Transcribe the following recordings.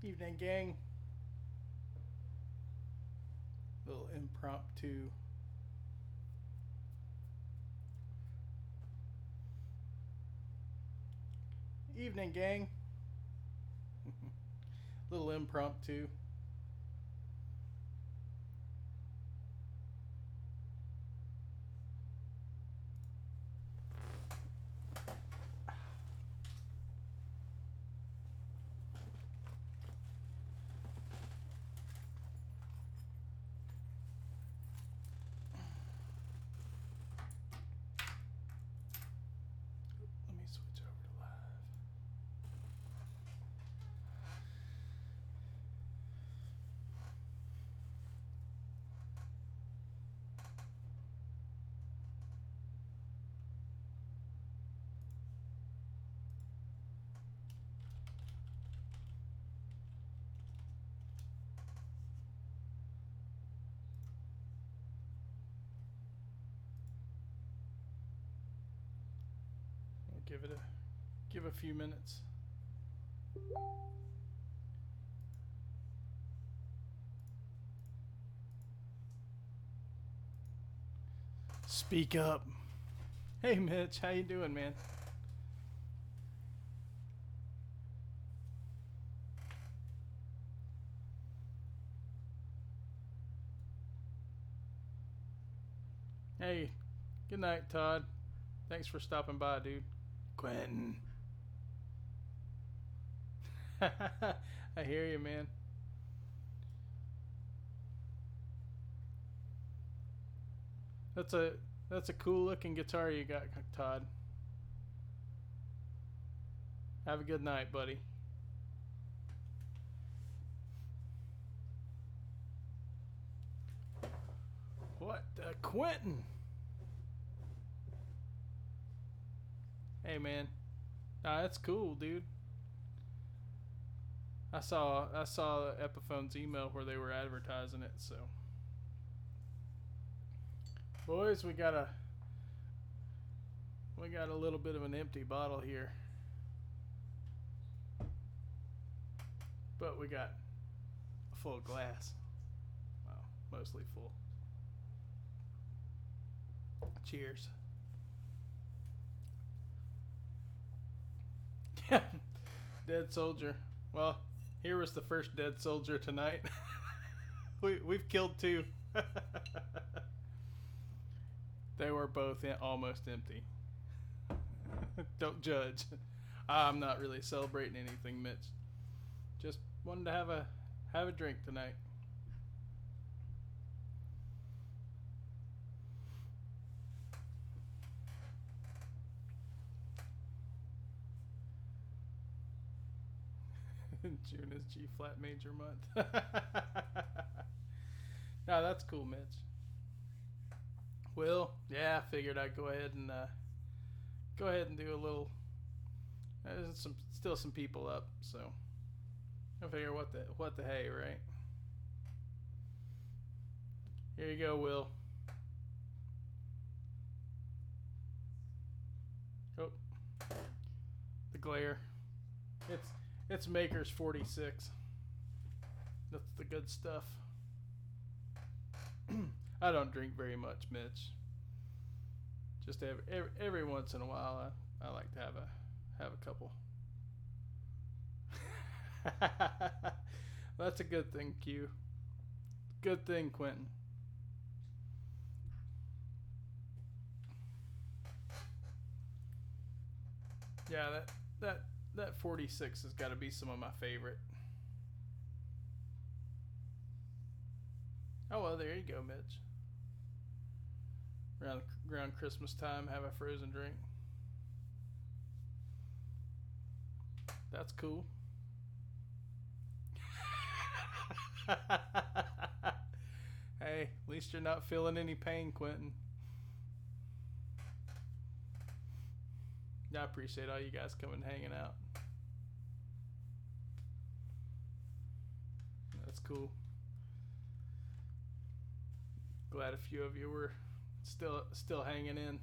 Evening, gang. Little impromptu. Evening, gang. Little impromptu. Let me switch over to live. I'll give a few minutes. Speak up. Hey, Mitch, how you doing, man? Hey, good night, Todd. Thanks for stopping by, dude. Quentin. I hear you, man. That's a cool looking guitar you got, Todd. Have a good night, buddy. What? Quentin. Hey, man. Nah, that's cool, dude. I saw Epiphone's email where they were advertising it, so. Boys, we got a little bit of an empty bottle here. But we got a full glass. Well, mostly full. Cheers. Dead soldier. Well, here was the first dead soldier tonight. We've killed two. They were both almost empty. Don't judge. I'm not really celebrating anything, Mitch. Just wanted to have a drink tonight. June is G flat major month. No, that's cool, Mitch. Well, yeah, I figured I'd go ahead and do a little. There's still some people up, so I figure what the hey, right? Here you go, Will. Oh, the glare. It's Maker's 46. That's the good stuff. I don't drink very much, Mitch. Just every once in a while, I like to have a couple. That's a good thing, Q. Good thing, Quentin. Yeah, that 46 has got to be some of my favorite. Oh well, there you go, Mitch. Around Christmas time, have a frozen drink. That's cool. Hey, at least you're not feeling any pain, Quentin. I appreciate all you guys coming and hanging out. That's cool. Glad a few of you were still hanging in.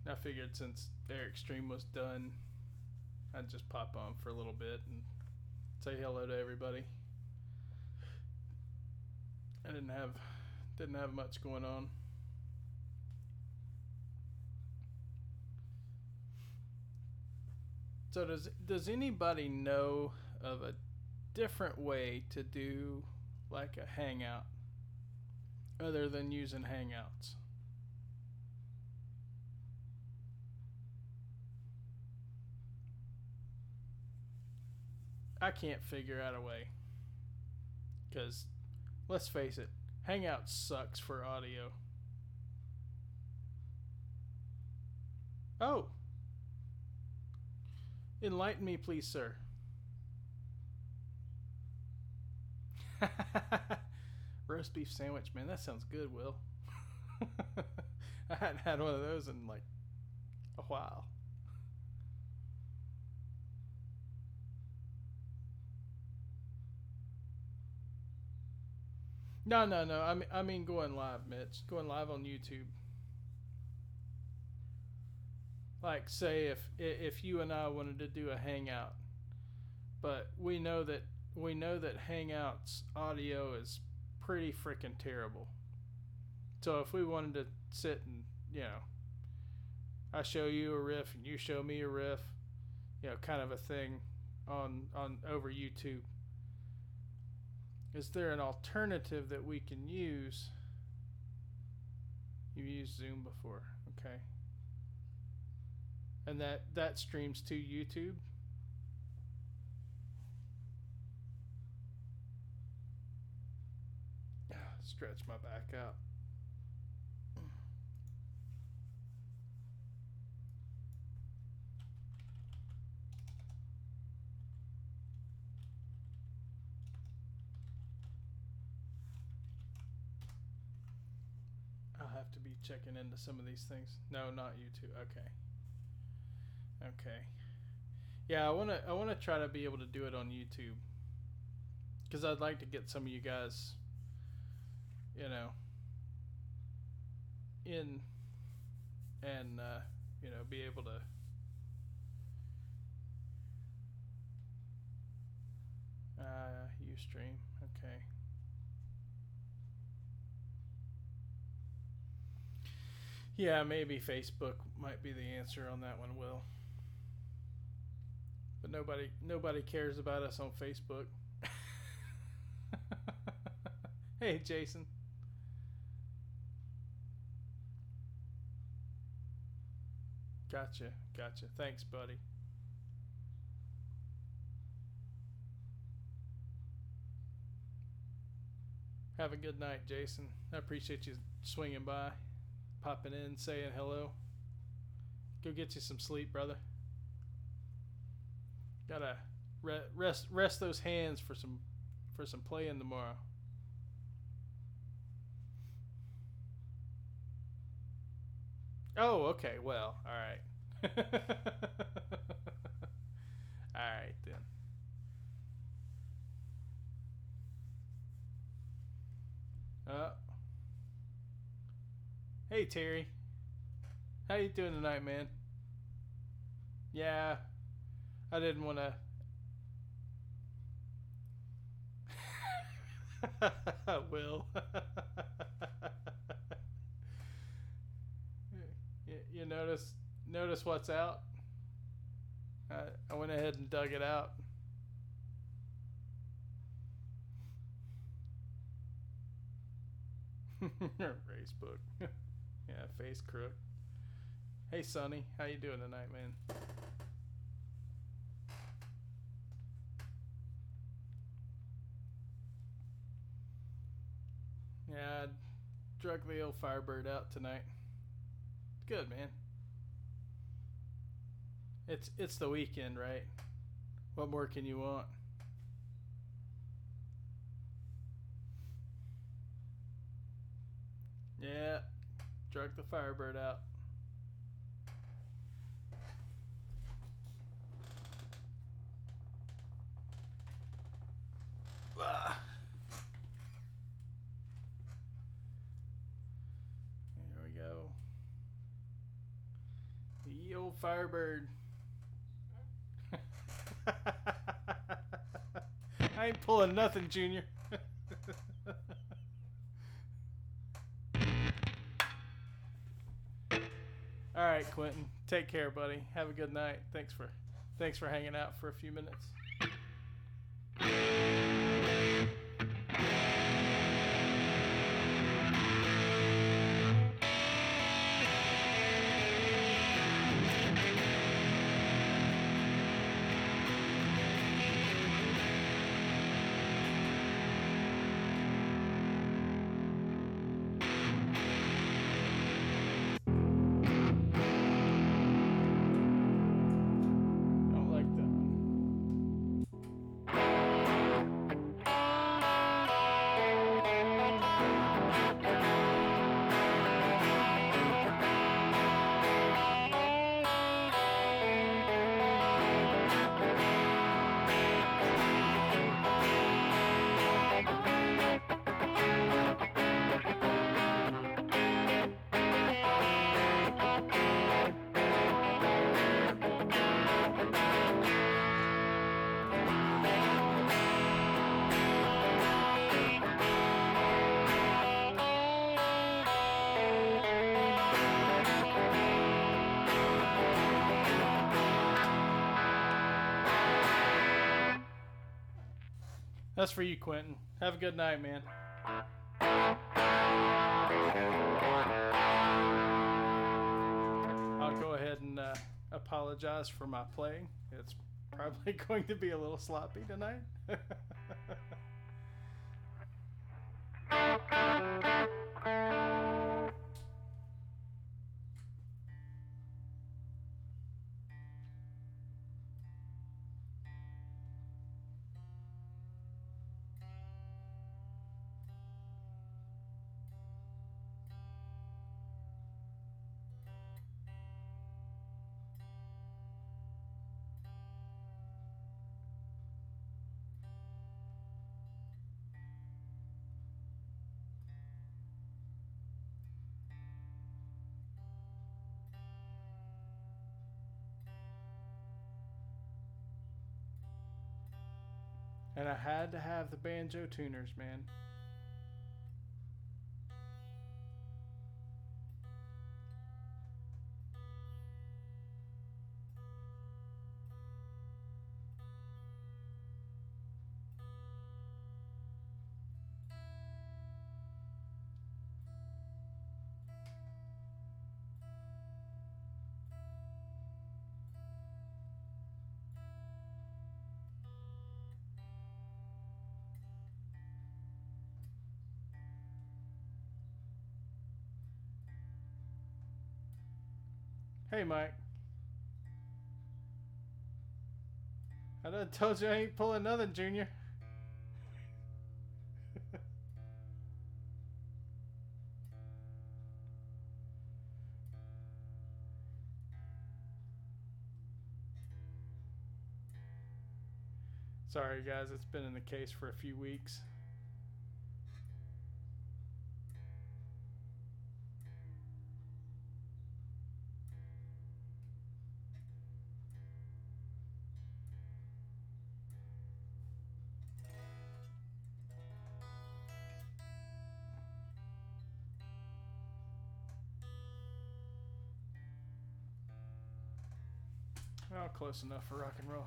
I figured since Eric's stream was done, I'd just pop on for a little bit and say hello to everybody. I didn't have much going on. So does anybody know of a different way to do like a hangout other than using Hangouts? I can't figure out a way. Because, let's face it, Hangout sucks for audio. Oh! Enlighten me, please, sir. Roast beef sandwich, man, that sounds good, Will. I hadn't had one of those in like a while. No. I mean going live, Mitch. Going live on YouTube. Like, say if you and I wanted to do a hangout, but we know that Hangouts audio is pretty freaking terrible. So if we wanted to sit and, I show you a riff and you show me a riff, kind of a thing on over YouTube. Is there an alternative that we can use? You've used Zoom before, okay. And that streams to YouTube? Stretch my back out. I'll have to be checking into some of these things. No, not YouTube. Okay. Yeah, I wanna try to be able to do it on YouTube, because I'd like to get some of you guys, in and be able to Ustream. Okay. Yeah, maybe Facebook might be the answer on that one, Will. But nobody cares about us on Facebook. Hey, Jason. Gotcha. Thanks, buddy. Have a good night, Jason. I appreciate you swinging by, popping in, saying hello. Go get you some sleep, brother. Gotta rest those hands for some playing tomorrow. Oh, okay. Well, all right. All right then. Hey Terry, how you doing tonight, man? Yeah, I didn't want to. Will. You notice what's out? I went ahead and dug it out. Facebook. Yeah, face crook. Hey Sonny, how you doing tonight, man? Yeah, I drug the old Firebird out tonight. Good, man. It's the weekend, right? What more can you want? Yeah, drug the Firebird out. Firebird. I ain't pulling nothing, Junior. All right, Quentin. Take care, buddy. Have a good night. Thanks for hanging out for a few minutes. Don't like that one. That's for you, Quentin. Have a good night, man. I'll go ahead and apologize for my playing. It's probably going to be a little sloppy tonight. And I had to have the banjo tuners, man. Hey, Mike. I done told you I ain't pulling nothing, Junior. Sorry, guys. It's been in the case for a few weeks. Well, close enough for rock and roll.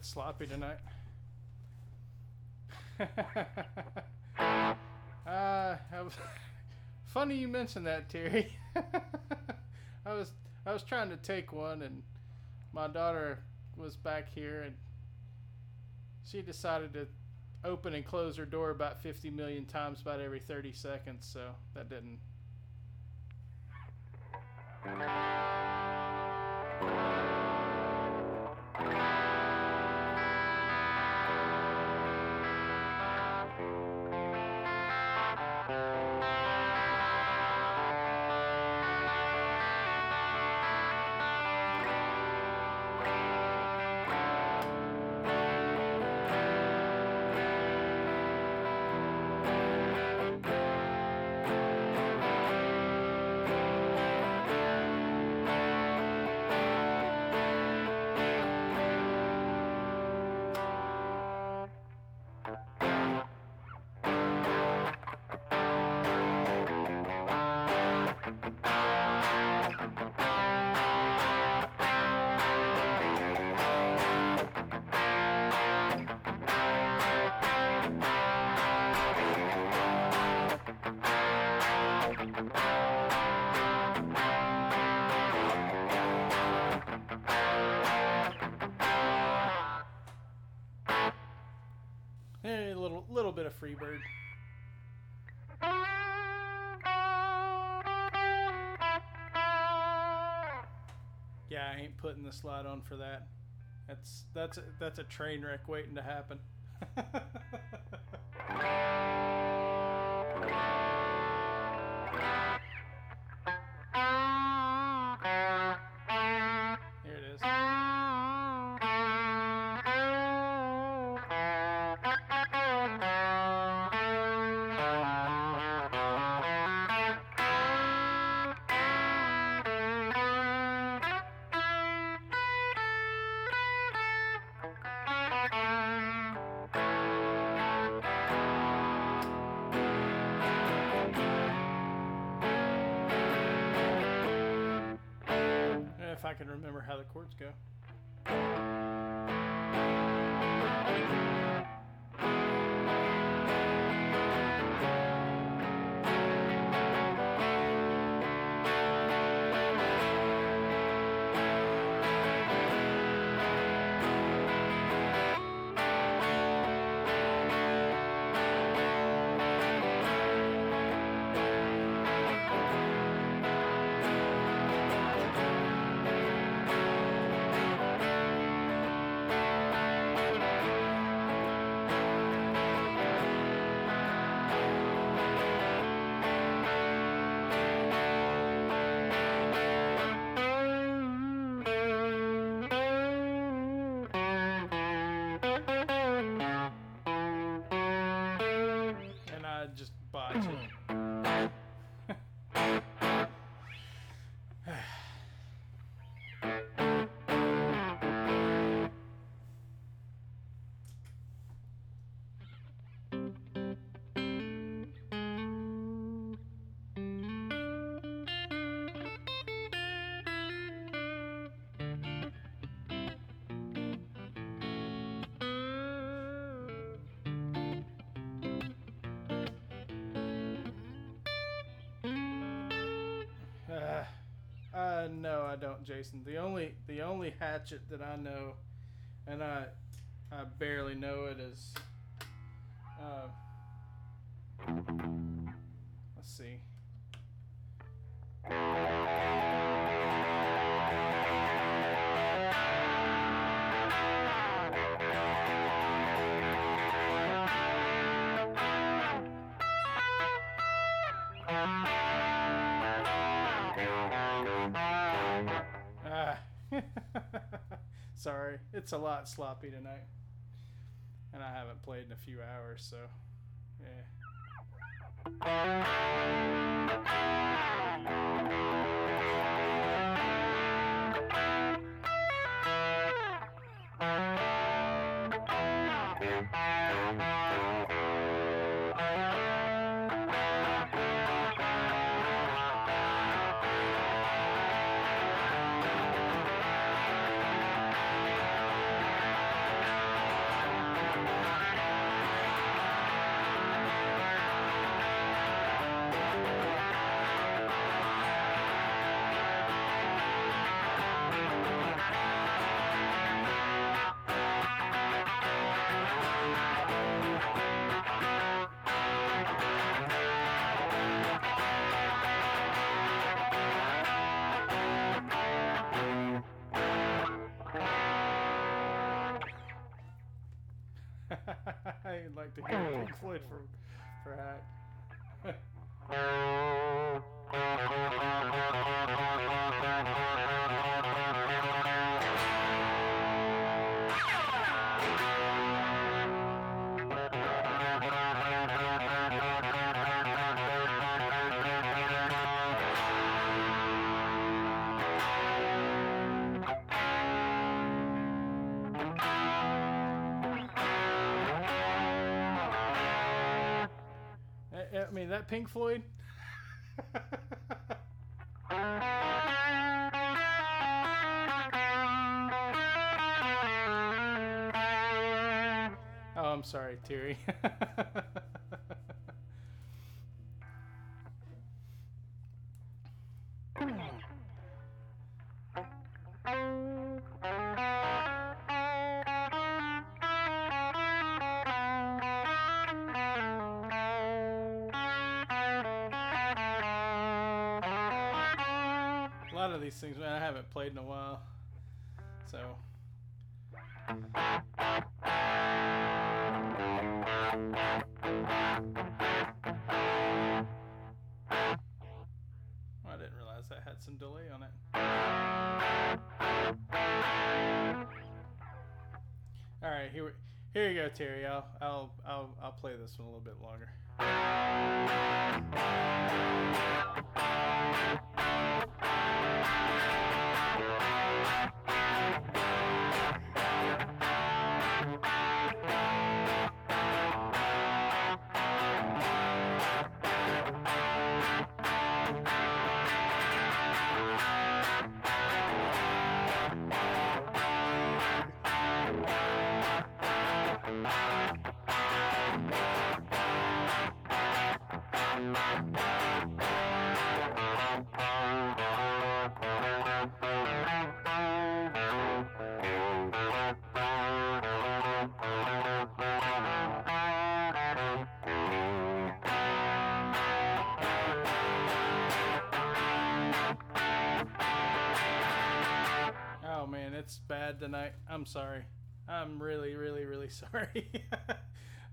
Sloppy tonight. Funny you mentioned that, Terry. I was trying to take one, and my daughter was back here, and she decided to open and close her door about 50 million times about every 30 seconds, so that didn't. A little bit of Freebird. Yeah, I ain't putting the slide on for that. That's a train wreck waiting to happen. Here it is. If I can remember how the chords go. Just botch it. No, I don't, Jason. The only hatchet that I know, and I barely know it, is let's see. Sorry, it's a lot sloppy tonight, and I haven't played in a few hours, so yeah. for hack. I mean, that Pink Floyd. Oh, I'm sorry, Terry. A lot of these things, man, I haven't played in a while. So. I didn't realize that had some delay on it. All right, here you go, Terry. I'll play this one a little bit longer. Oh man, it's bad tonight. I'm sorry. I'm really, really, really sorry.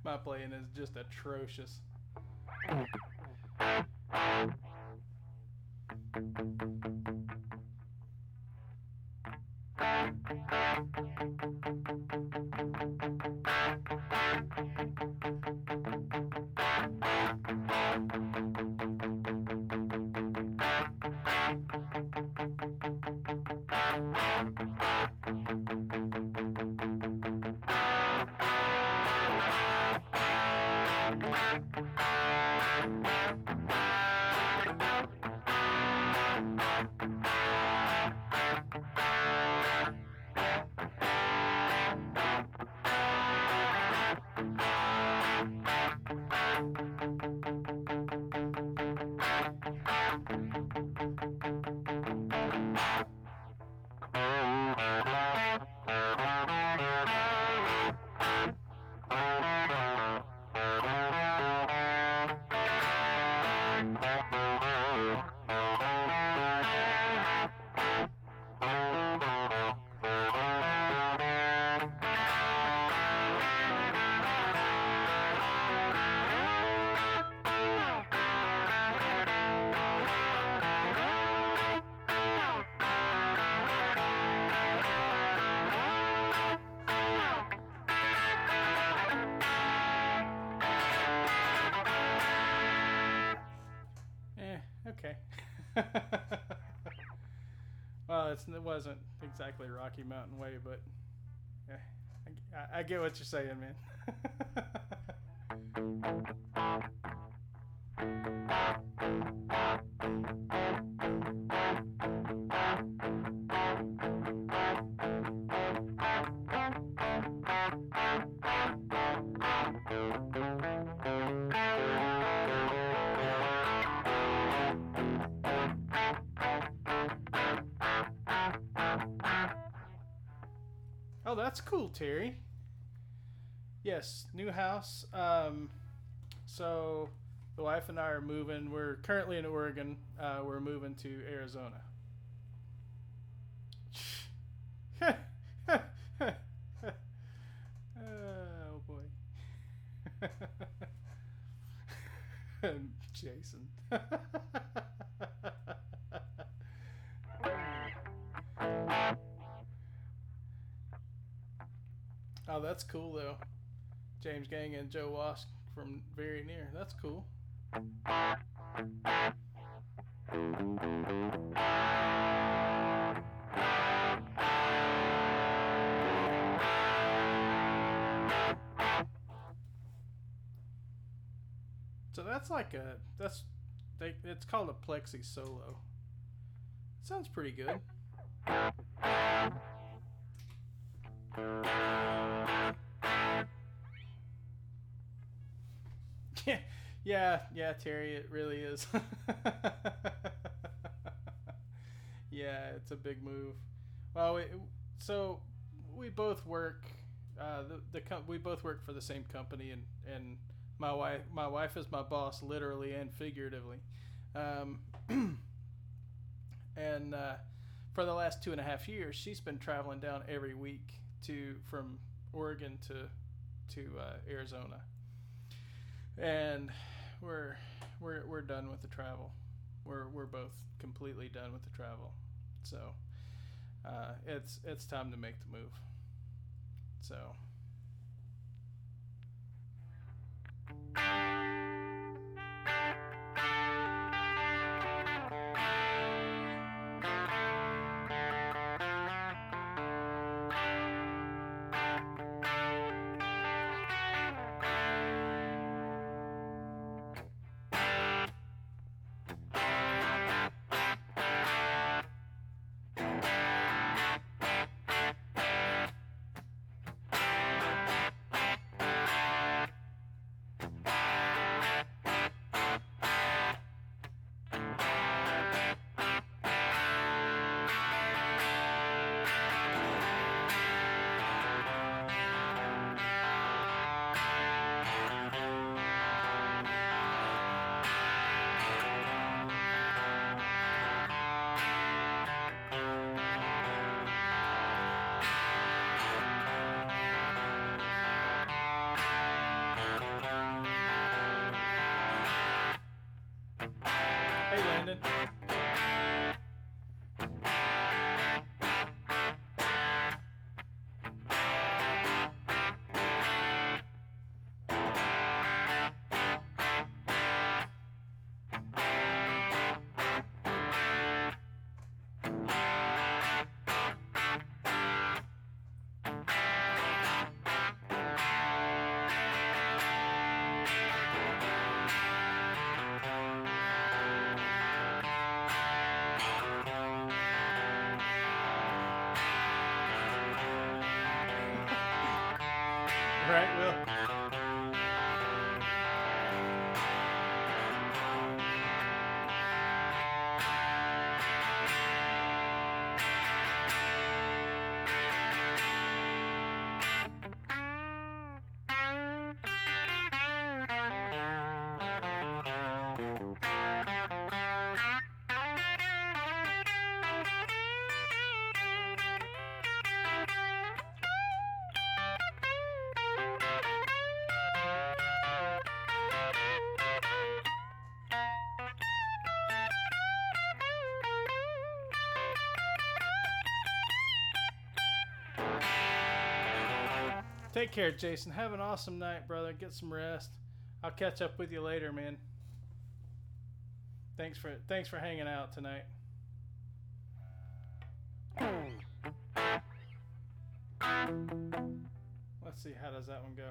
My playing is just atrocious. Okay. Well, it wasn't exactly Rocky Mountain Way, but yeah, I get what you're saying, man. Oh, that's cool, Terry. Yes, new house. So the wife and I are moving. We're currently in Oregon. We're moving to Arizona. Oh boy. Oh, that's cool though. James Gang and Joe Wask from very near. That's cool. So that's like a it's called a plexi solo. Sounds pretty good. Yeah, Terry, it really is. Yeah, it's a big move. Well, so we both work. We both work for the same company, and my wife is my boss, literally and figuratively. Um, and for the last 2.5 years, she's been traveling down every week to from Oregon to Arizona, and we're done with the travel. We're both completely done with the travel, so it's time to make the move. So. Hey, Landon. Right, Will? Take care, Jason. Have an awesome night, brother. Get some rest. I'll catch up with you later, man. Thanks for hanging out tonight. Let's see, how does that one go?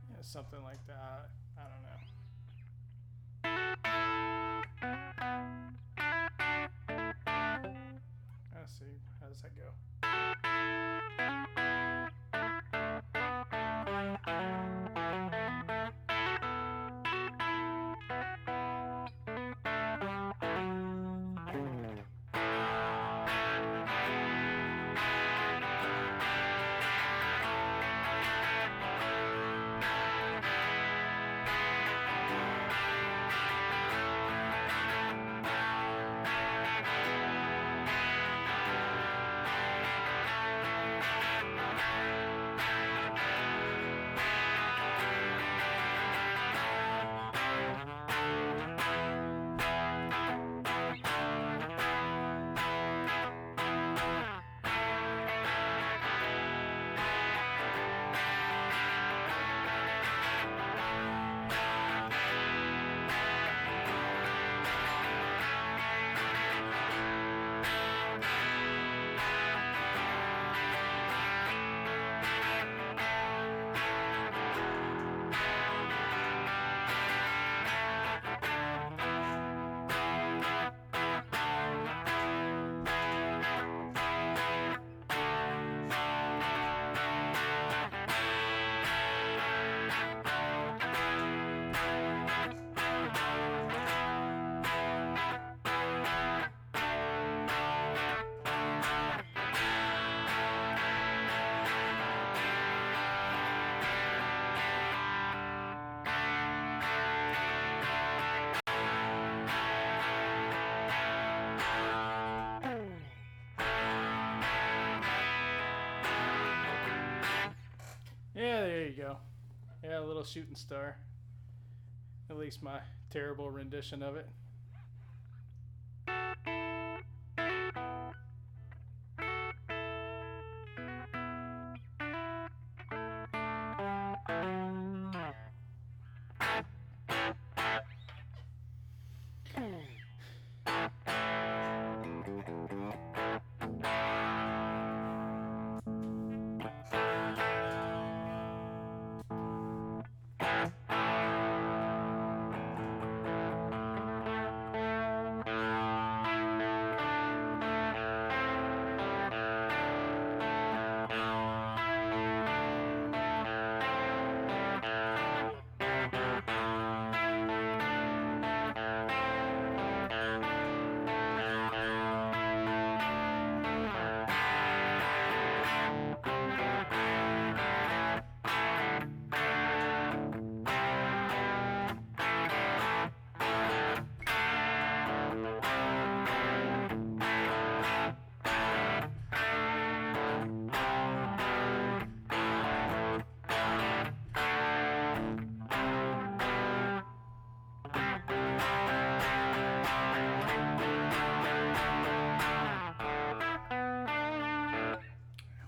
Yeah, something like that. I don't know. Let's see. How does that go? Yeah, there you go. Yeah, a little shooting star. At least my terrible rendition of it.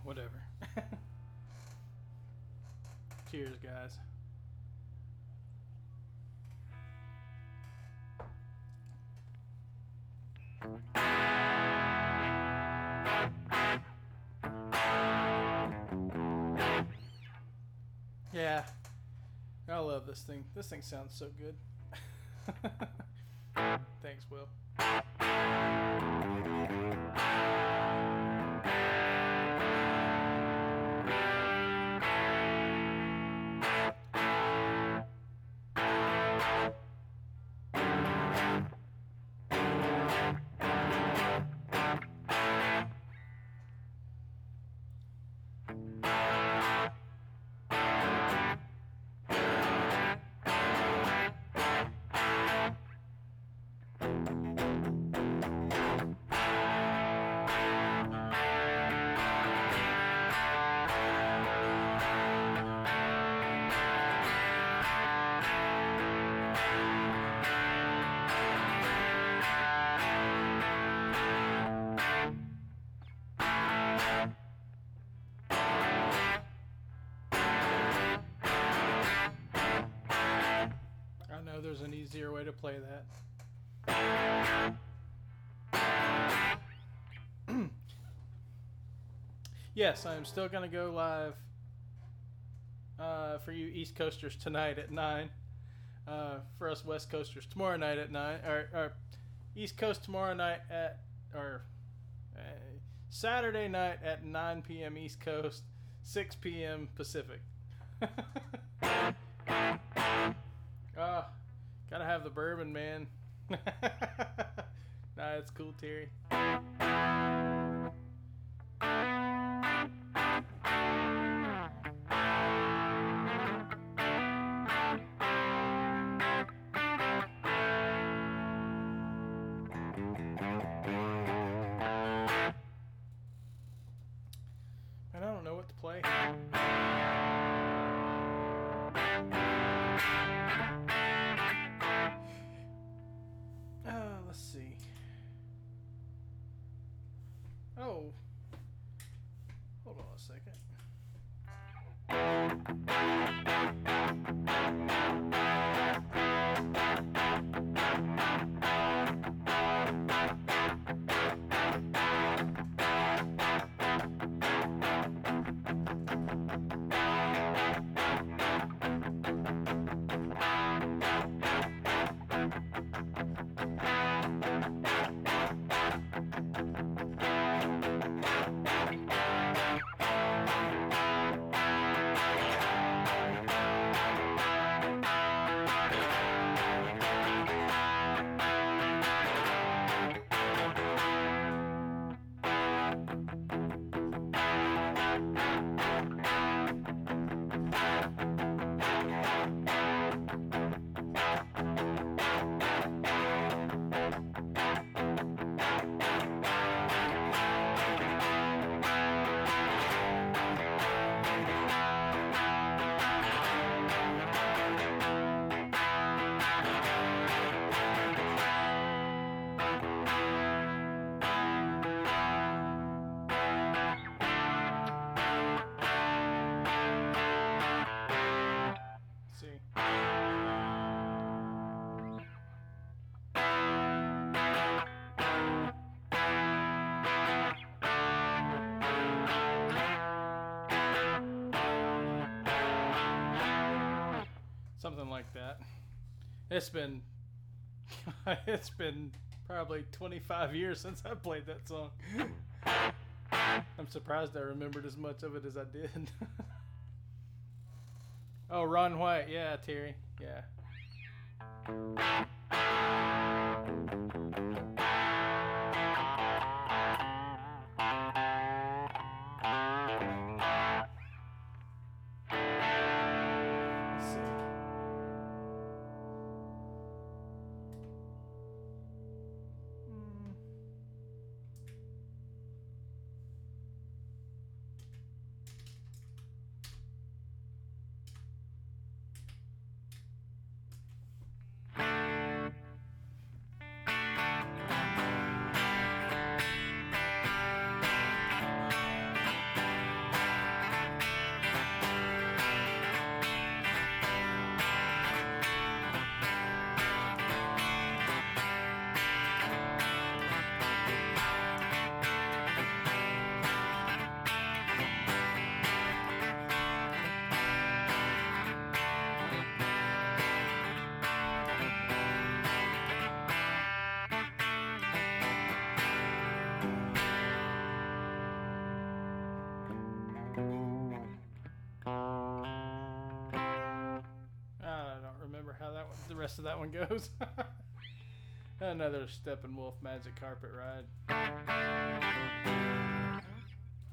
Whatever. Cheers, guys. Yeah, I love this thing. This thing sounds so good. Thanks, Will. I know there's an easier way to play that. Yes, I'm still going to go live for you East Coasters tonight at 9. For us West Coasters tomorrow night at 9. Or East Coast tomorrow night at... Or Saturday night at 9 p.m. East Coast, 6 p.m. Pacific. Gotta have the bourbon, man. Nah, it's cool, Terry. I don't know what to play. Let's see. Oh, hold on a second. something like that. It's been it's been probably 25 years since I played that song. I'm surprised I remembered as much of it as I did. Oh, Ron White. Yeah, Terry. Yeah. Let's see. I don't remember how that one, the rest of that one goes. Another Steppenwolf Magic Carpet Ride.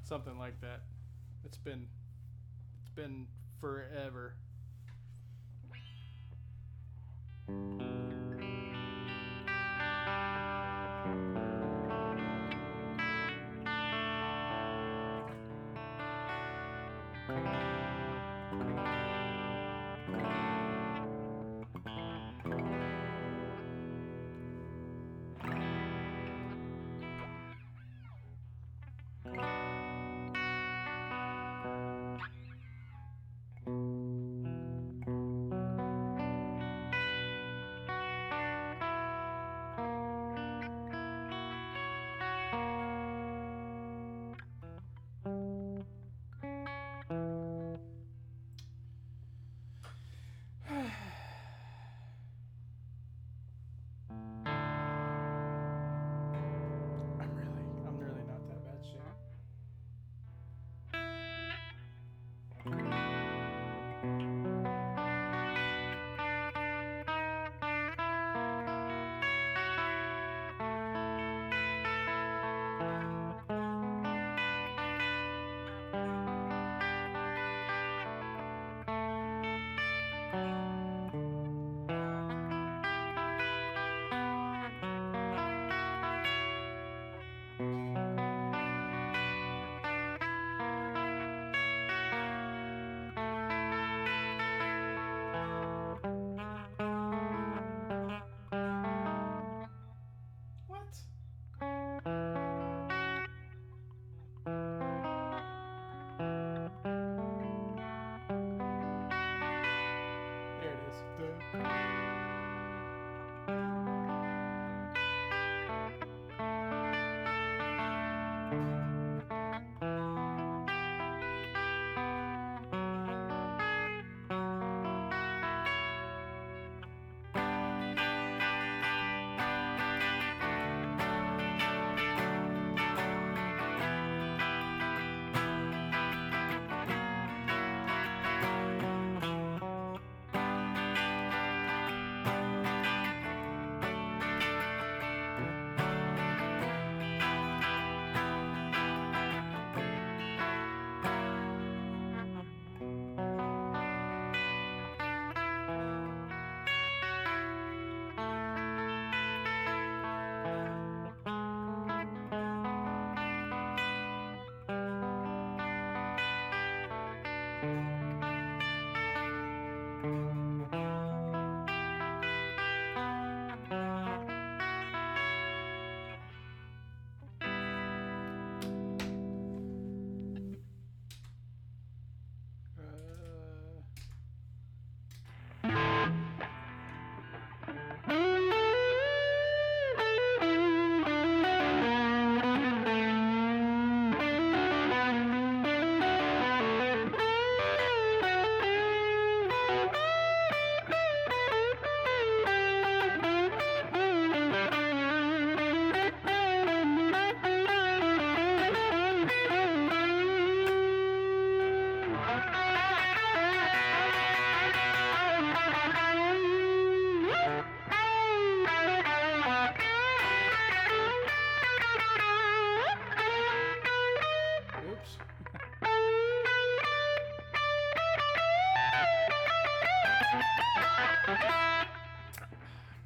Something like that. It's been forever.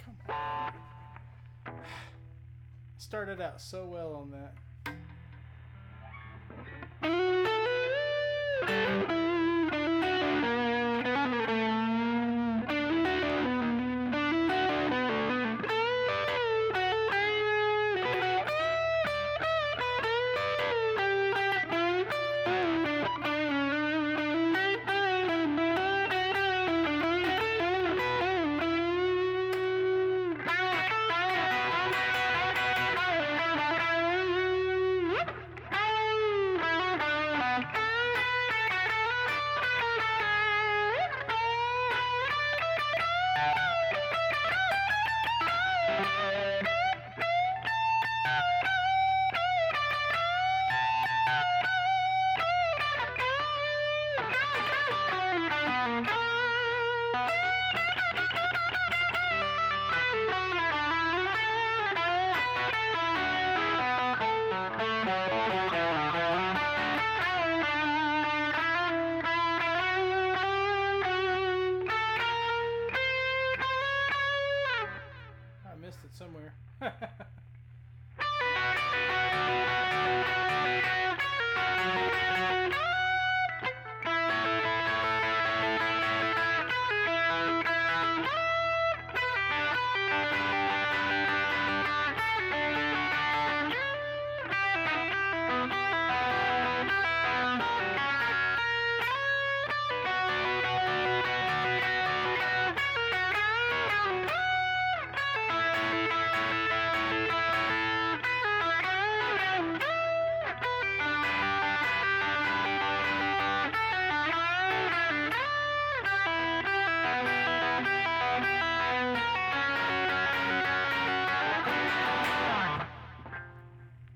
Come on. Started out so well on that. Missed it somewhere.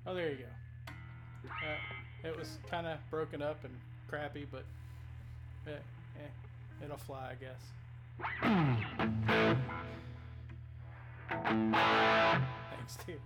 Oh, there you go. It was kind of broken up and crappy, but it'll fly, I guess. Thanks, dude.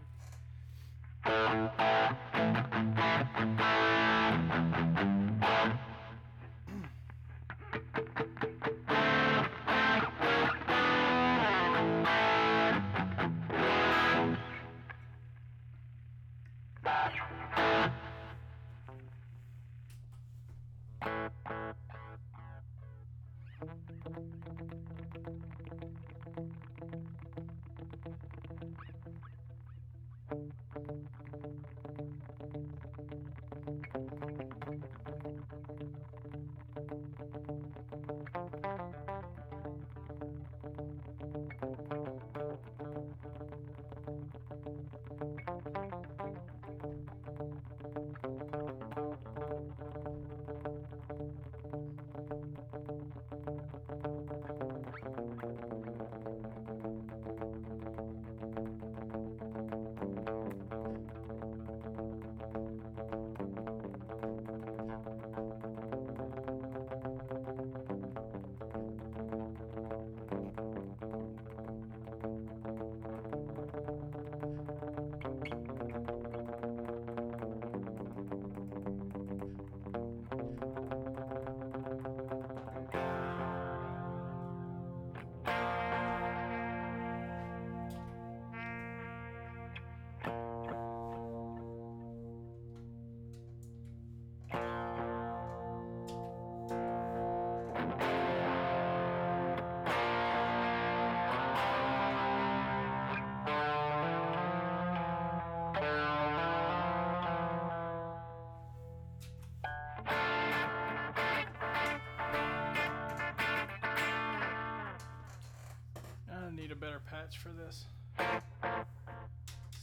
Need a better patch for this. Let's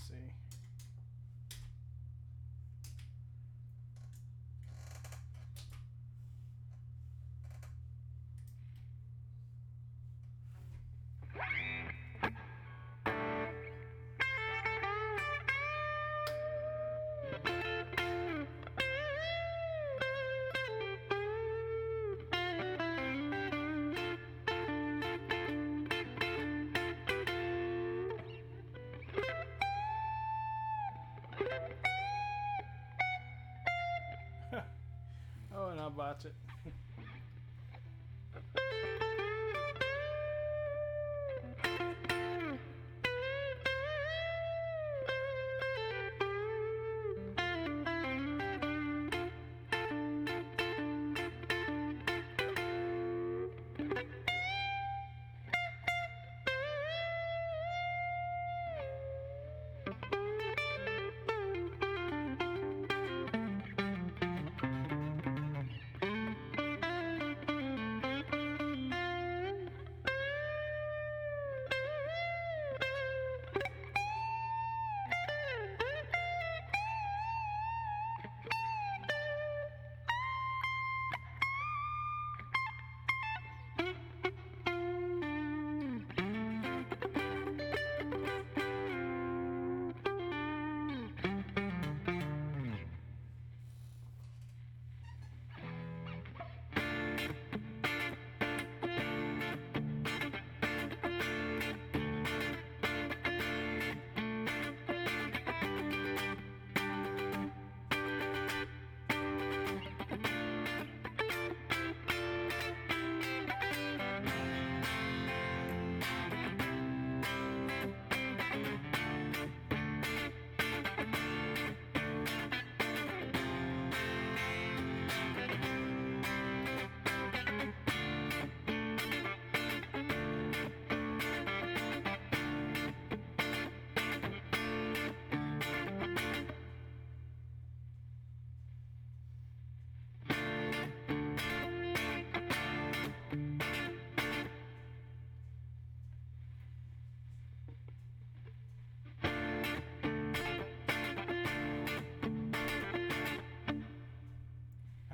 see. Oh, and I'll botch it.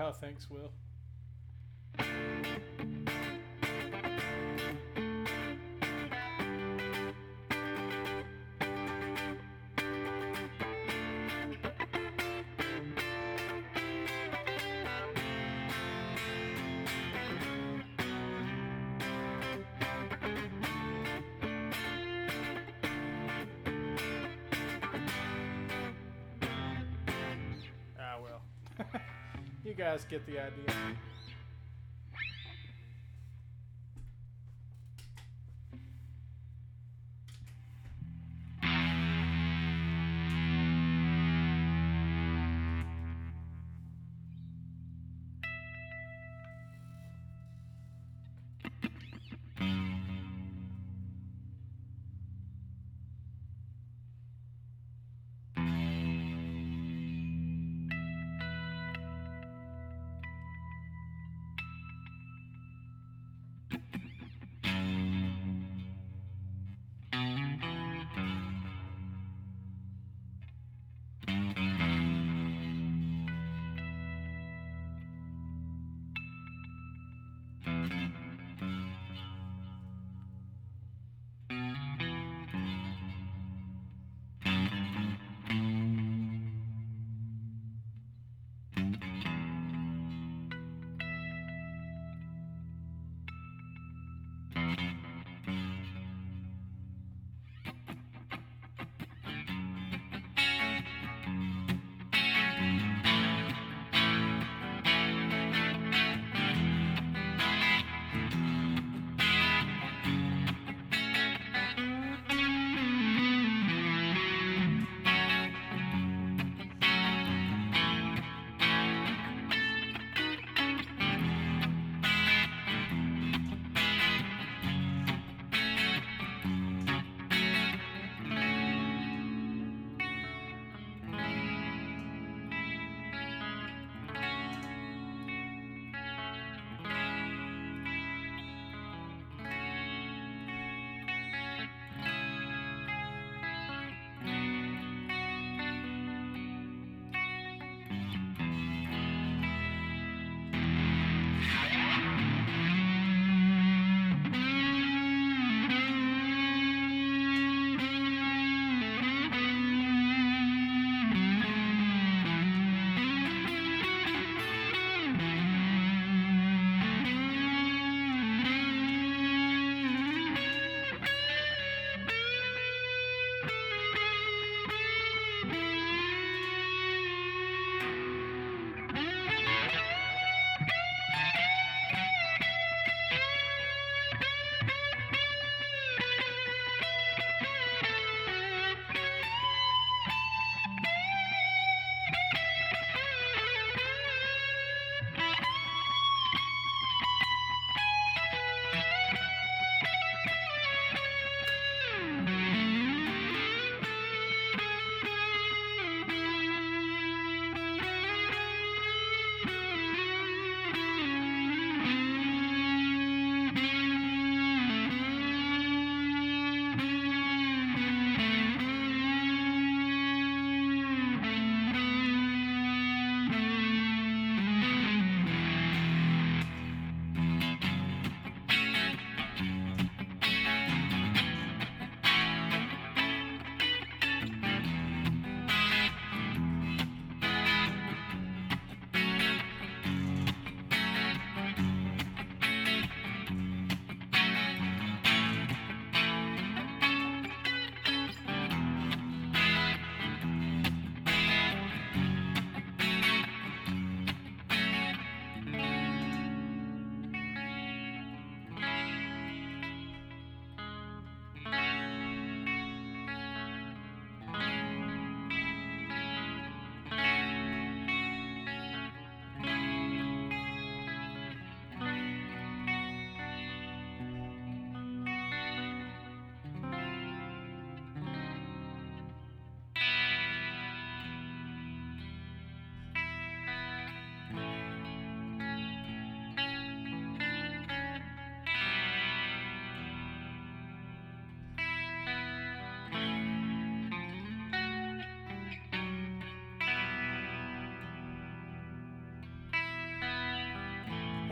Oh, thanks, Will. Ah, well. You guys get the idea.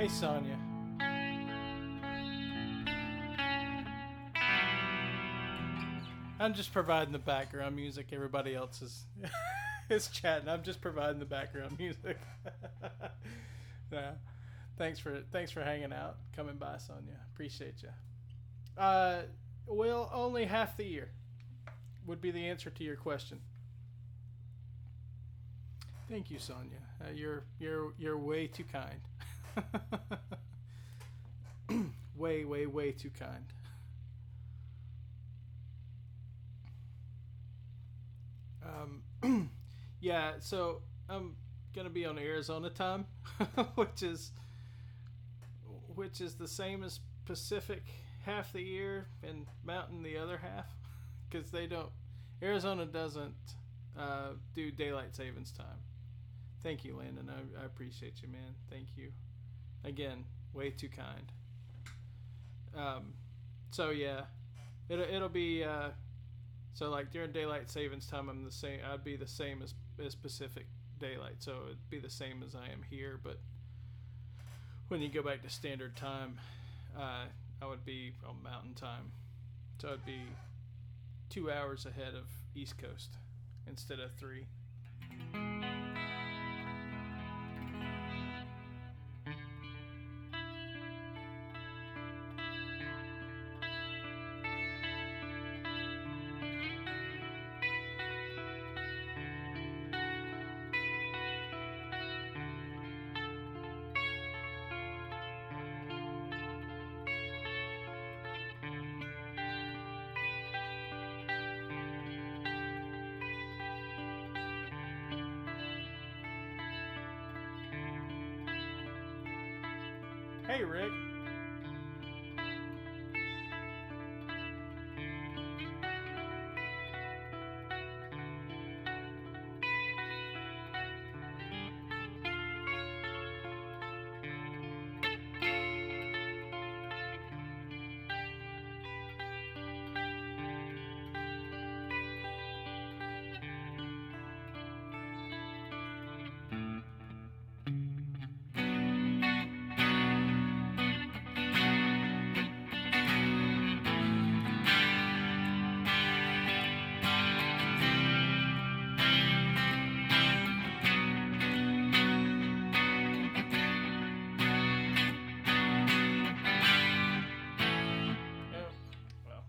Hey, Sonia. I'm just providing the background music. Everybody else is is chatting. I'm just providing the background music. Yeah. Thanks for hanging out, coming by, Sonia. Appreciate you. Well, only half the year would be the answer to your question. Thank you, Sonia. You're way too kind. Way too kind. Yeah. So I'm gonna be on Arizona time, which is the same as Pacific half the year and Mountain the other half, because they don't. Arizona doesn't do daylight savings time. Thank you, Landon. I appreciate you, man. Thank you. Again, way too kind. So yeah, it'll be so like during daylight savings time, I'm the same. I'd be the same as Pacific daylight, so it'd be the same as I am here. But when you go back to standard time, I would be on Mountain time, so it'd be 2 hours ahead of East Coast instead of 3. Hey, Rick. Oh, well.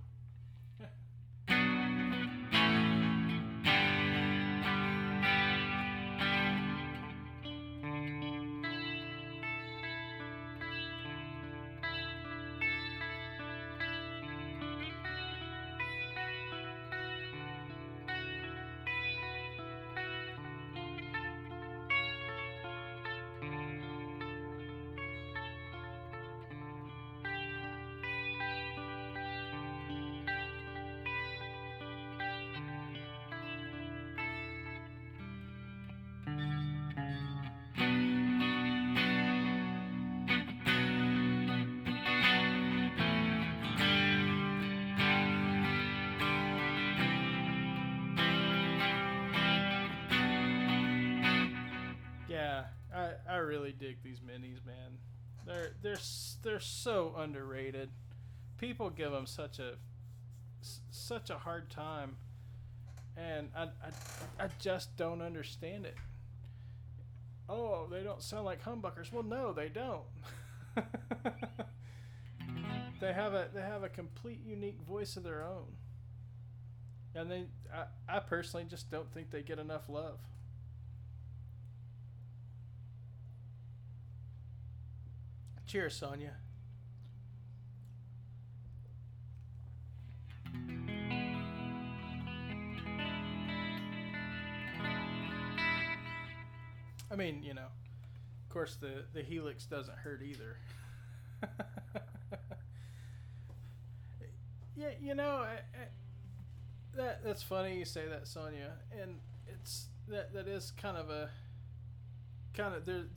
Yeah, I really dig these minis, man. They're so underrated. People give them such a hard time, and I just don't understand it. Oh, they don't sound like humbuckers. Well, no, they don't. They have a complete unique voice of their own, and I personally just don't think they get enough love. Cheers, Sonia. I mean, of course, the Helix doesn't hurt either. Yeah, that's funny you say that, Sonia, and that is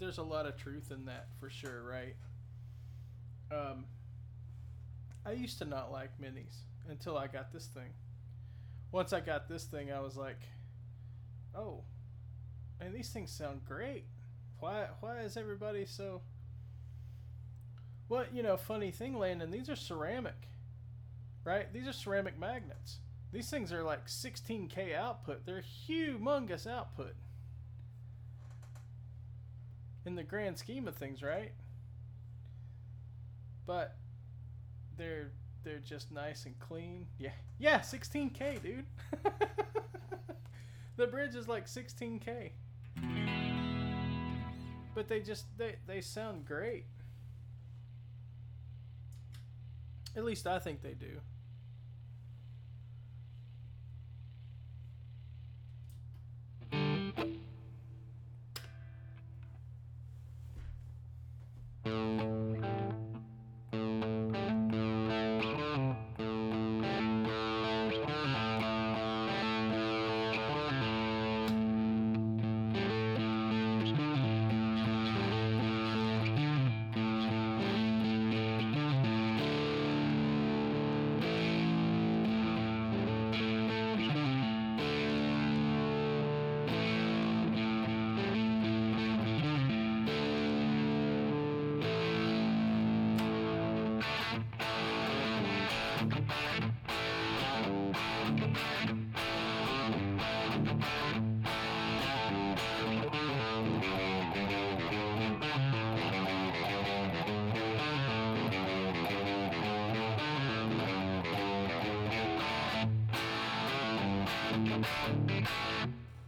there's a lot of truth in that for sure, right? Um, I used to not like minis until I got this thing. Once I got this thing, I was like, oh, and these things sound great. Why is everybody so Well, funny thing, Landon, these are ceramic, right? These are ceramic magnets. These things are like 16K output. They're humongous output in the grand scheme of things, right? But they're just nice and clean. Yeah, 16K, dude. The bridge is like 16K. But they sound great. At least I think they do.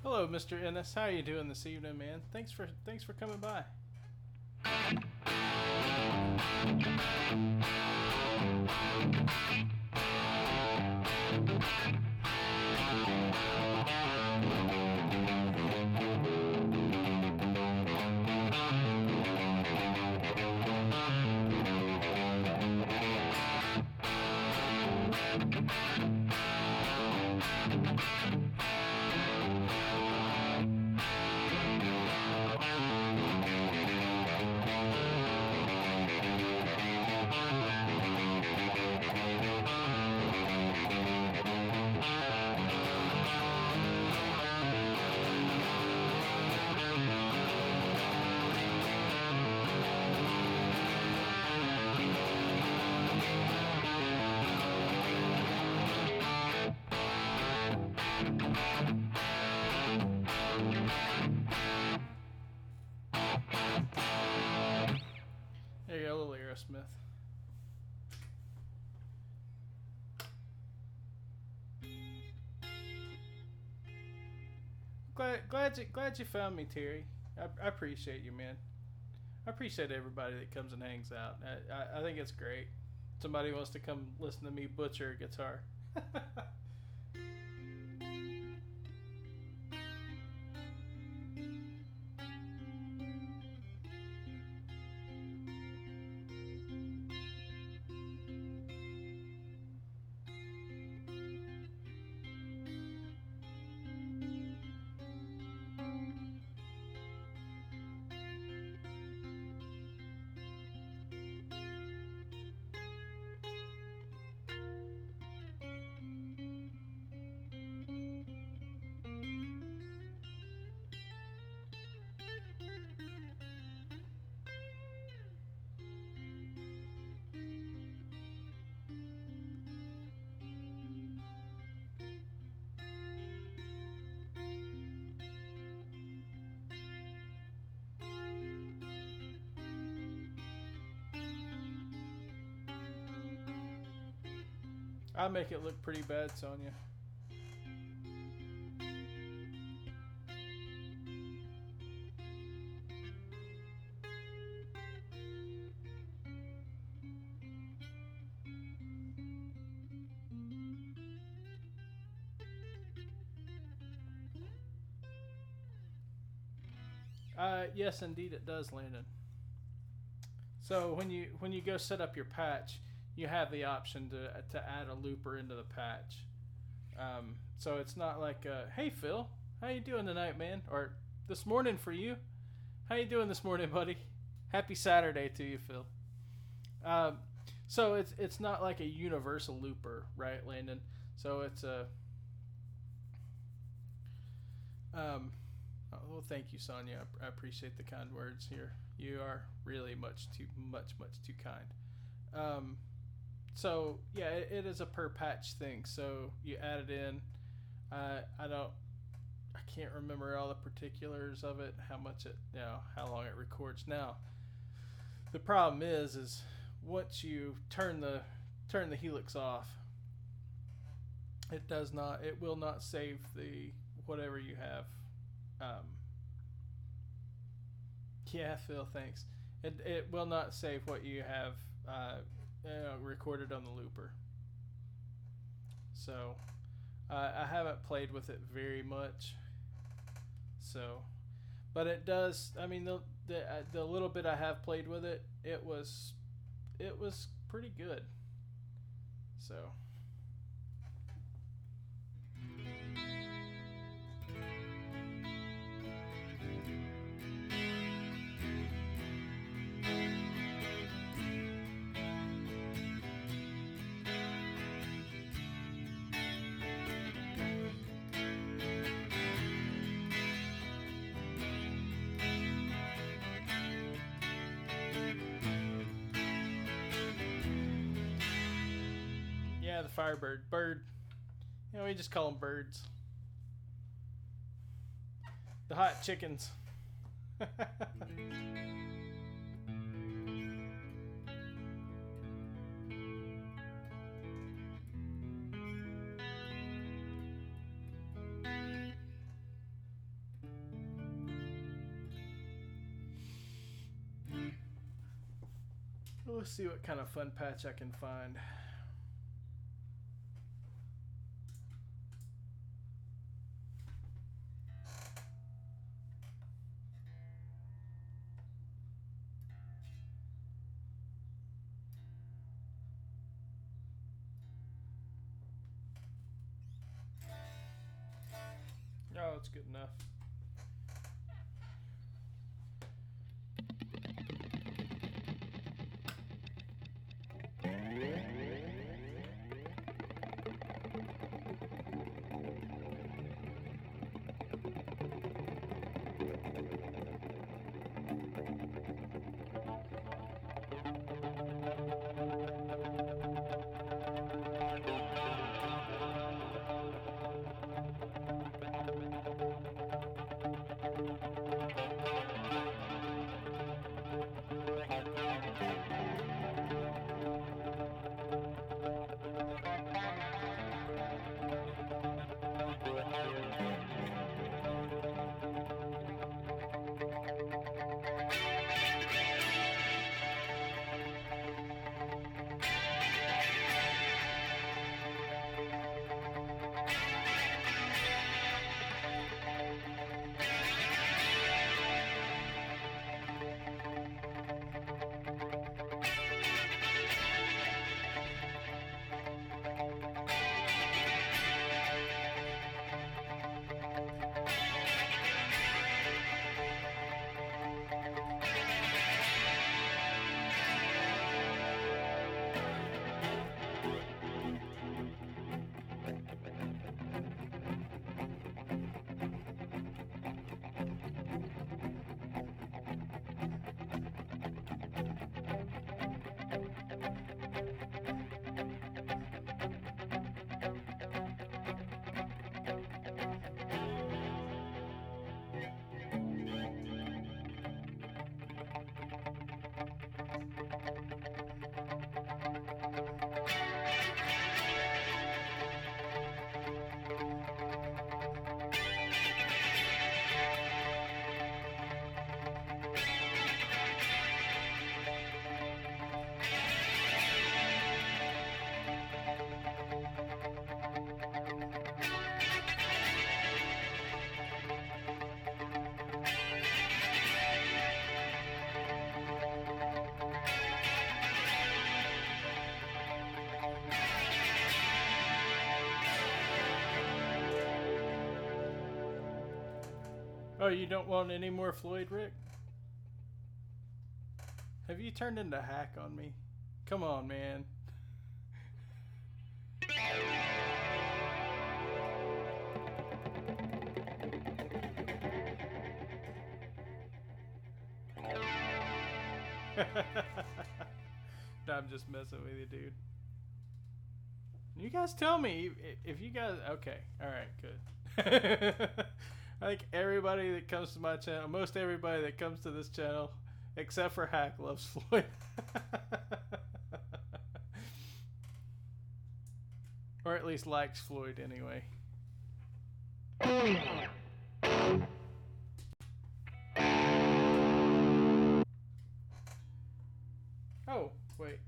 Hello, Mr. Ennis. How are you doing this evening, man? Thanks for coming by. There you go, a little Aerosmith. Glad you found me, Terry. I appreciate you, man. I appreciate everybody that comes and hangs out. I think it's great. Somebody wants to come listen to me butcher a guitar. I make it look pretty bad, Sonia. Yes, indeed, it does, Landon. So when you go set up your patch, you have the option to add a looper into the patch. So it's not like, hey Phil, how you doing tonight, man? Or this morning for you. How you doing this morning, buddy? Happy Saturday to you, Phil. So it's not like a universal looper, right, Landon? So it's a well, thank you, Sonia. I appreciate the kind words here. You are really much too kind. So yeah, it is a per patch thing. So you add it in. I don't. I can't remember all the particulars of it. How much it, how long it records. Now, the problem is once you turn the helix off, it does not. It will not save the whatever you have. Um, yeah, Phil, thanks. It will not save what you have recorded on the looper. So I haven't played with it very much. So, but it does. I mean, the little bit I have played with it, it was pretty good. So. Yeah, the Firebird. Bird. We just call them birds. The hot chickens. Let's see what kind of fun patch I can find. Oh, it's good enough. Oh, you don't want any more Floyd, Rick? Have you turned into hack on me? Come on, man. No, I'm just messing with you, dude. You guys tell me if you guys. Okay, all right, good. I think everybody that comes to my channel, most everybody that comes to this channel, except for Hack, loves Floyd. Or at least likes Floyd anyway. Oh, wait.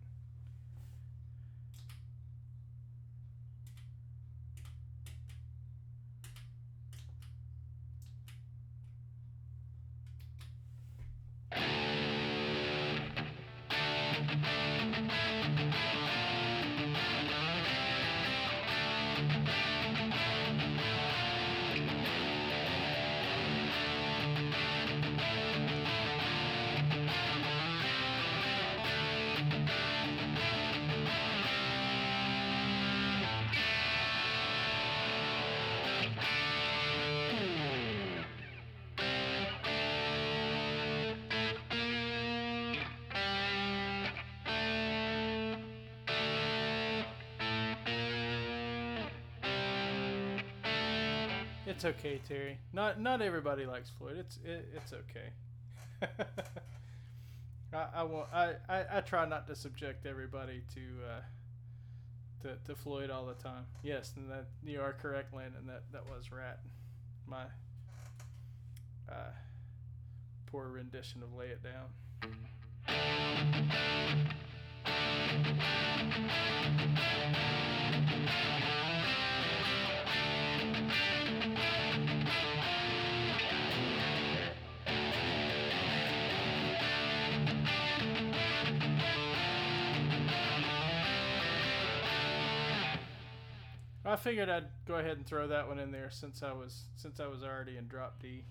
It's okay, Terry. Not everybody likes Floyd. It's okay. I won't. I try not to subject everybody to Floyd all the time. Yes, and that you are correct, Landon. That was Rat. My poor rendition of "Lay It Down." I figured I'd go ahead and throw that one in there since I was already in drop D.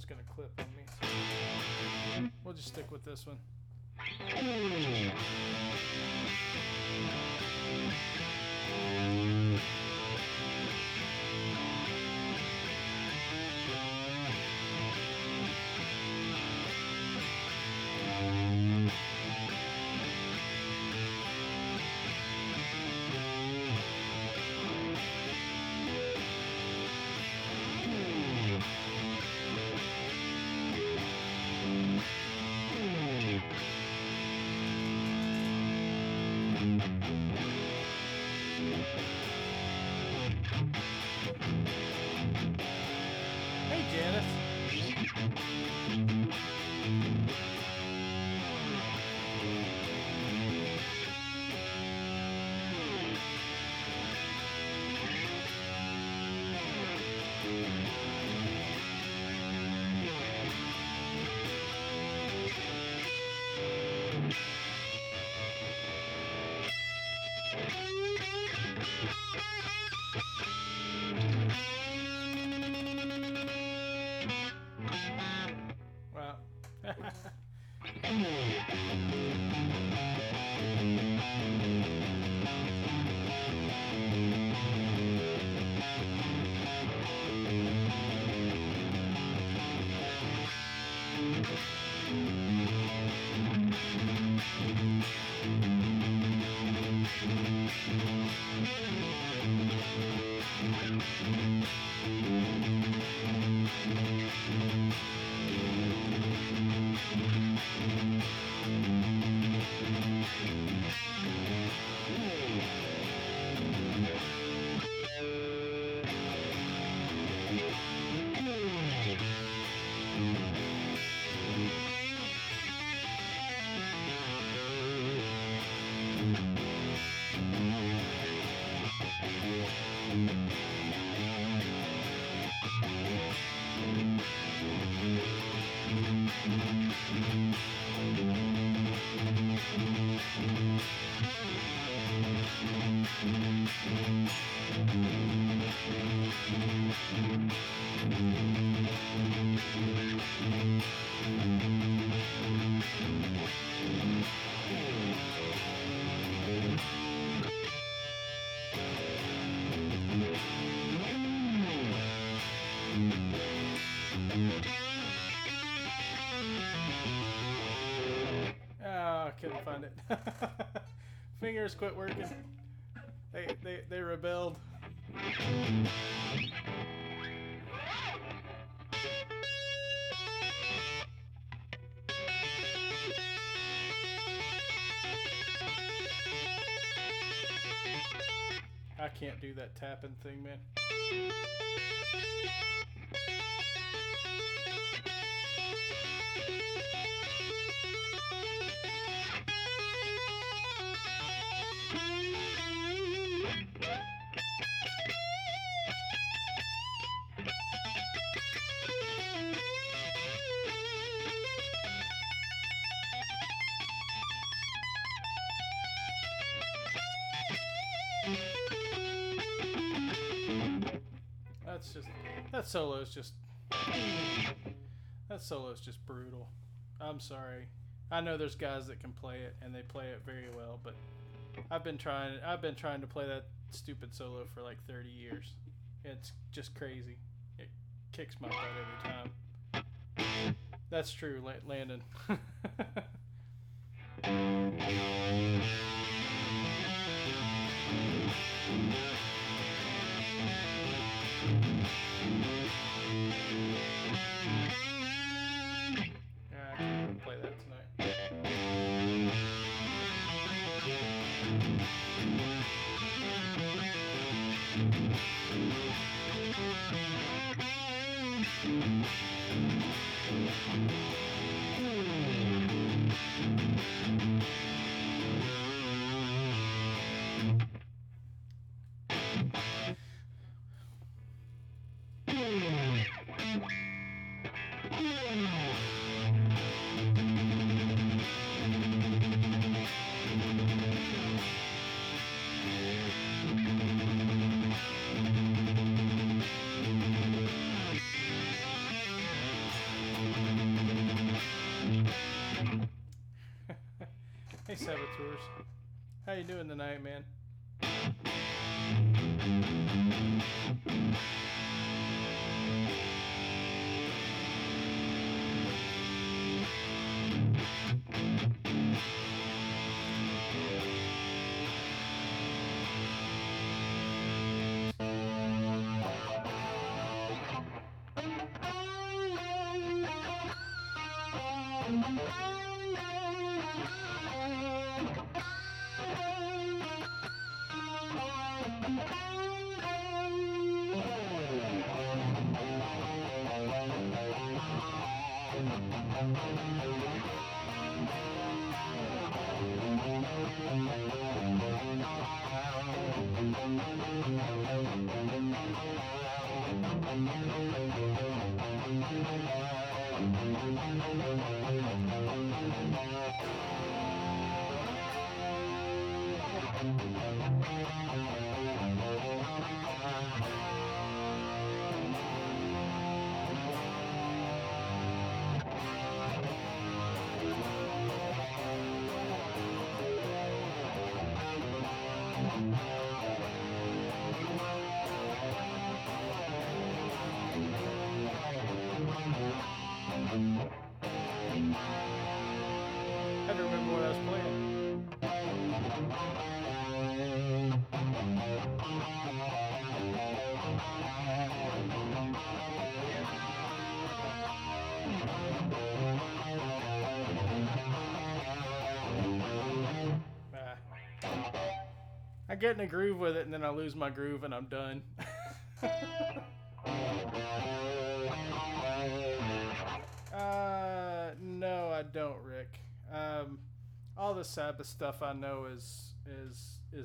Gonna clip on me, so we'll just stick with this one. couldn't find it. Fingers quit working. They rebelled. I can't do that tapping thing, man. That solo is just brutal. I'm sorry. I know there's guys that can play it and they play it very well, but I've been trying to play that stupid solo for like 30 years. It's just crazy. It kicks my butt every time. That's true, Landon. I can't even play that tonight. Hey Saboteurs, how you doing tonight, man? I don't remember what I was playing. I get in a groove with it and then I lose my groove and I'm done. No, I don't, Rick. All the Sabbath stuff I know is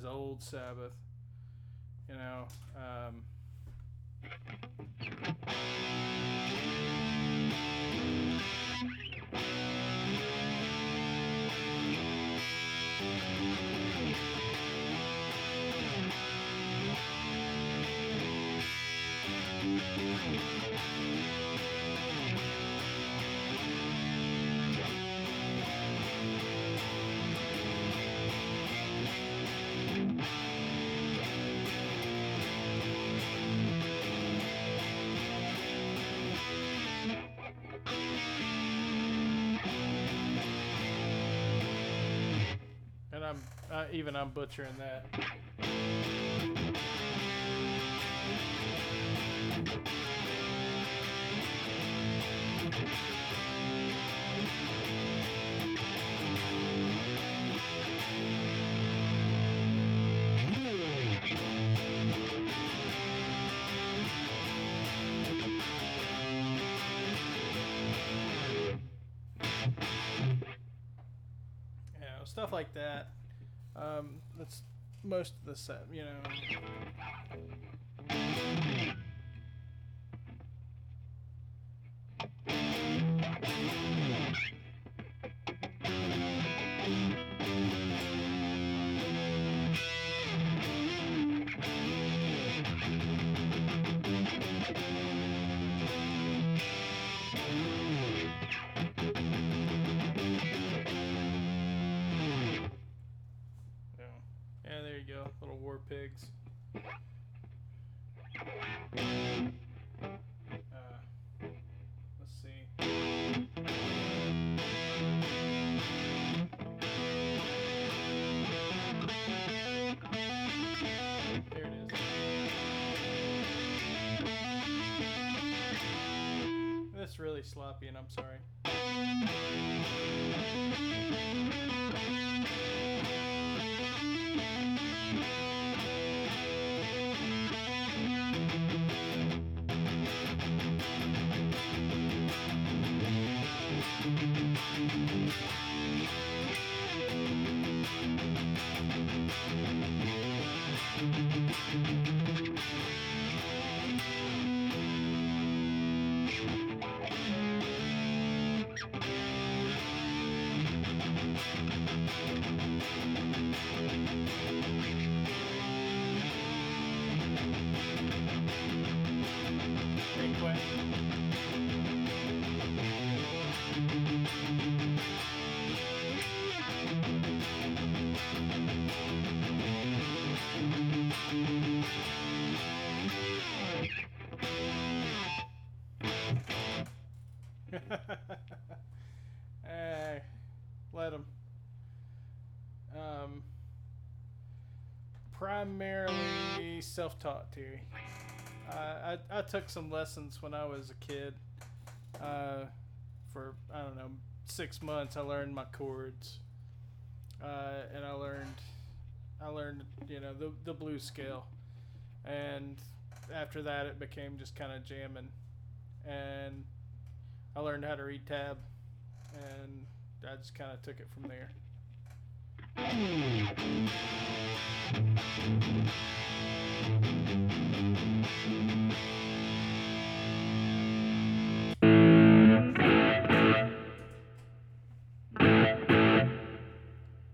old Sabbath. You know. Even I'm butchering that. Stuff like that. That's most of the set, you know. Yeah, there you go, little war pigs. Let's see. There it is. That's really sloppy, and I'm sorry. Let them. Primarily self-taught, Terry. I took some lessons when I was a kid. For, I don't know, 6 months I learned my chords. And I learned, you know, the blues scale. And after that it became just kind of jamming. And I learned how to read tab. And I just kind of took it from there.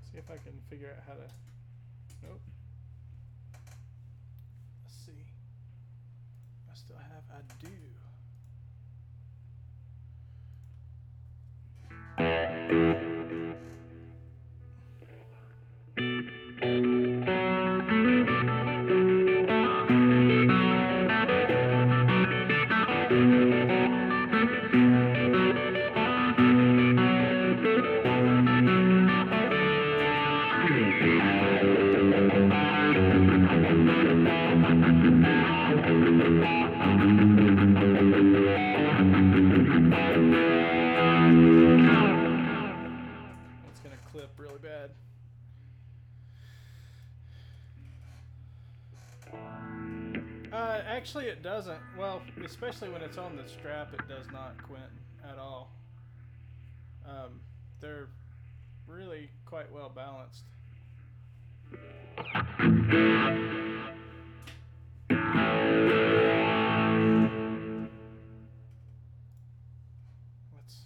See if I can figure out how to. Nope. Let's see. I still have. I do. It's gonna clip really bad. Actually, it doesn't. Well, especially when it's on the strap, it does not, Quentin, at all. They're really quite well balanced. Let's.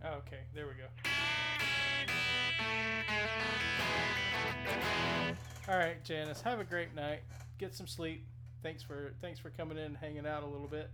Okay, there we go. All right, Janice, have a great night. Get some sleep. Thanks for coming in and hanging out a little bit.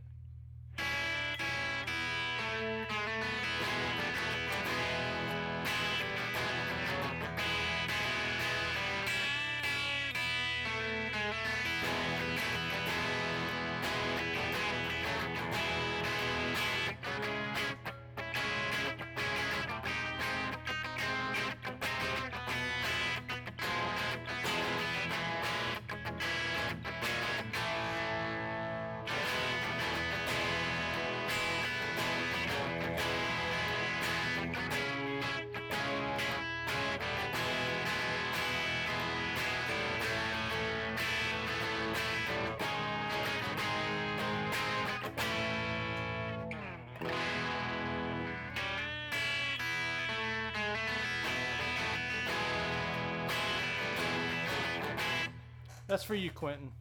That's for you, Quentin.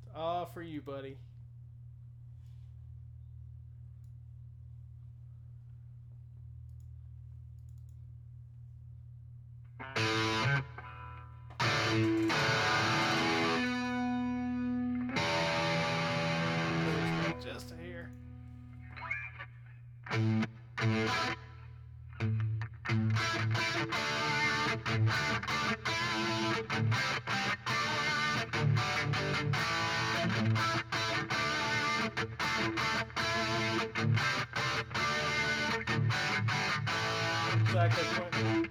It's all for you, buddy. Just here. Exactly, Quentin.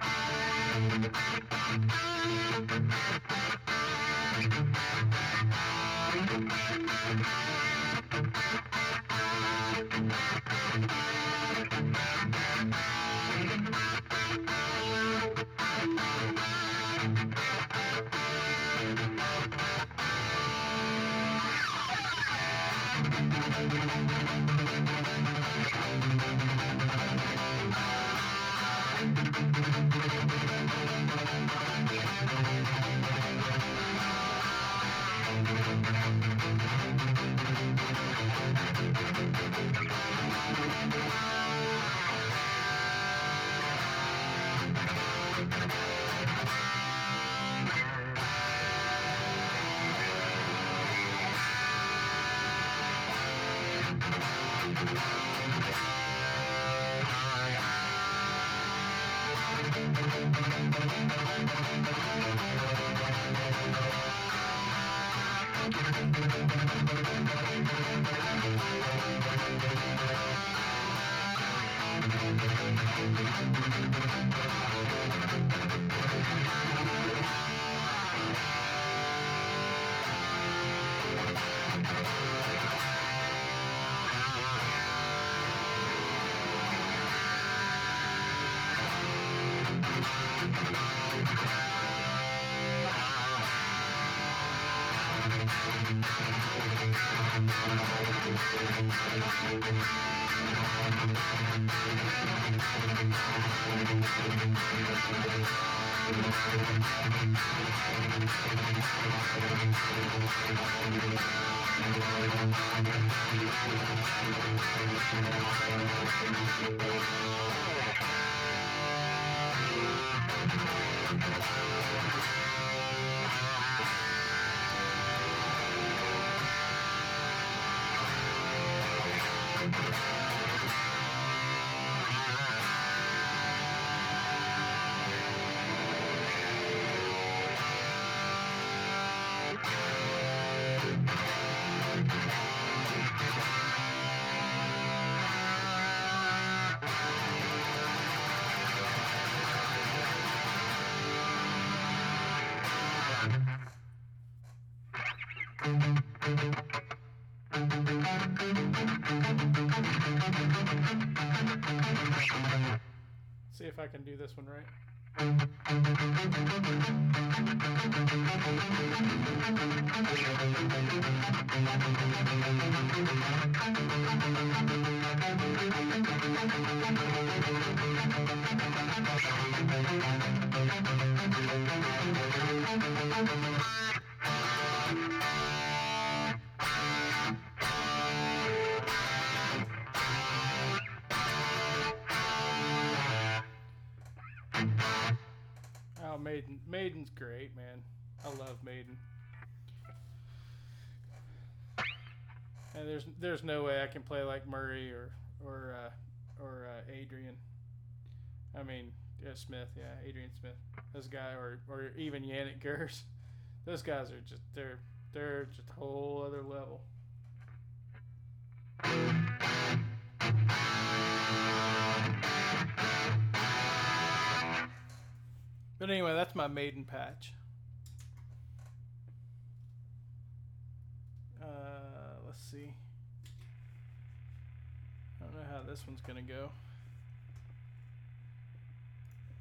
See if I can do this one right. Maiden's great, man. I love Maiden. And there's no way I can play like Murray or Adrian. I mean, yeah, Smith, yeah, Adrian Smith. This guy, or even Yannick Gers. Those guys are just they're just a whole other level. But anyway, that's my Maiden patch. Let's see. I don't know how this one's gonna go.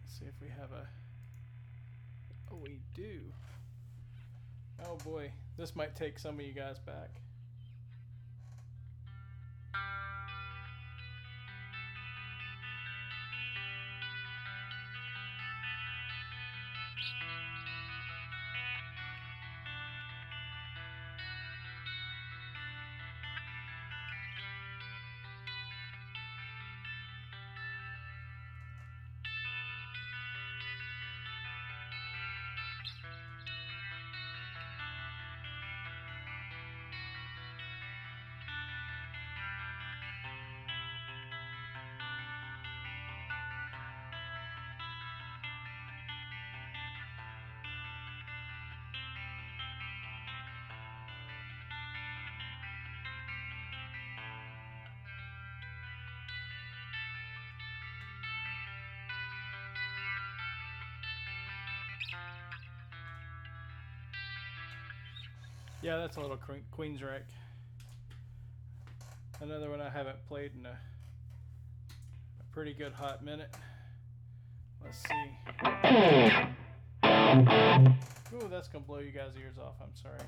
Let's see if we have a. Oh, we do. Oh boy, this might take some of you guys back. Yeah, that's a little Queensryche. Another one I haven't played in a pretty good hot minute. Let's see. Ooh, that's gonna blow you guys' ears off. I'm sorry.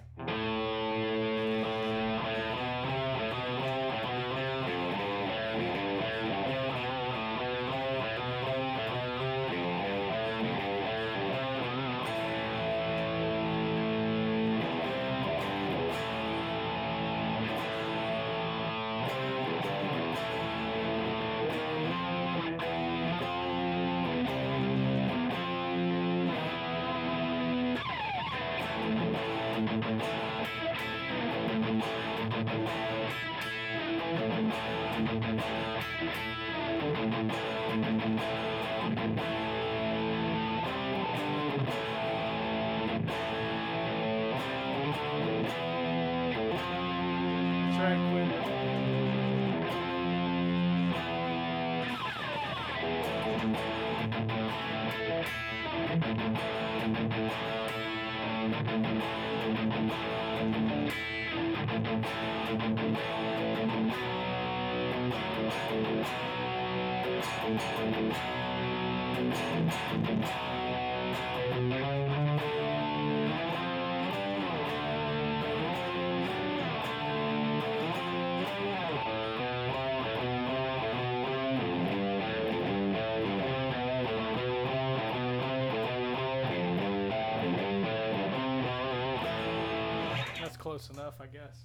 Close enough, I guess.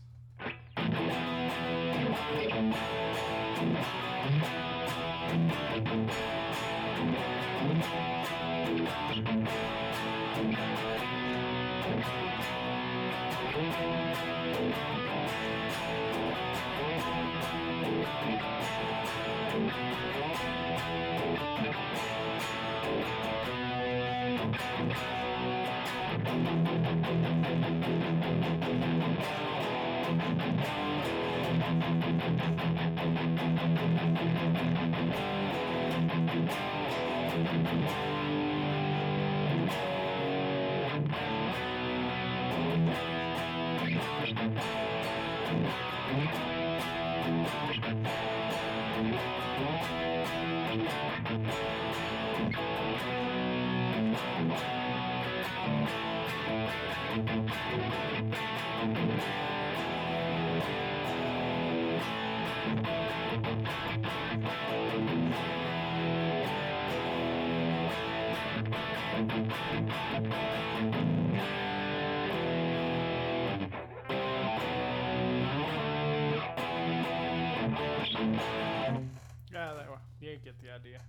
Yeah, you get the idea.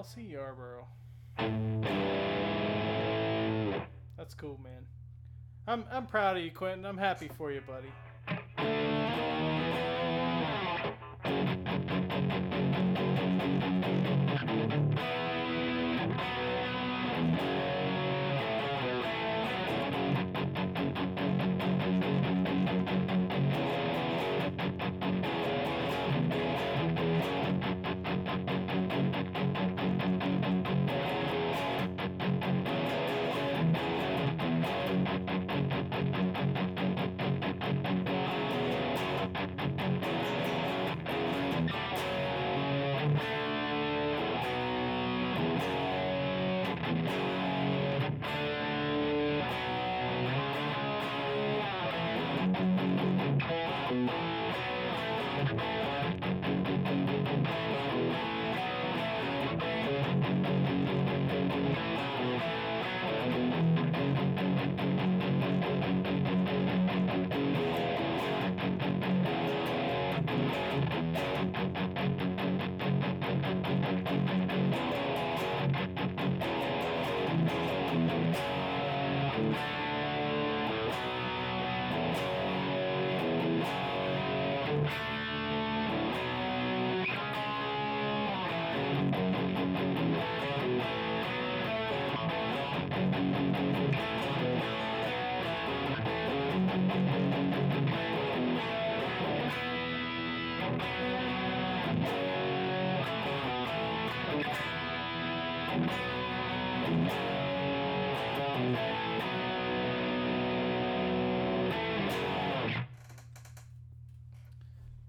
Chelsea Yarborough. That's cool, man. I'm proud of you, Quentin. I'm happy for you, buddy.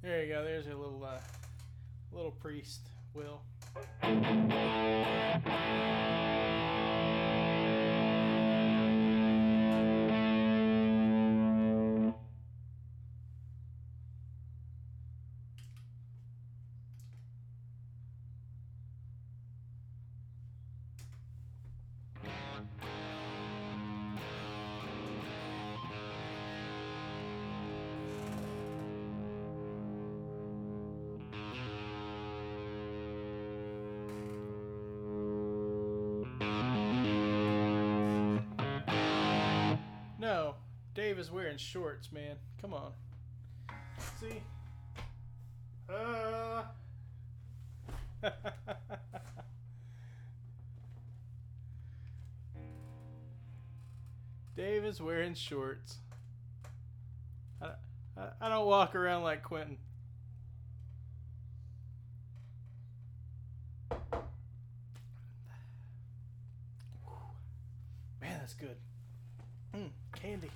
There you go. There's your little priest, Will. No, Dave is wearing shorts, man. Come on. See? Dave is wearing shorts. I don't walk around like Quentin. Man, that's good. Candy.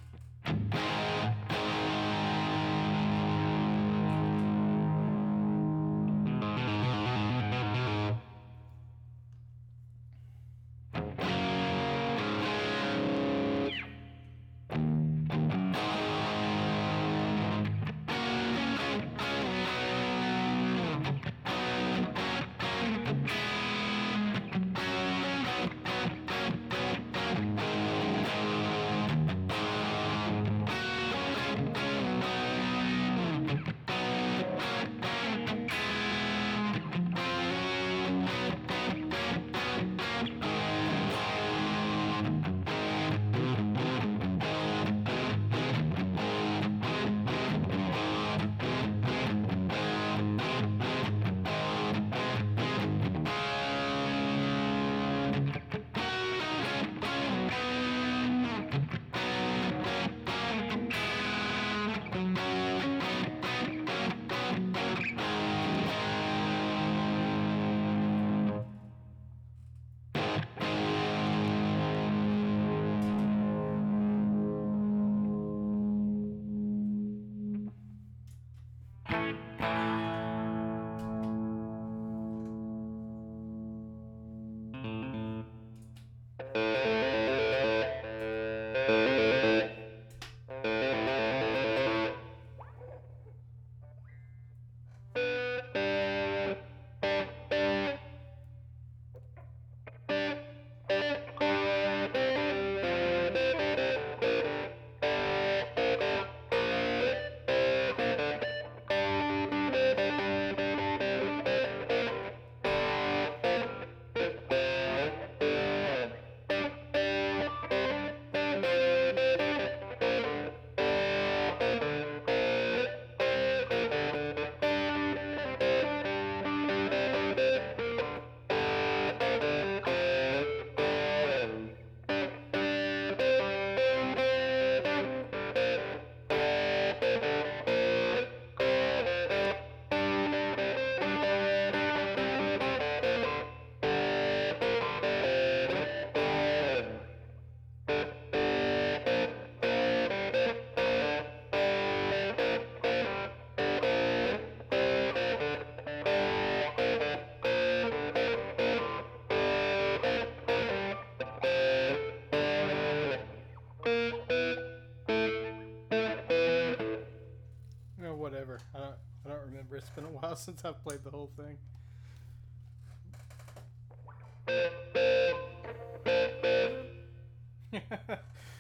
since I've played the whole thing.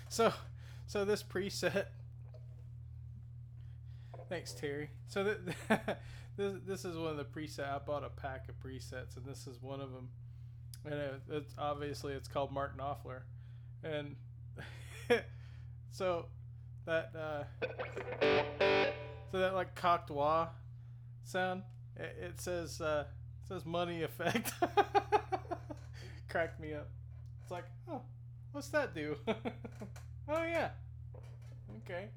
so this preset. Thanks, Terry. So this is one of the presets. I bought a pack of presets, and this is one of them. And it's obviously it's called Mark Knopfler, and so that like cocked wah sound. It says money effect. Cracked me up. It's like, oh, what's that do? Oh yeah, okay.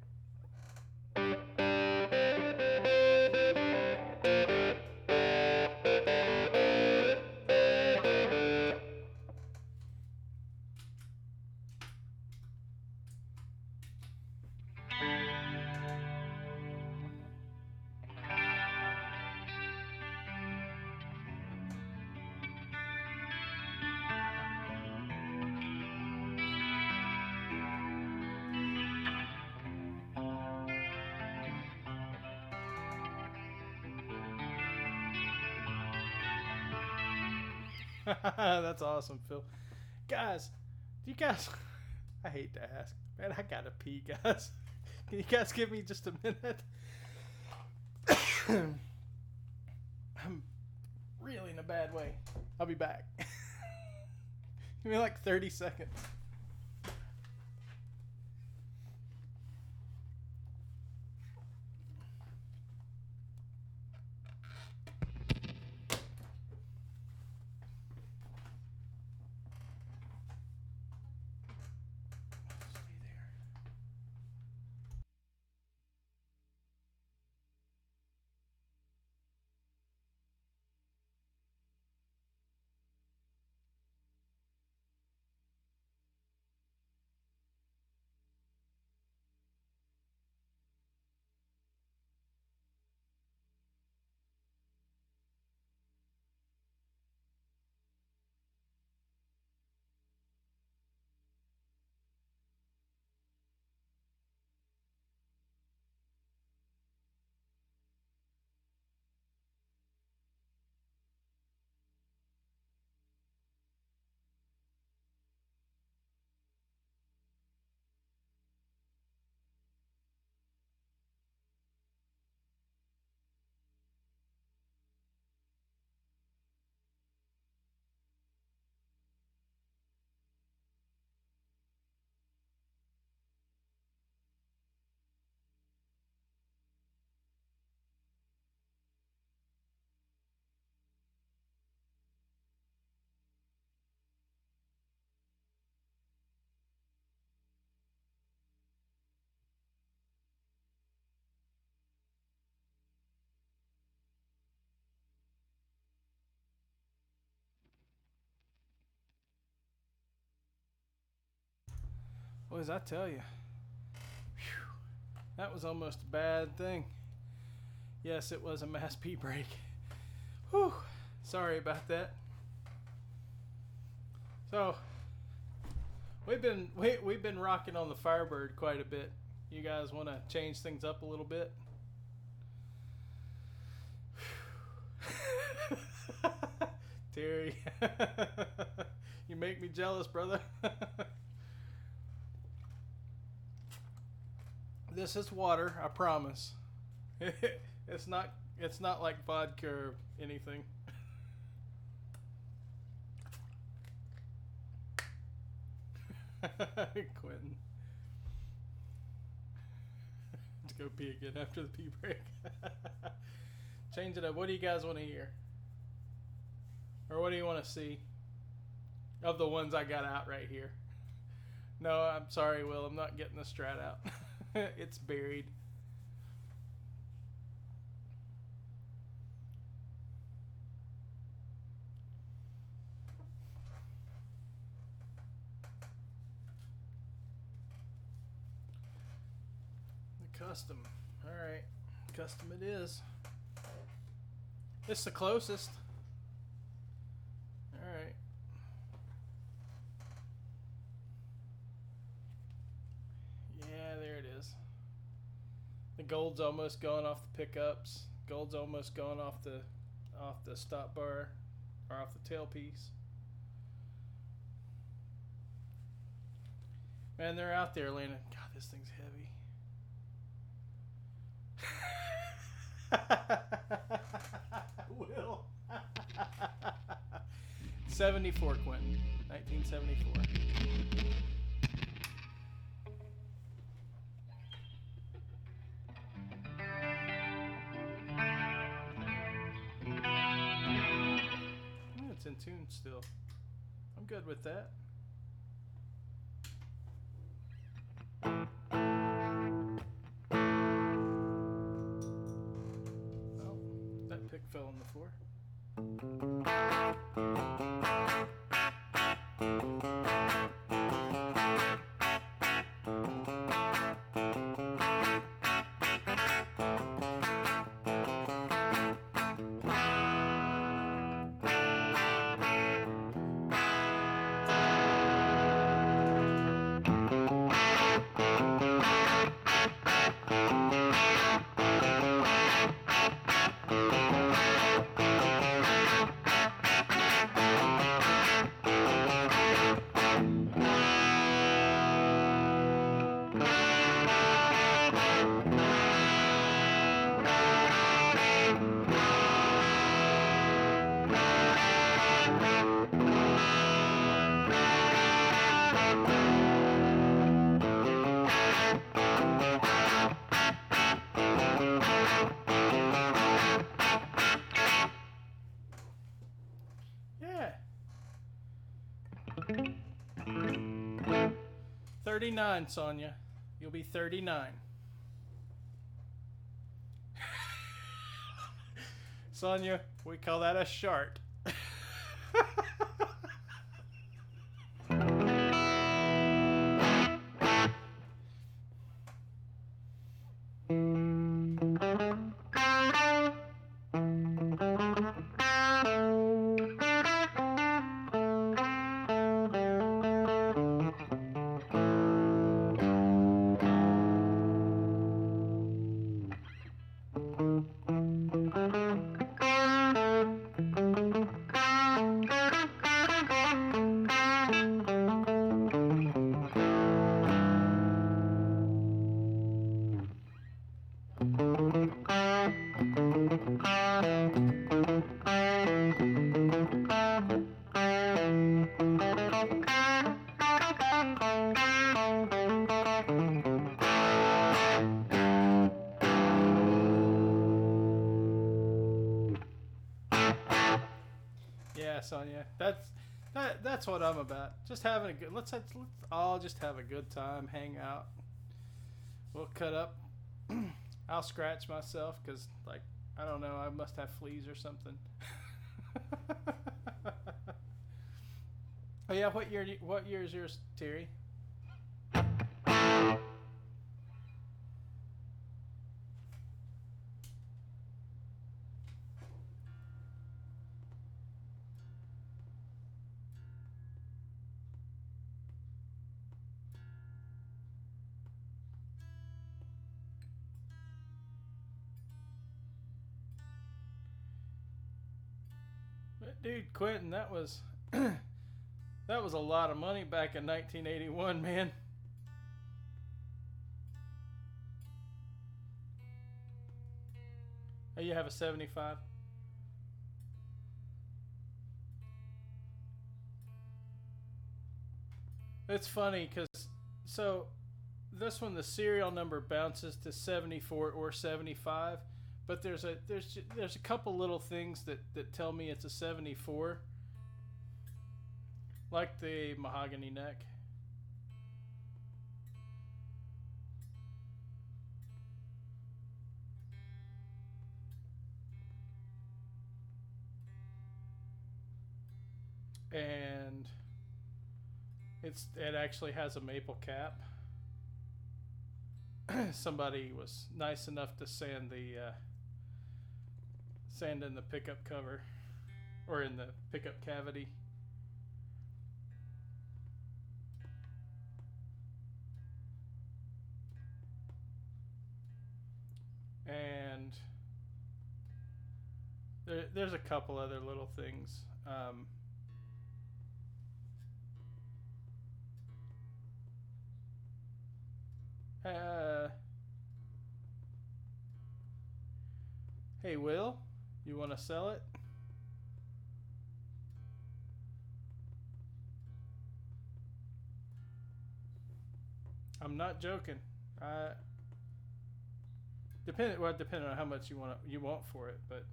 That's awesome, Phil. Guys, do you guys... I hate to ask. Man, I gotta pee, guys. Can you guys give me just a minute? I'm really in a bad way. I'll be back. Give me like 30 seconds. What does that tell you? Whew. That was almost a bad thing. Yes, it was a mass pee break. Whew. Sorry about that. So we've been rocking on the Firebird quite a bit. You guys want to change things up a little bit? Terry, you make me jealous, brother. This is water, I promise. It's not like vodka or anything. Quentin. To go pee again after the pee break. Change it up. What do you guys want to hear? Or what do you want to see? Of the ones I got out right here. No, I'm sorry, Will. I'm not getting the Strat out. It's buried. The custom. Alright. Custom it is. It's the closest. Alright. Yeah, there it is. The gold's almost gone off the pickups. Gold's almost gone off the stop bar or off the tailpiece. Man, they're out there landing. God, this thing's heavy. Will. 74, Quentin. 1974. It's in tune still. I'm good with that. Oh, that pick fell on the floor. Yeah. 39, Sonia. You'll be 39. Sonia, we call that a shart. Yeah, Sonia, that's what I'm about. Just having a good. Let's all just have a good time, hang out. We'll cut up. I'll scratch myself because, like, I don't know, I must have fleas or something. Oh yeah, what year is yours, Terry? But dude, Quentin, that was that was a lot of money back in 1981, man. Oh, you have a 75? It's funny because so this one the serial number bounces to 74 or 75, but there's a couple little things that tell me it's a 74, like the mahogany neck. And it actually has a maple cap. Somebody was nice enough to sand in the pickup cover or in the pickup cavity. And there's a couple other little things. Uh, hey, Will, you want to sell it? I'm not joking. Depending on how much you want for it, but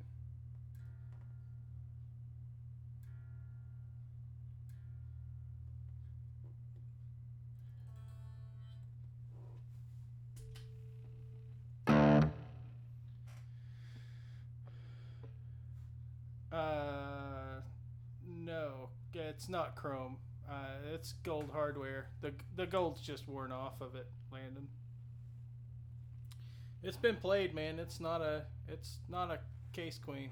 no, it's not chrome. It's gold hardware. The gold's just worn off of it, Landon. It's been played, man. It's not a case queen.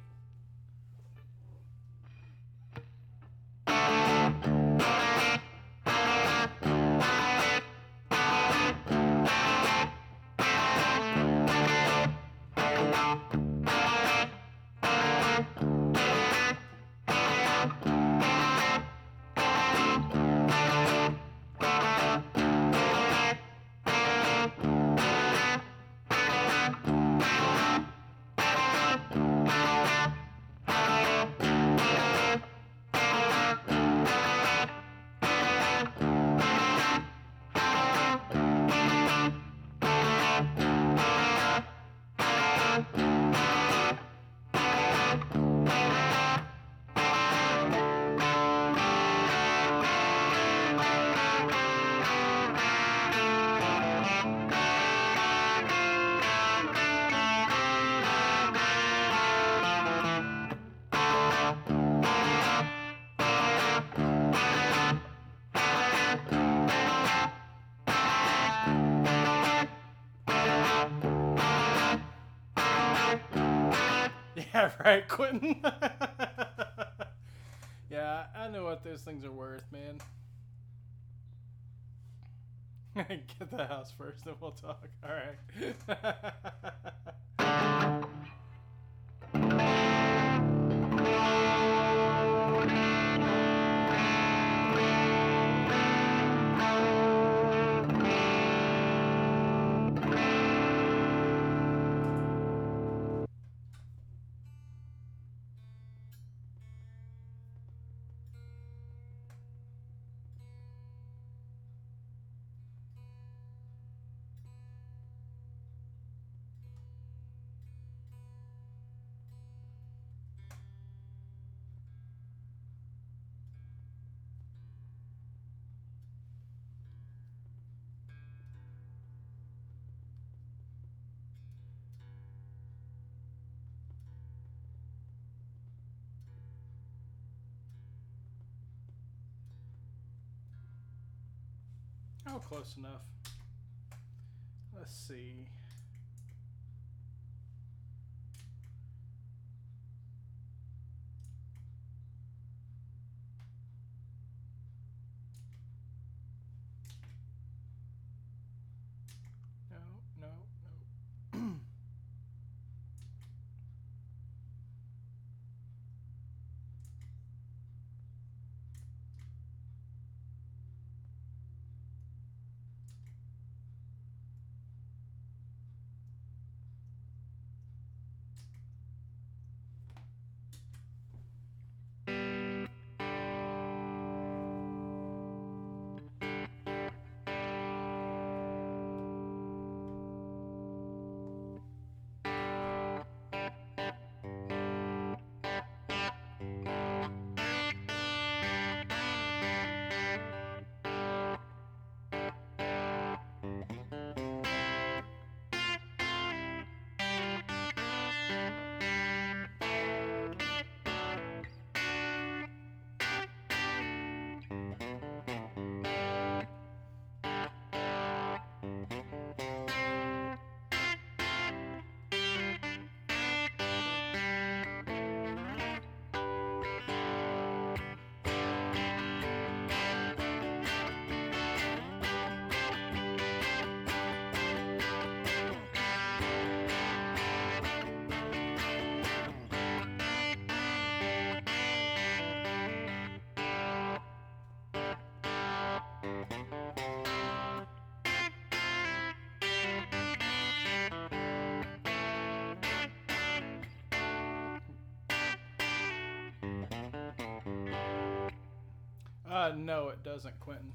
Yeah, right, Quentin. Yeah, I know what those things are worth, man. Get the house first, then we'll talk. All right. Oh, close enough. Let's see. No, no, no. No, it doesn't, Quentin.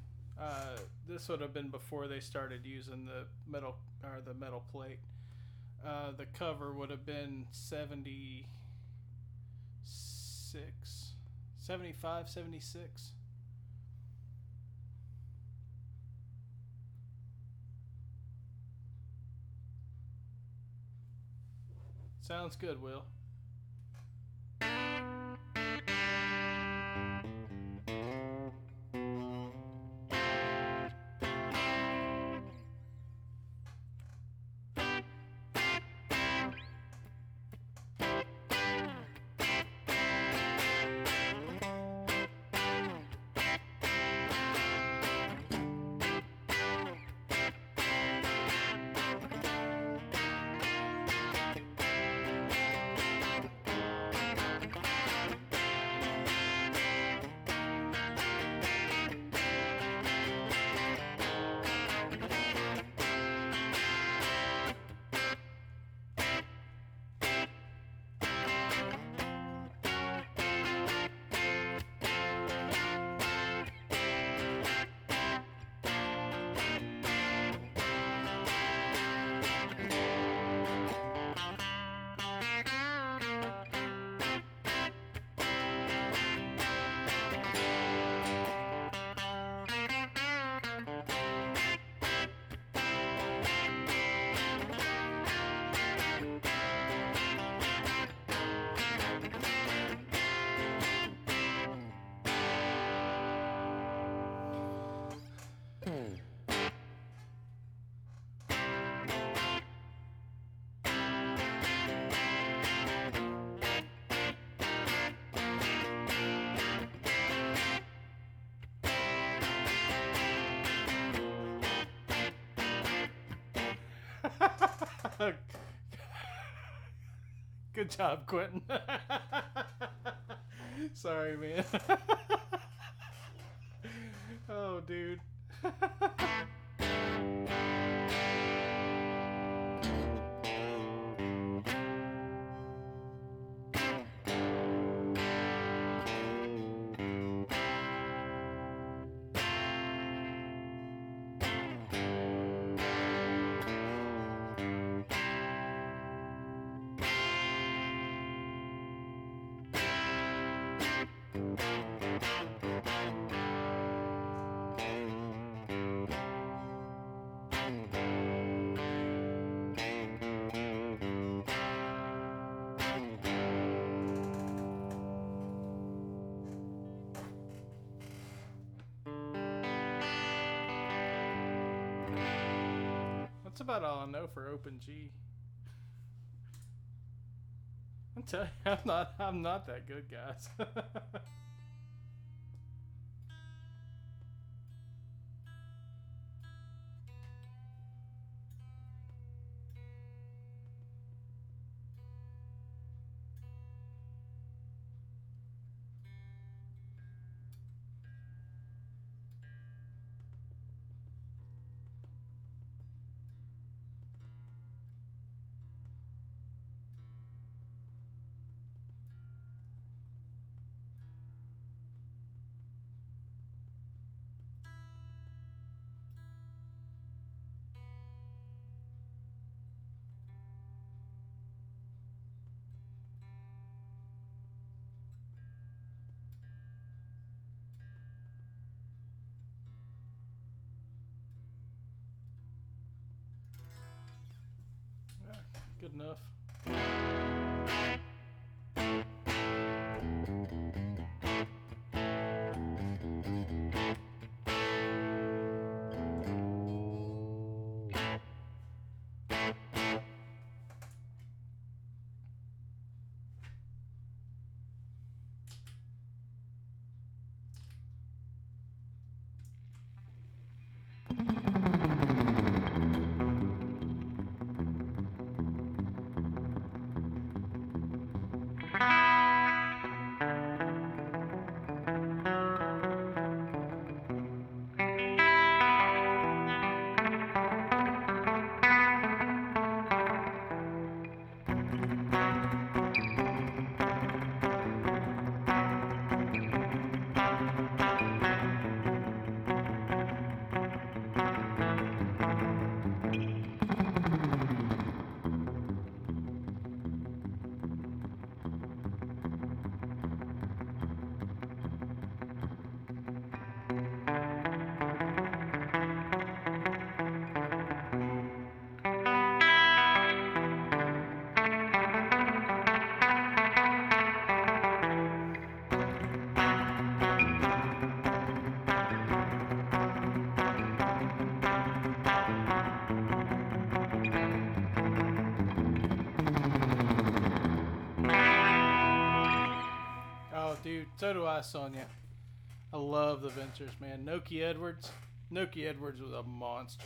This would have been before they started using the metal or the metal plate. The cover would have been 76, 75, 76. Sounds good, Will. Good job, Quentin. Sorry, man. Oh, dude. That's about all I know for open G. I'm telling you, I'm not that good, guys. Yeah, good enough. So do I, Sonia. I love the Ventures, man. Noki Edwards. Noki Edwards was a monster.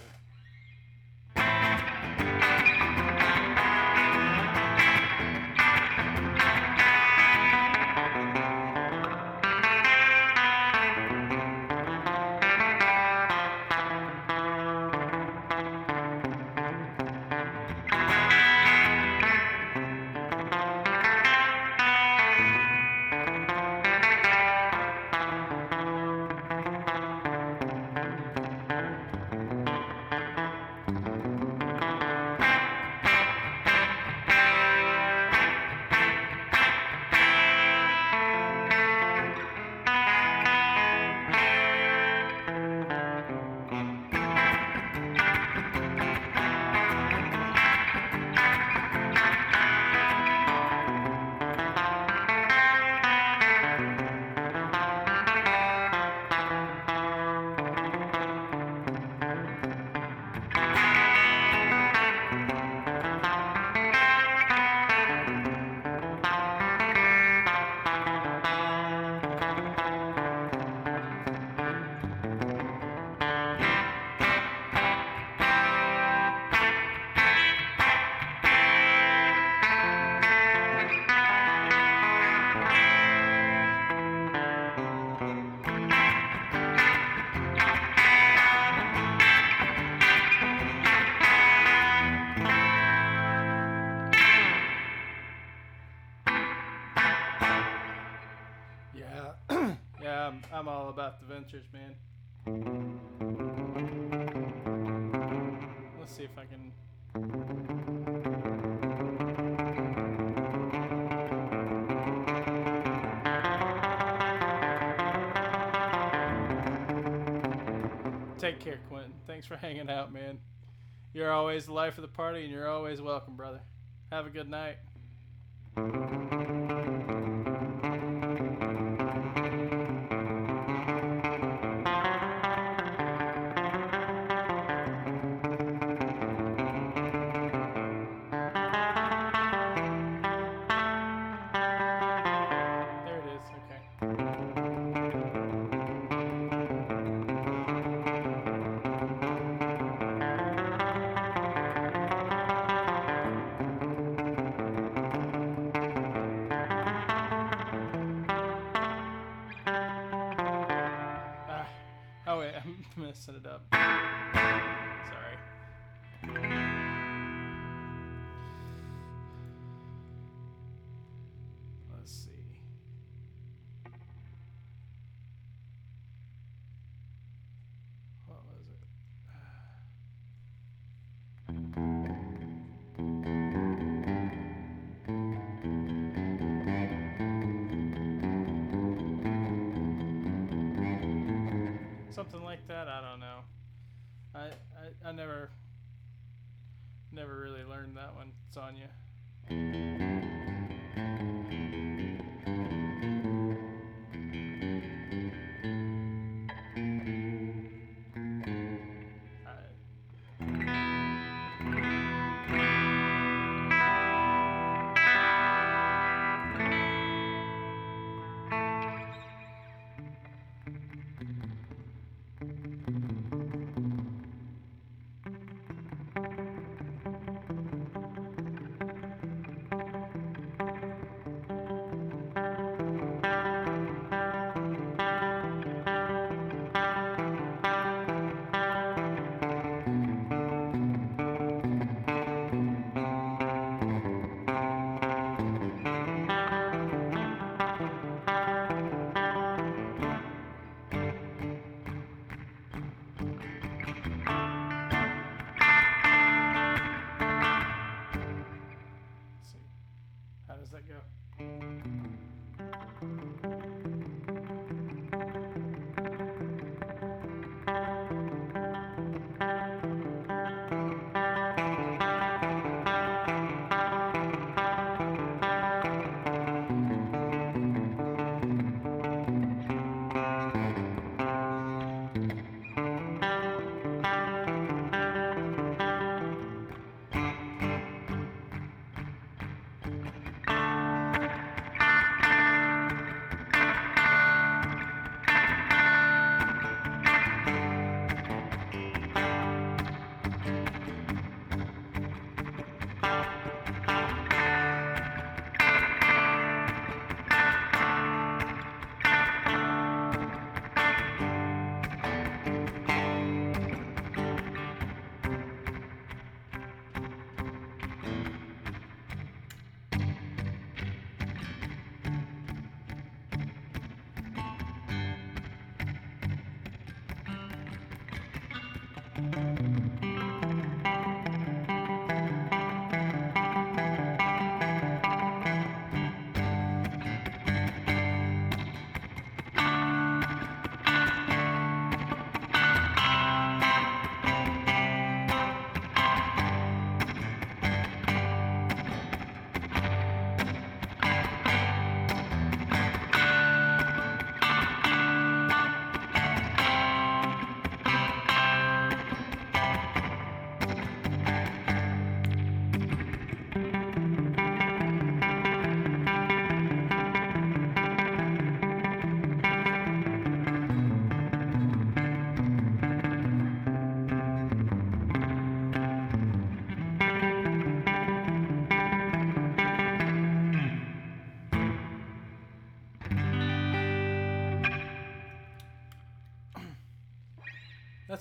I'm all about the Ventures, man. Let's see if I can. Take care, Quentin. Thanks for hanging out, man. You're always the life of the party, and you're always welcome, brother. Have a good night. Oh wait, I'm messing it up. Sorry. Let's see. What was it? Something like that. I don't know. I never really learned that one, Sonia.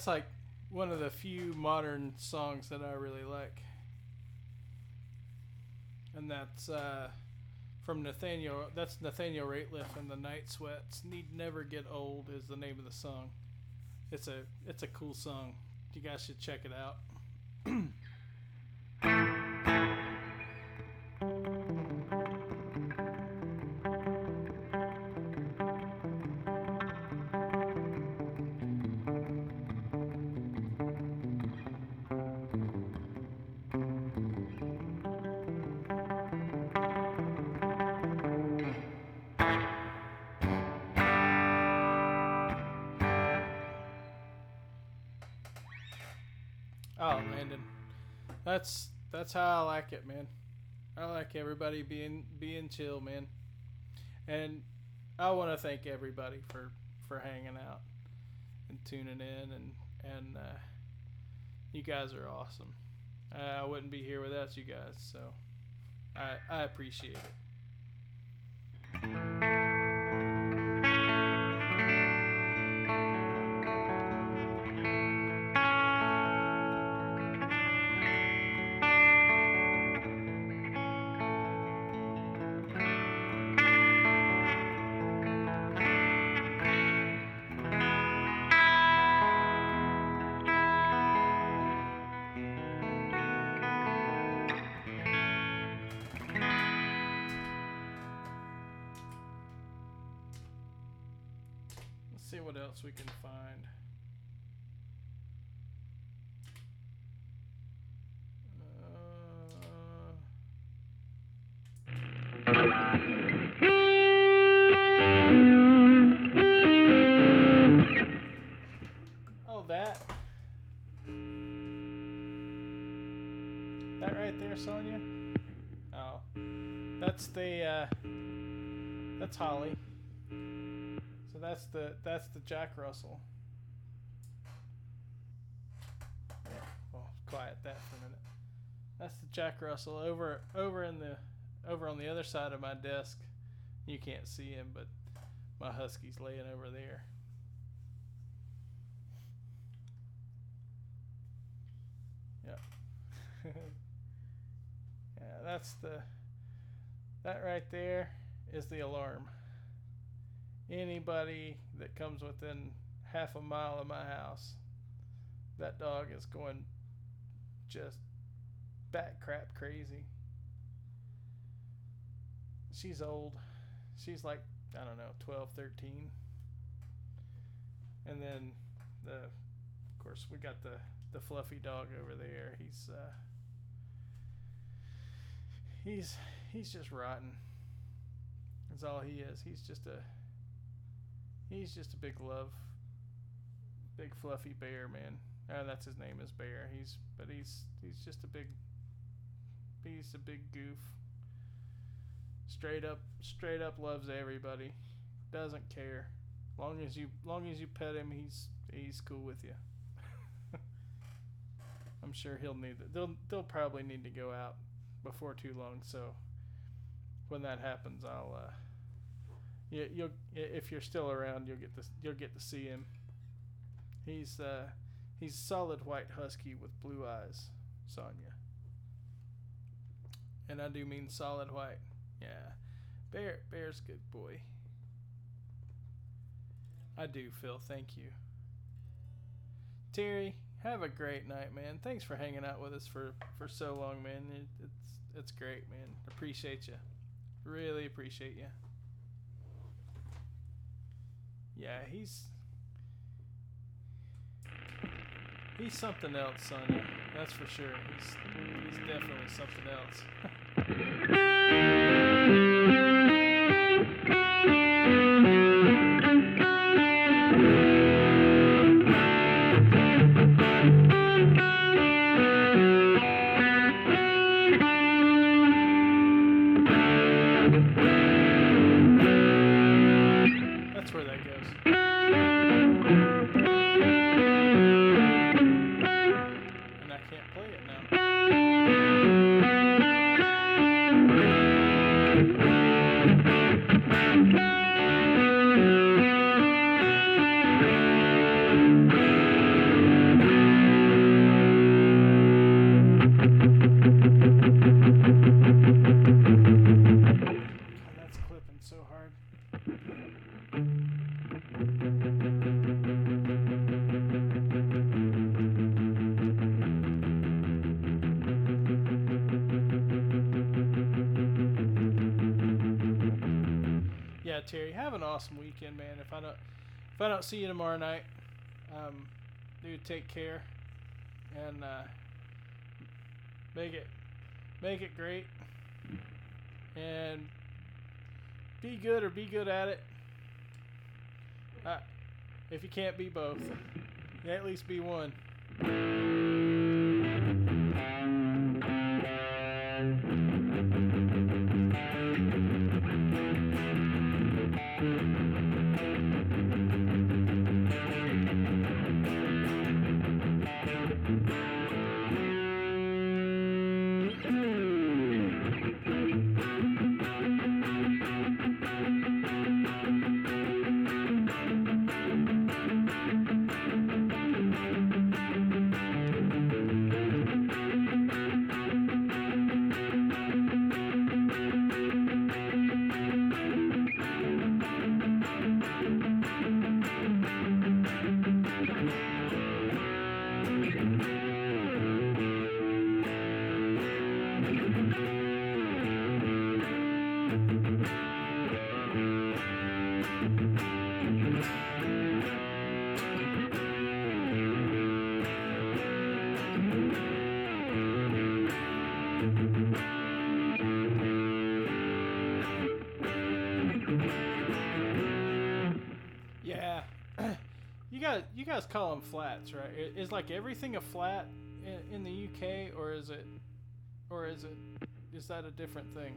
That's like one of the few modern songs that I really like, and that's from Nathaniel. That's Nathaniel Rateliff and the Night Sweats. Need Never Get Old is the name of the song. It's a cool song. You guys should check it out. Oh, Landon, that's how I like it, man. I like everybody being chill, man. And I want to thank everybody for hanging out and tuning in, and you guys are awesome. I wouldn't be here without you guys, so I appreciate it. Let's see what else we can find. Oh, that right there, Sonia. Oh, that's that's Holly. So that's the Jack Russell. Yeah, well, quiet that for a minute. That's the Jack Russell over on the other side of my desk. You can't see him, but my husky's laying over there. Yeah. Yeah, that right there is the alarm. Anybody that comes within half a mile of my house, that dog is going just bat crap crazy. She's old. She's like, I don't know, 12, 13. And then of course we got the fluffy dog over there. He's just rotten. That's all he is. He's just a big fluffy bear, man. That's his name is Bear. He's just a big goof. Straight up loves everybody. Doesn't care. Long as you pet him, he's cool with you. I'm sure he'll need it. They'll probably need to go out before too long. So when that happens, I'll you'll if you're still around, you'll get to see him. He's solid white husky with blue eyes, Sonia. And I do mean solid white. Yeah. Bear's a good boy. I do, Phil. Thank you. Terry, have a great night, man. Thanks for hanging out with us for so long, man. It's great, man. Appreciate you. Really appreciate you. Yeah, he's something else, Sonia. That's for sure. He's definitely something else. That's where that goes. And I can't play it now. Terry, have an awesome weekend, man. If I don't see you tomorrow night, do take care and make it great, and be good or be good at it. If you can't be both, at least be one. You guys call them flats, right? Is like everything a flat in the UK, or is that a different thing?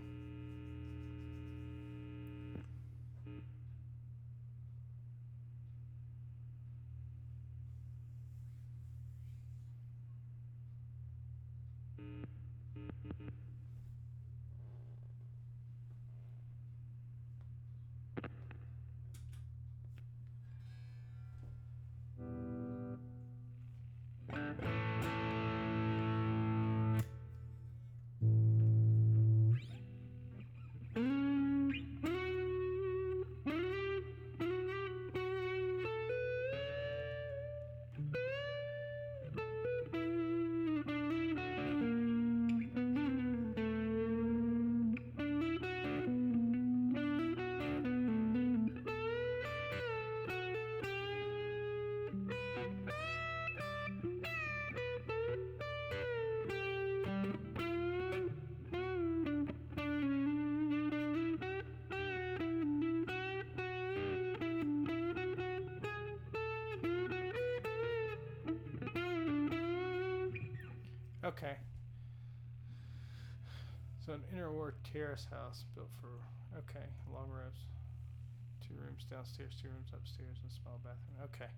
Okay. So an interwar terrace house built for, okay, long rows. 2 rooms downstairs, 2 rooms upstairs, and a small bathroom. Okay.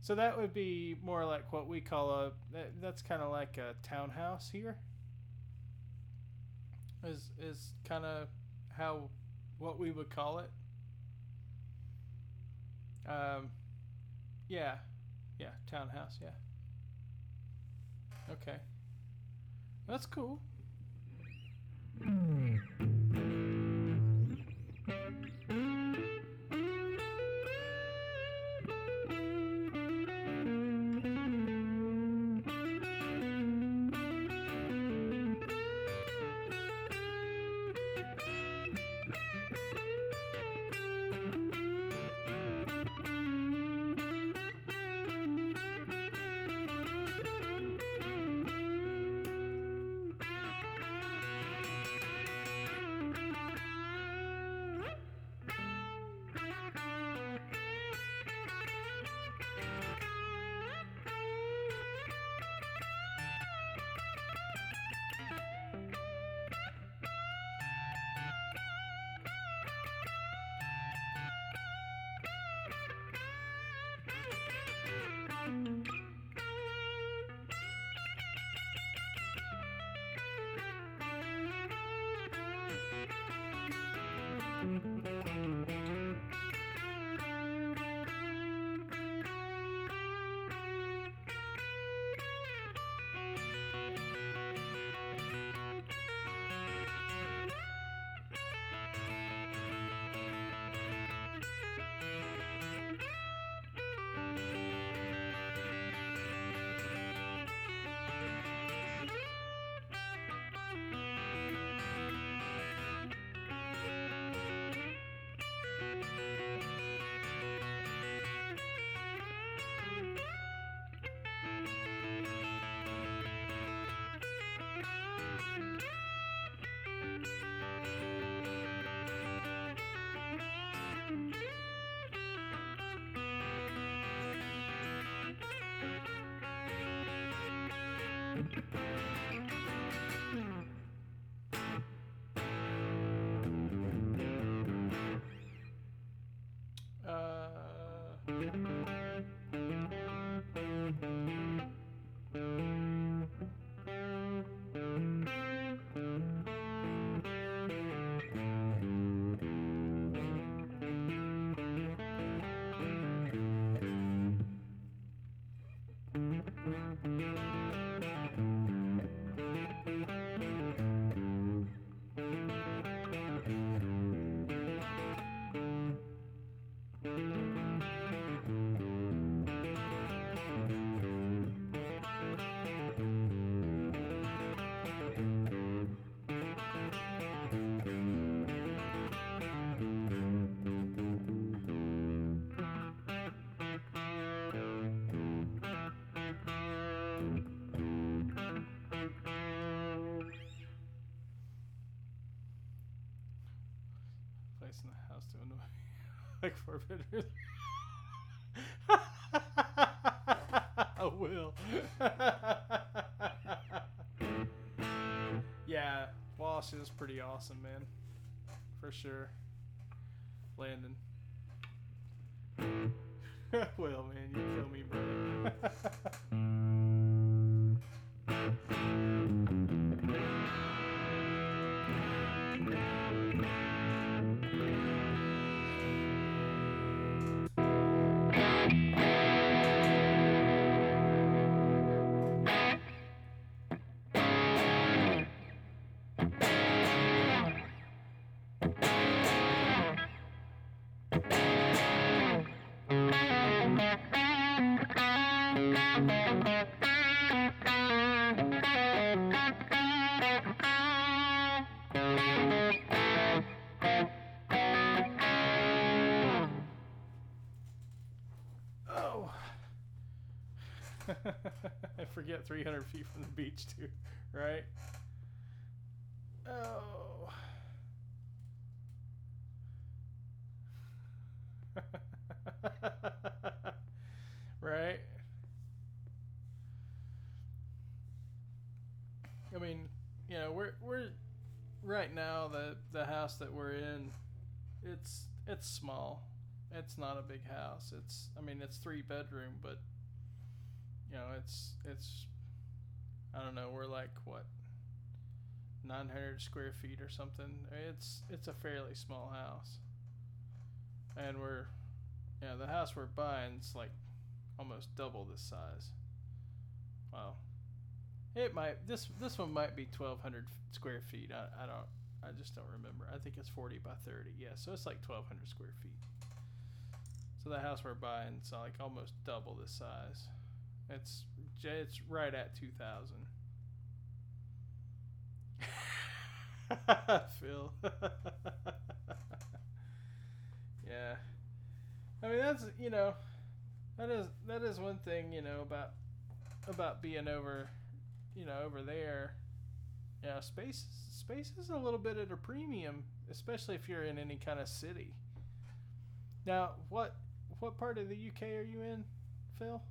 So that would be more like what we call that's kind of like a townhouse here. Is kind of what we would call it. Yeah. Yeah, townhouse, yeah. Okay. That's cool. Place in the house to annoy like 4 bedrooms. I will. Yeah, Walsh is pretty awesome, man. For sure. Landon. Well, man, you kill me, brother. Oh. I forget 300 feet from the beach, too, right? Oh. Right? I mean, you know, we're right now the house that we're in, it's small. It's not a big house. It's 3 bedroom, but you know, it's I don't know, we're like what 900 square feet or something. It's a fairly small house. And the house we're buying is like almost double this size. Well, it might this one might be 1,200 square feet. I just don't remember. I think it's 40 by 30. Yeah, so it's like 1,200 square feet. So the house we're buying is like almost double this size. It's right at 2,000. Phil. Yeah. I mean, that's, that is one thing, about being over there. Yeah, space is a little bit at a premium, especially if you're in any kind of city. Now, what part of the UK are you in, Phil?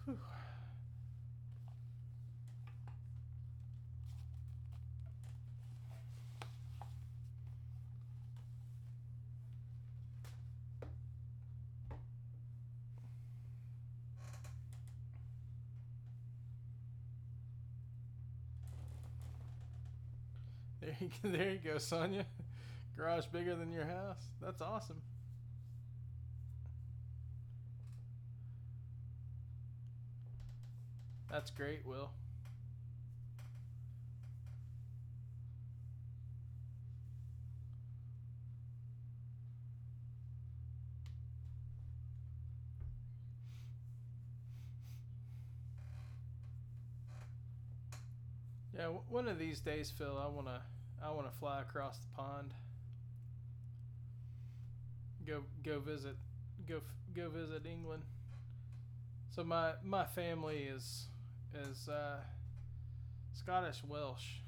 Whew. There you go, Sonia. Garage bigger than your house. That's awesome. That's great, Will. Yeah, one of these days, Phil, I wanna fly across the pond. Go visit England. So my family is Scottish Welsh.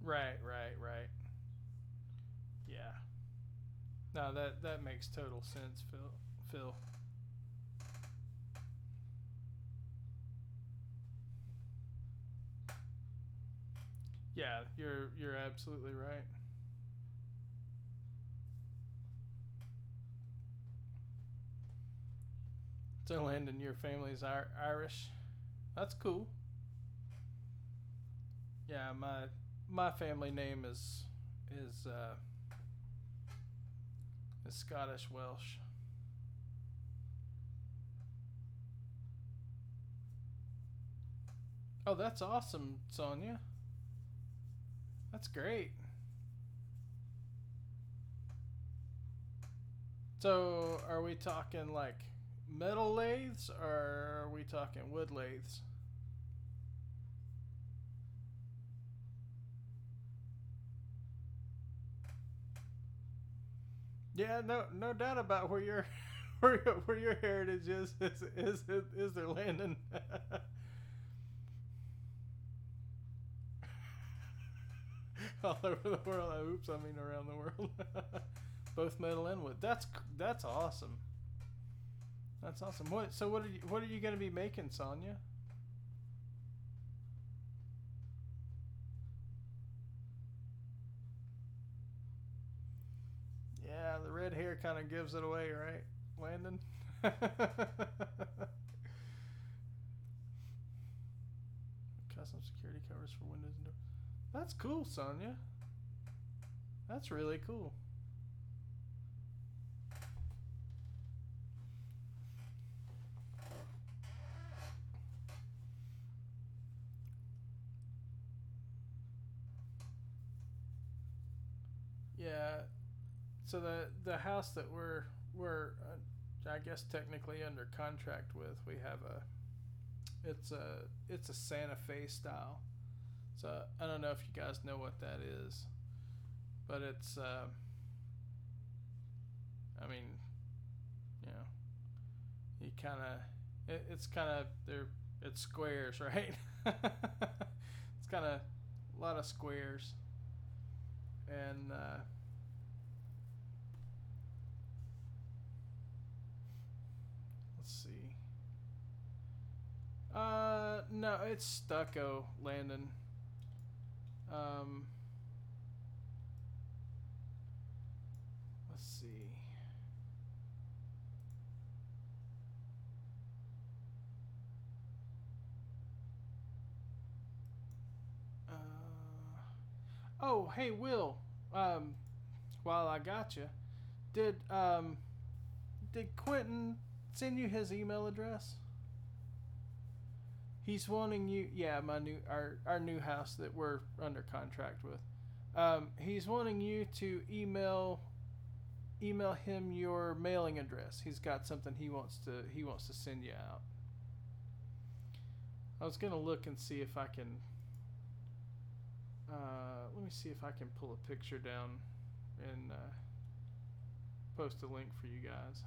Right, right, right. Yeah. No, that makes total sense, Phil. Phil. Yeah, you're absolutely right. So, Landon, your family's Irish. That's cool. Yeah, my family name is uh, is Scottish Welsh. Oh, that's awesome, Sonia. That's great. So, are we talking like metal lathes or are we talking wood lathes? Yeah, no doubt about where your where your heritage is there, Landon. All over the world. Oops, I mean around the world. Both metal and wood. That's awesome. That's awesome. What are you going to be making, Sonya? Yeah, the red hair kind of gives it away, right, Landon? Custom security covers for windows and doors. That's cool, Sonya. That's really cool. Yeah. So the house that we're I guess technically under contract with, we have a it's a Santa Fe style. So I don't know if you guys know what that is, but it's I mean, you know, you kind of it's kind of they're it's squares, right? It's kind of a lot of squares, and let's see. No, it's stucco, Landon. Um, let's see. Oh, hey, Will. Um, while I got you, did um, did Quentin send you his email address? He's wanting you. Yeah, my new our new house that we're under contract with. He's wanting you to email him your mailing address. He's got something he wants to send you out. I was gonna look and see if I can. Let me see if I can pull a picture down and post a link for you guys.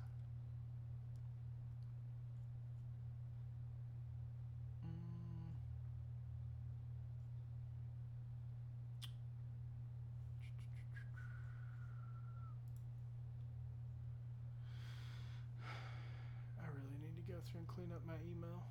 Mm. I really need to go through and clean up my email.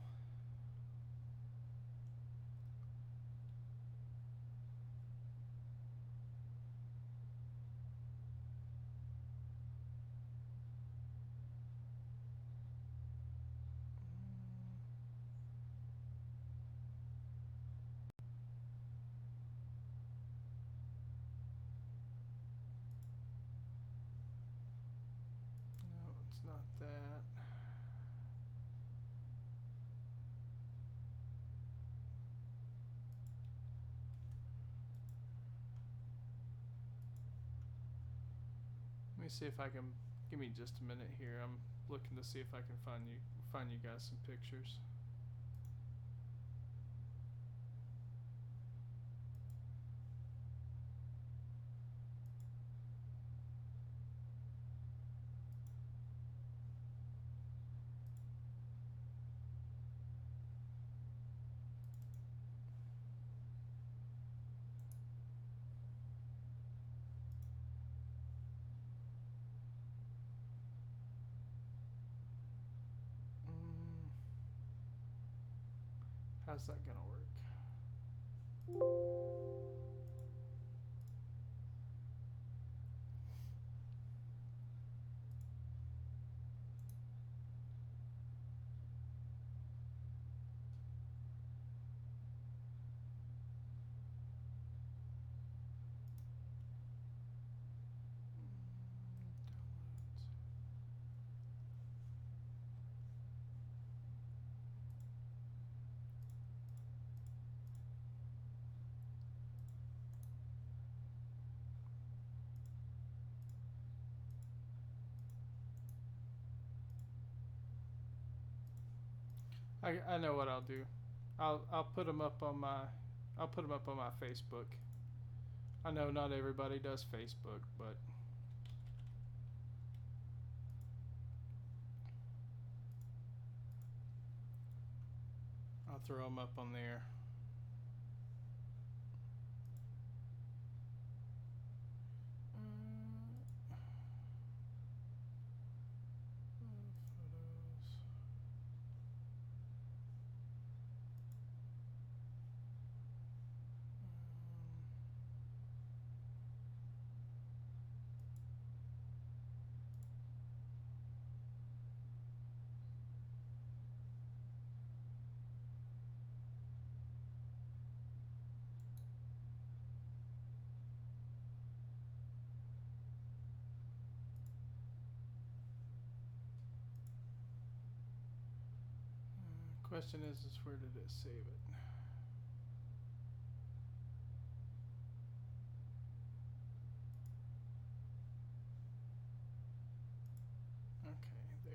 No, it's not that. Let me see if I can. Give me just a minute here. I'm looking to see if I can find you guys some pictures. How's that gonna work? I know what I'll do. I'll put them up on my Facebook. I know not everybody does Facebook, but I'll throw them up on there. Question is where did it save it? Okay, there.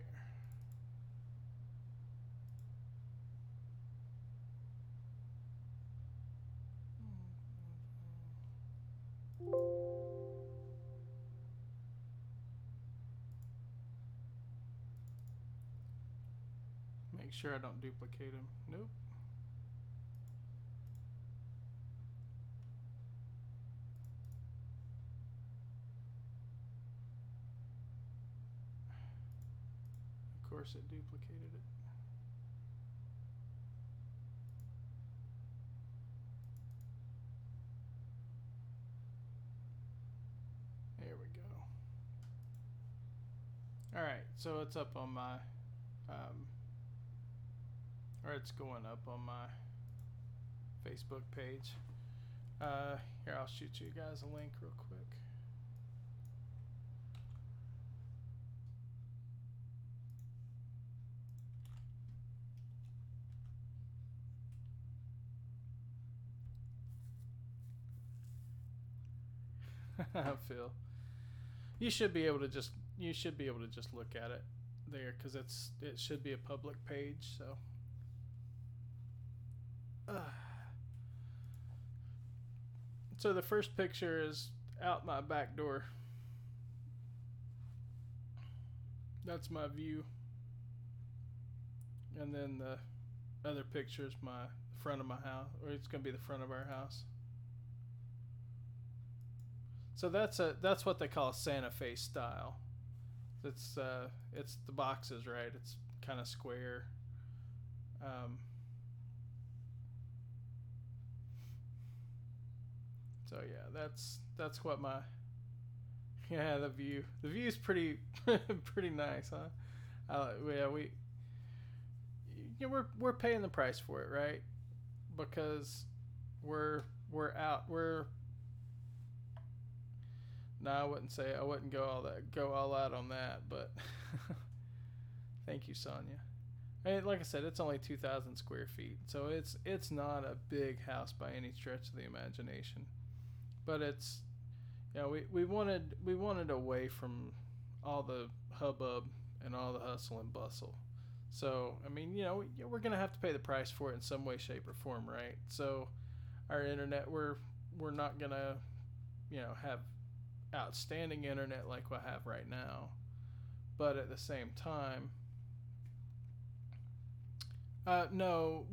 Make sure I don't duplicate them. Nope. Of course it duplicated it. There we go. Alright, so it's up on my or it's going up on my Facebook page. Here, I'll shoot you guys a link real quick. Phil, you should be able to just look at it there because it should be a public page. So the first picture is out my back door. That's my view, and then the other picture is my front of my house, or it's gonna be the front of our house. So that's what they call a Santa Fe style. It's the boxes, right? It's kind of square. So yeah, that's what my the view's pretty pretty nice, huh? We're paying the price for it, right? Because we're out. No, I wouldn't go all out on that, but thank you, Sonia. Like I said, it's only 2,000 square feet, so it's not a big house by any stretch of the imagination. But it's, we wanted away from all the hubbub and all the hustle and bustle. So I mean, we're gonna have to pay the price for it in some way, shape, or form, right? So our internet, we're not gonna, have outstanding internet like we have right now, but at the same time, no,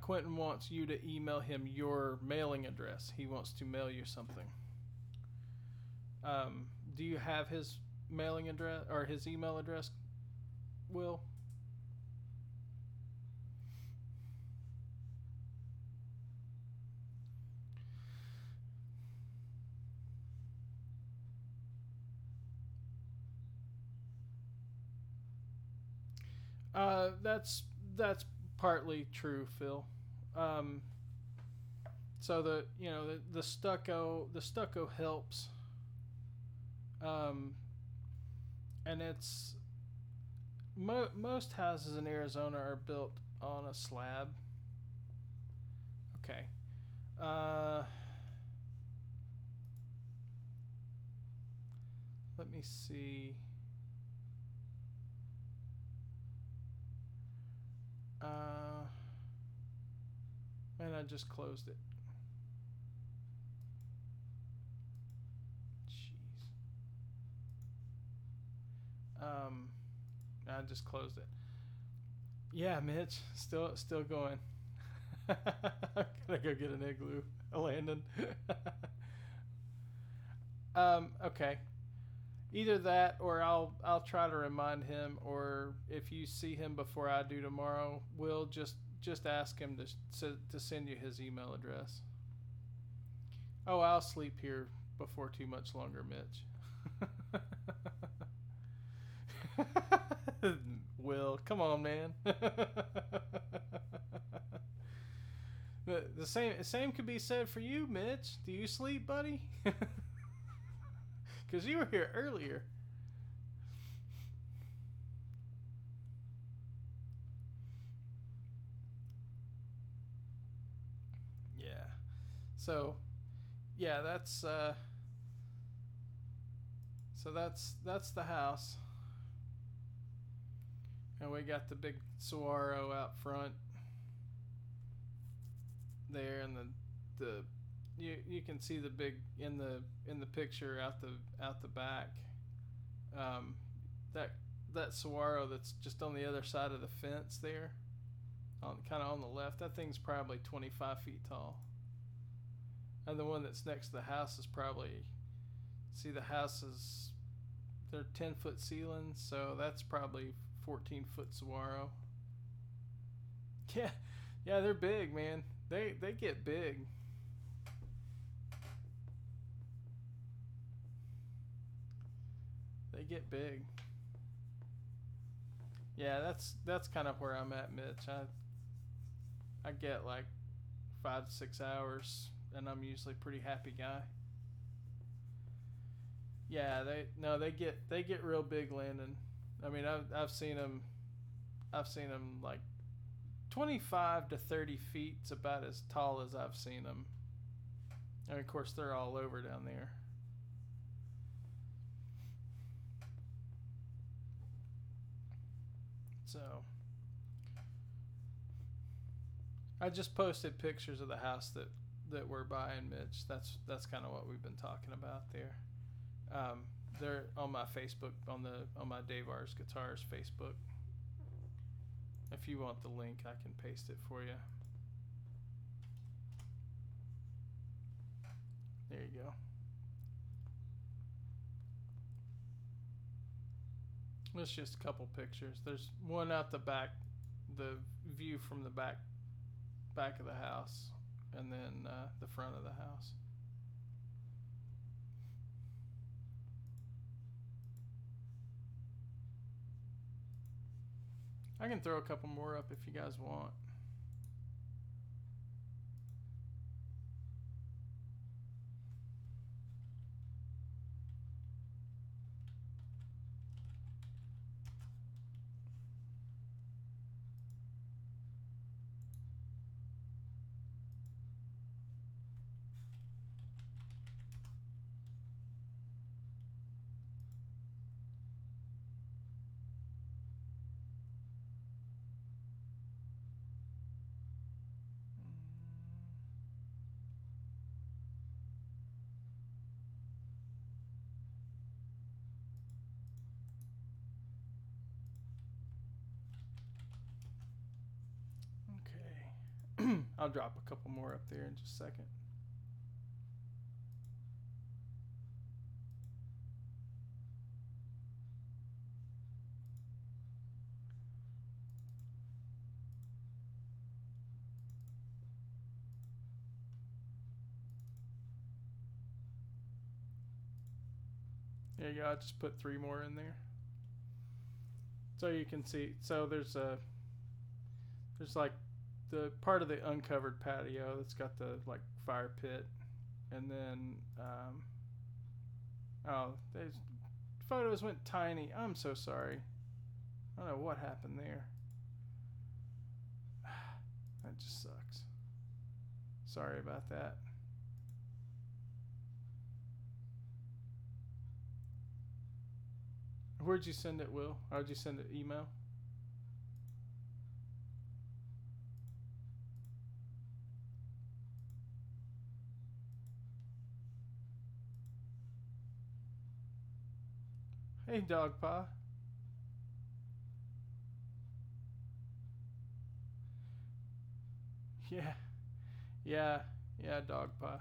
Quentin wants you to email him your mailing address. He wants to mail you something. Do you have his mailing address or his email address, Will? That's partly true, Phil. Um, so the stucco helps, um, and it's most houses in Arizona are built on a slab. Okay. Uh, Let me see. Uh, Man, I just closed it. Jeez. I just closed it. Yeah, Mitch, still going. Gotta go get an igloo, Landon. Okay. Either that, or I'll try to remind him, or if you see him before I do tomorrow, we'll just ask him to send you his email address. Oh, I'll sleep here before too much longer, Mitch. Will, come on, man. The same could be said for you, Mitch. Do you sleep, buddy? Because you were here earlier. Yeah. So, yeah, that's the house, and we got the big saguaro out front there, and the you can see the big in the picture out the back. Um, that that saguaro that's just on the other side of the fence there, on kind of on the left. That thing's probably 25 feet tall, and the one that's next to the house is probably, see, the house is, they're 10-foot ceilings, so that's probably 14-foot saguaro. Yeah, yeah, they're big, man. They get big. They get big. Yeah, that's kind of where I'm at, Mitch. I get like 5 to 6 hours, and I'm usually a pretty happy guy. Yeah, they get real big, Landon. I mean, I've seen them like 25 to 30 feet. It's about as tall as I've seen them. And of course, they're all over down there. So I just posted pictures of the house that we're buying, Mitch. That's kind of what we've been talking about there. Um, they're on my Facebook, on my Dave R's Guitars Facebook. If you want the link, I can paste it for you. There you go. It's just a couple pictures. There's one out the back, the view from the back of the house, and then the front of the house. I can throw a couple more up if you guys want. Okay. I'll drop a couple more up there in just a second. There you go. I just put 3 more in there. So you can see. So there's like the part of the uncovered patio that's got the like fire pit, and then oh, these photos went tiny. I'm so sorry. I don't know what happened there. That just sucks. Sorry about that. Where'd you send it, Will? How'd you send it? Email? Hey, Dog Pa. Yeah, yeah, Dog Pa.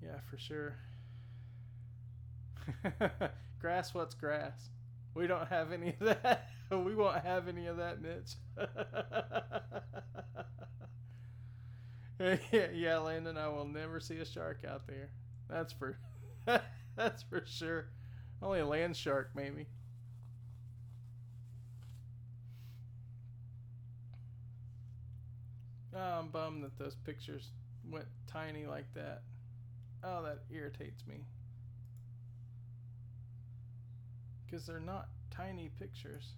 Yeah, for sure. Grass, what's grass? We don't have any of that. We won't have any of that, Mitch. Yeah, Landon, I will never see a shark out there. That's for that's for sure. Only a land shark, maybe. Oh, I'm bummed that those pictures went tiny like that. Oh, that irritates me. Because they're not tiny pictures.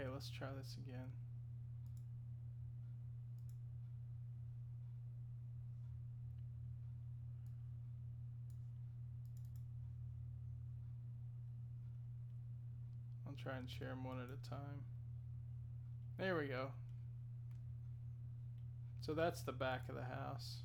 Okay, let's try this again. I'll try and share them one at a time. There we go. So that's the back of the house.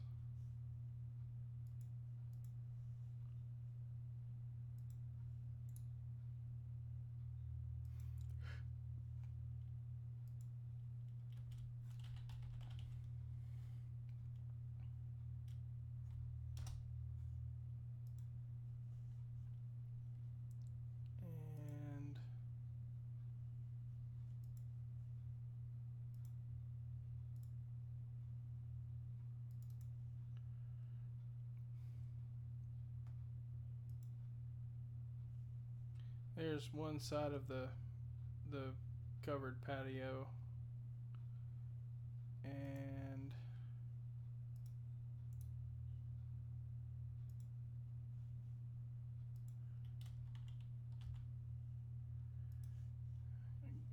And there's one side of the covered patio. And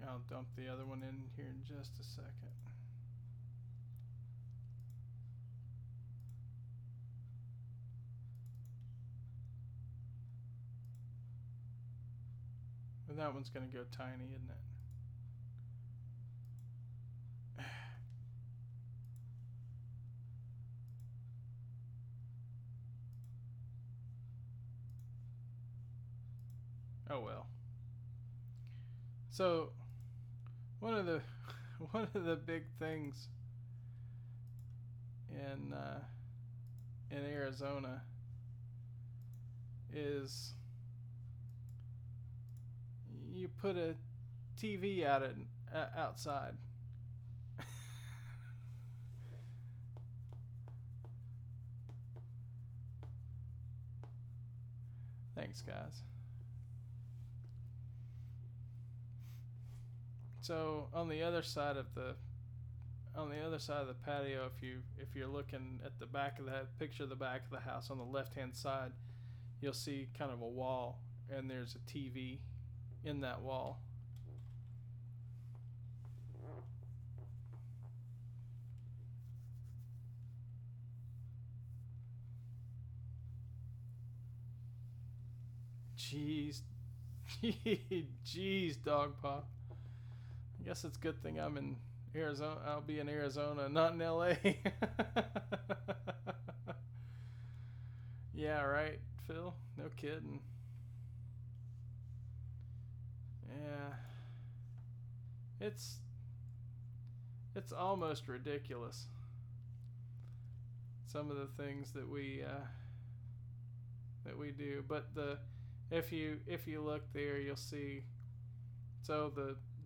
I'll dump the other one in here in just a second. And that one's going to go tiny, isn't it? Oh well. So one of the big things in Arizona is you put a TV outside. Thanks, guys. So on the other side of the patio, if you're looking at the back of that picture, the back of the house on the left hand side, you'll see kind of a wall, and there's a TV in that wall. Jeez, jeez, Dog Pa. I guess it's a good thing I'm in Arizona. I'll be in Arizona, not in LA. Yeah, right, Phil. No kidding. It's it's almost ridiculous. Some of the things that we do, but if you look there, you'll see. So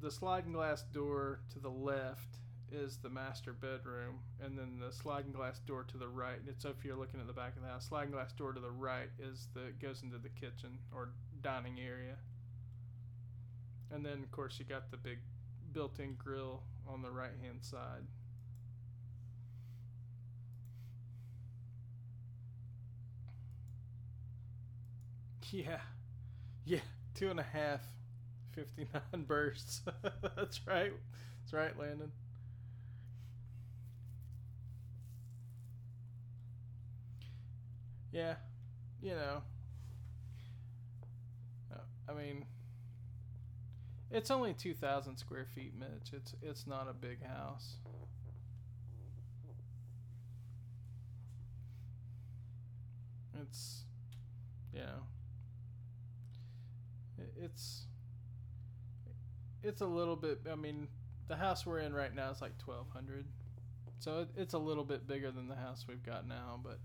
the sliding glass door to the left is the master bedroom, and then the sliding glass door to the right. And so if you're looking at the back of the house, sliding glass door to the right is goes into the kitchen or dining area. And then of course you got the big built-in grill on the right-hand side. Yeah, yeah, 2.5, 59 bursts. That's right. That's right, Landon. Yeah, you know, I mean, it's only 2,000 square feet, Mitch. It's not a big house. It's you know, it's it's a little bit. I mean, the house we're in right now is like 1,200, so it's a little bit bigger than the house we've got now, but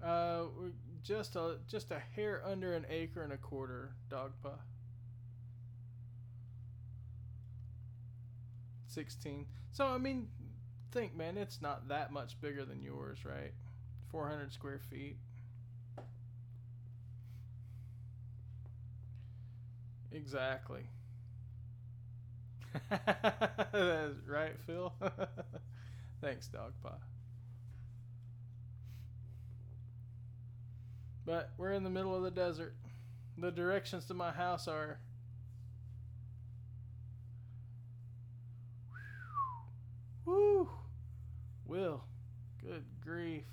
we're just a hair under an acre and a quarter, Dogpa. 16. So I mean, think, man, it's not that much bigger than yours, right? 400 square feet. Exactly. That's right, Phil. Thanks, Dogpa. But we're in the middle of the desert. The directions to my house are whoo, Will. Good grief.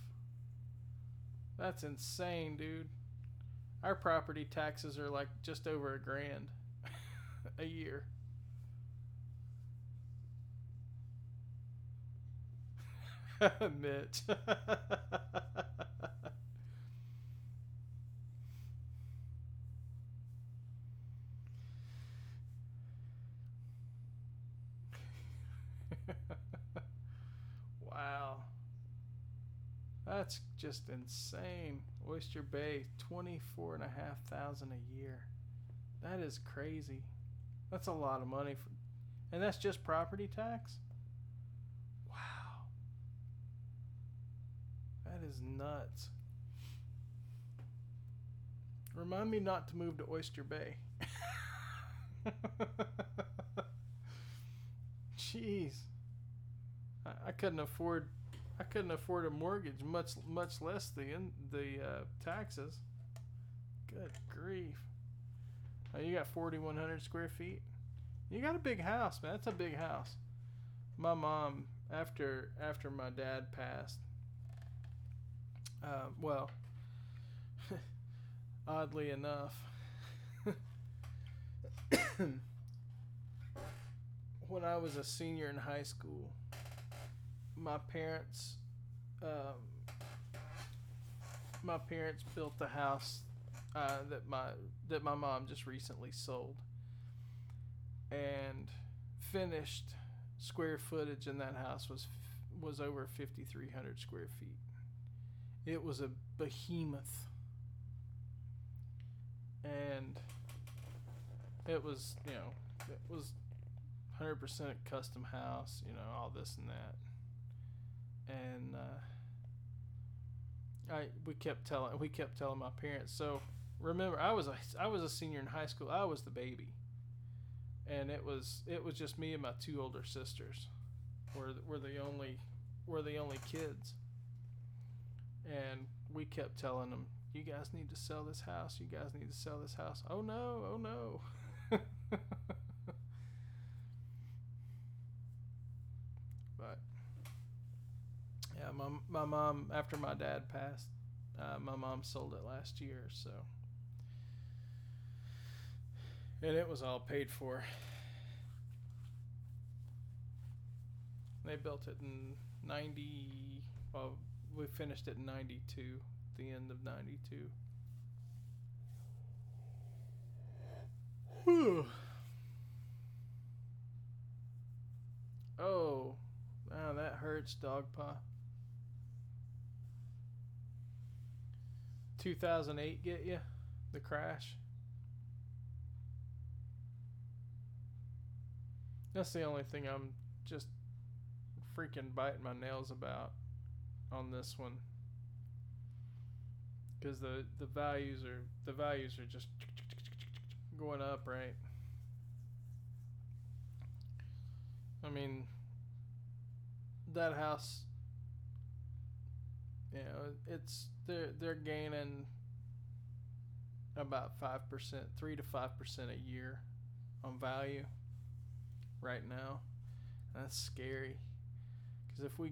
That's insane, dude. Our property taxes are like just over $1,000 a year. Mitch. Wow. That's just insane. Oyster Bay, 24,500 a year. That is crazy. That's a lot of money for, and that's just property tax. Wow, that is nuts. Remind me not to move to Oyster Bay. Jeez, I couldn't afford. I couldn't afford a mortgage, much less the taxes. Good grief! Oh, you got 4,100 square feet. You got a big house, man. That's a big house. My mom, after my dad passed, well, oddly enough, when I was a senior in high school, my parents, um, my parents built the house that my mom just recently sold, and finished square footage in that house was over 5,300 square feet. It was a behemoth, and it was it was 100% custom house, all this and that. And we kept telling my parents. So remember, I was a senior in high school. I was the baby, and it was just me and my two older sisters. Were the only kids, and we kept telling them, "You guys need to sell this house. You guys need to sell this house." Oh no! Oh no! But yeah, my mom, after my dad passed, my mom sold it last year, so, and it was all paid for. They built it in 90. Well, we finished it in 92. The end of 92. Whew. Oh, wow, that hurts, dog paw. 2008 get you? The crash? That's the only thing I'm just freaking biting my nails about on this one. Because the values are just going up, right? I mean, that house, you know, it's they're gaining about 5%, 3 to 5% a year on value right now. That's scary. Because if we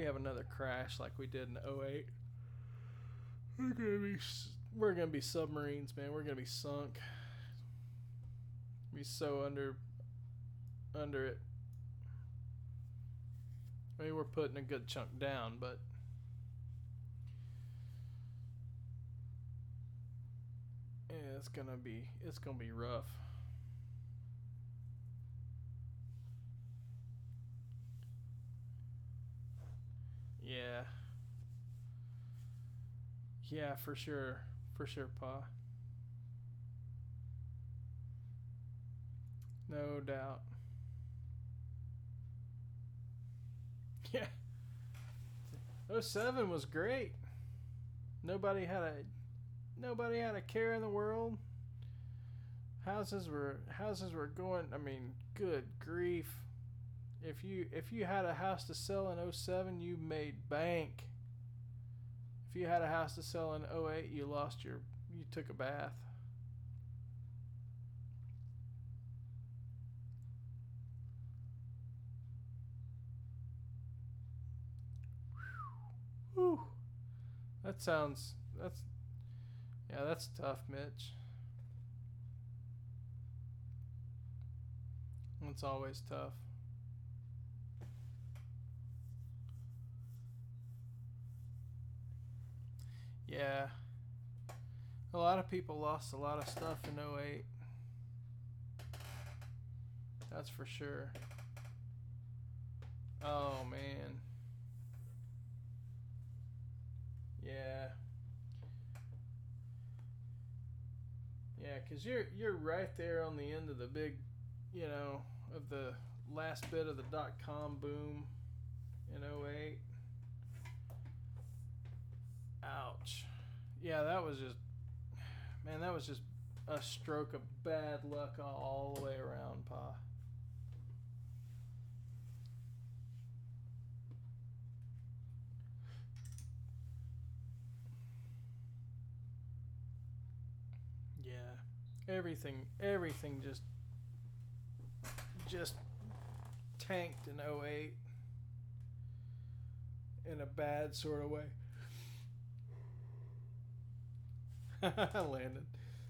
have another crash like we did in '08, we're gonna be submarines, man. We're gonna be sunk. Be so under it. I mean, we're putting a good chunk down, but yeah, it's gonna be rough. Yeah, yeah, for sure, Pa. No doubt. Yeah, '07 was great. Nobody had a nobody had a care in the world. Houses were going. I mean, good grief. If you had a house to sell in '07, you made bank. If you had a house to sell in '08, you took a bath. Whew. That's yeah, that's tough, Mitch. It's always tough. Yeah. A lot of people lost a lot of stuff in '08. That's for sure. Oh man. Yeah. Yeah, cuz you're right there on the end of the big, you know, of the last bit of the .com boom in '08. Ouch. Yeah, that was just man, that was just a stroke of bad luck all the way around, Pa. Yeah. Everything just tanked in '08 in a bad sort of way. Landon.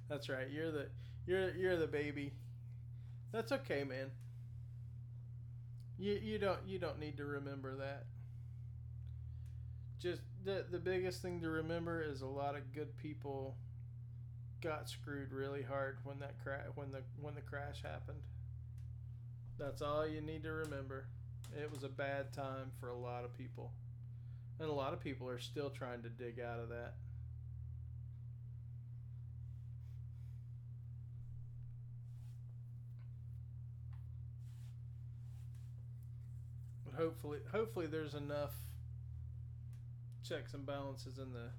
That's right. You're the baby. That's okay, man. You don't need to remember that. Just the biggest thing to remember is a lot of good people got screwed really hard when the crash happened. That's all you need to remember. It was a bad time for a lot of people. And a lot of people are still trying to dig out of that. But hopefully there's enough checks and balances in the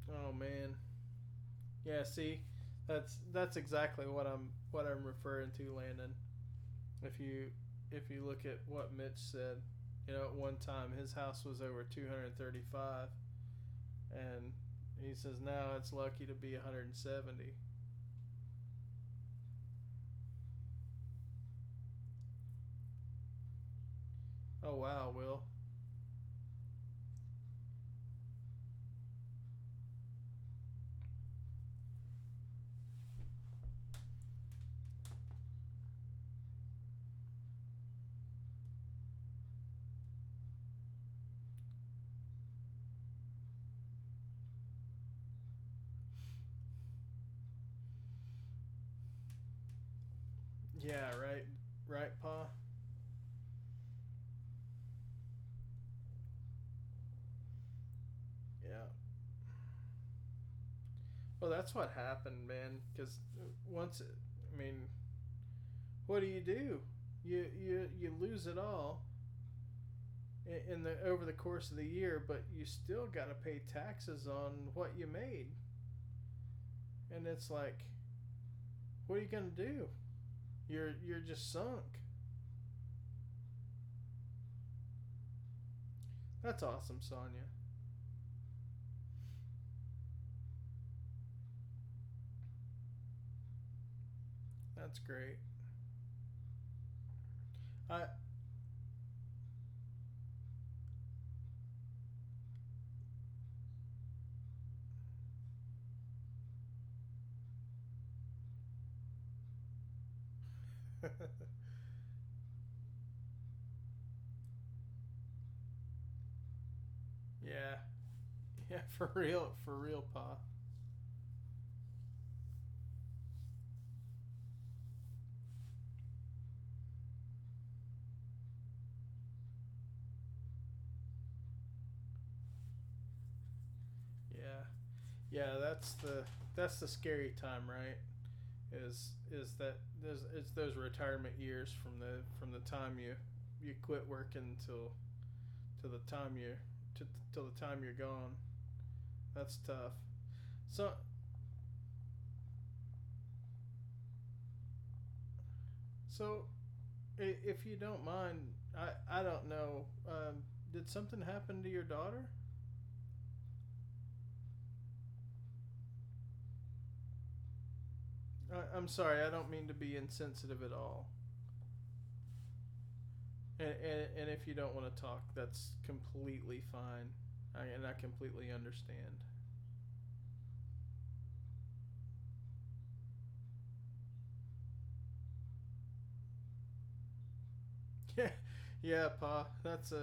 Oh man. Yeah, see? That's exactly what I'm referring to, Landon. If you look at what Mitch said, you know, at one time his house was over 235 and he says now it's lucky to be 170. Oh wow, Will. Yeah, right, right, Pa. Yeah. Well, that's what happened, man. Because once, I mean, what do? You lose it all in the over the course of the year, but you still got to pay taxes on what you made, and it's like, what are you gonna do? You're just sunk. That's awesome, Sonia. That's great. I yeah, yeah, for real, Pa. Yeah, yeah. That's the scary time, right? Is that it's those retirement years from the time you quit working till the time you to, till the time you're gone. That's tough. So so if you don't mind, I don't know. Did something happen to your daughter? I'm sorry. I don't mean to be insensitive at all. And if you don't want to talk, that's completely fine. And I completely understand. Yeah, yeah, Pa. That's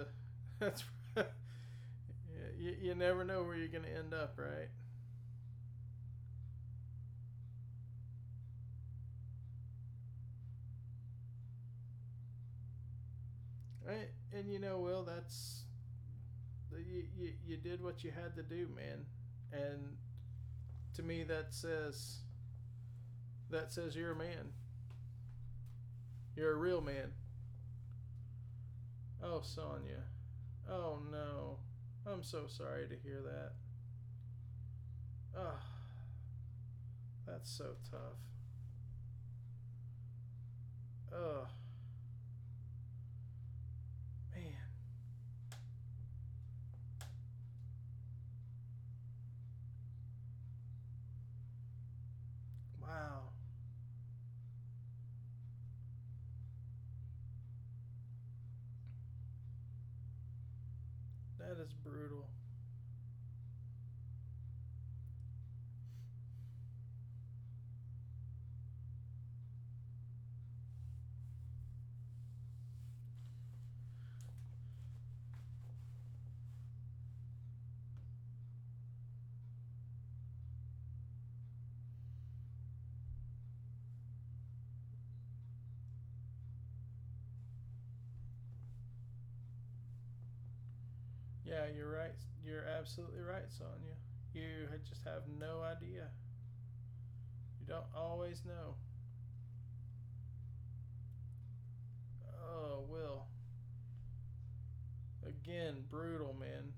you never know where you're gonna end up, right? Right, and Will, you did what you had to do, man, and to me that says you're a man. You're a real man. Oh, Sonia. Oh no, I'm so sorry to hear that. Oh, that's so tough. Oh man, wow, that is brutal. Yeah, you're right. You're absolutely right, Sonia. You just have no idea. You don't always know. Oh, Will. Again, brutal, man.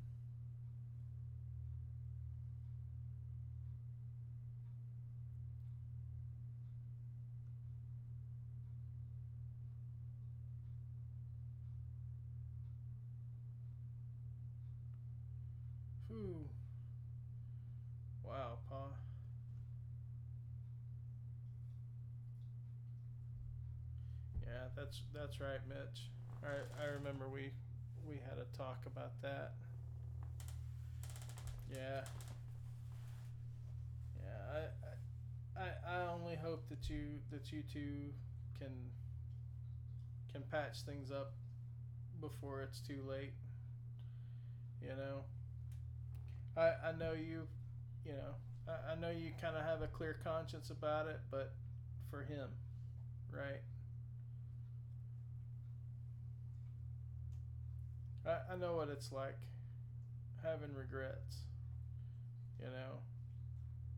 Whew. Wow, Pa. Yeah, that's right, Mitch. I remember we had a talk about that. Yeah, yeah. I only hope that you two can can patch things up before it's too late. You know, I know you know, I know you kind of have a clear conscience about it, but for him, right? I know what it's like having regrets, you know.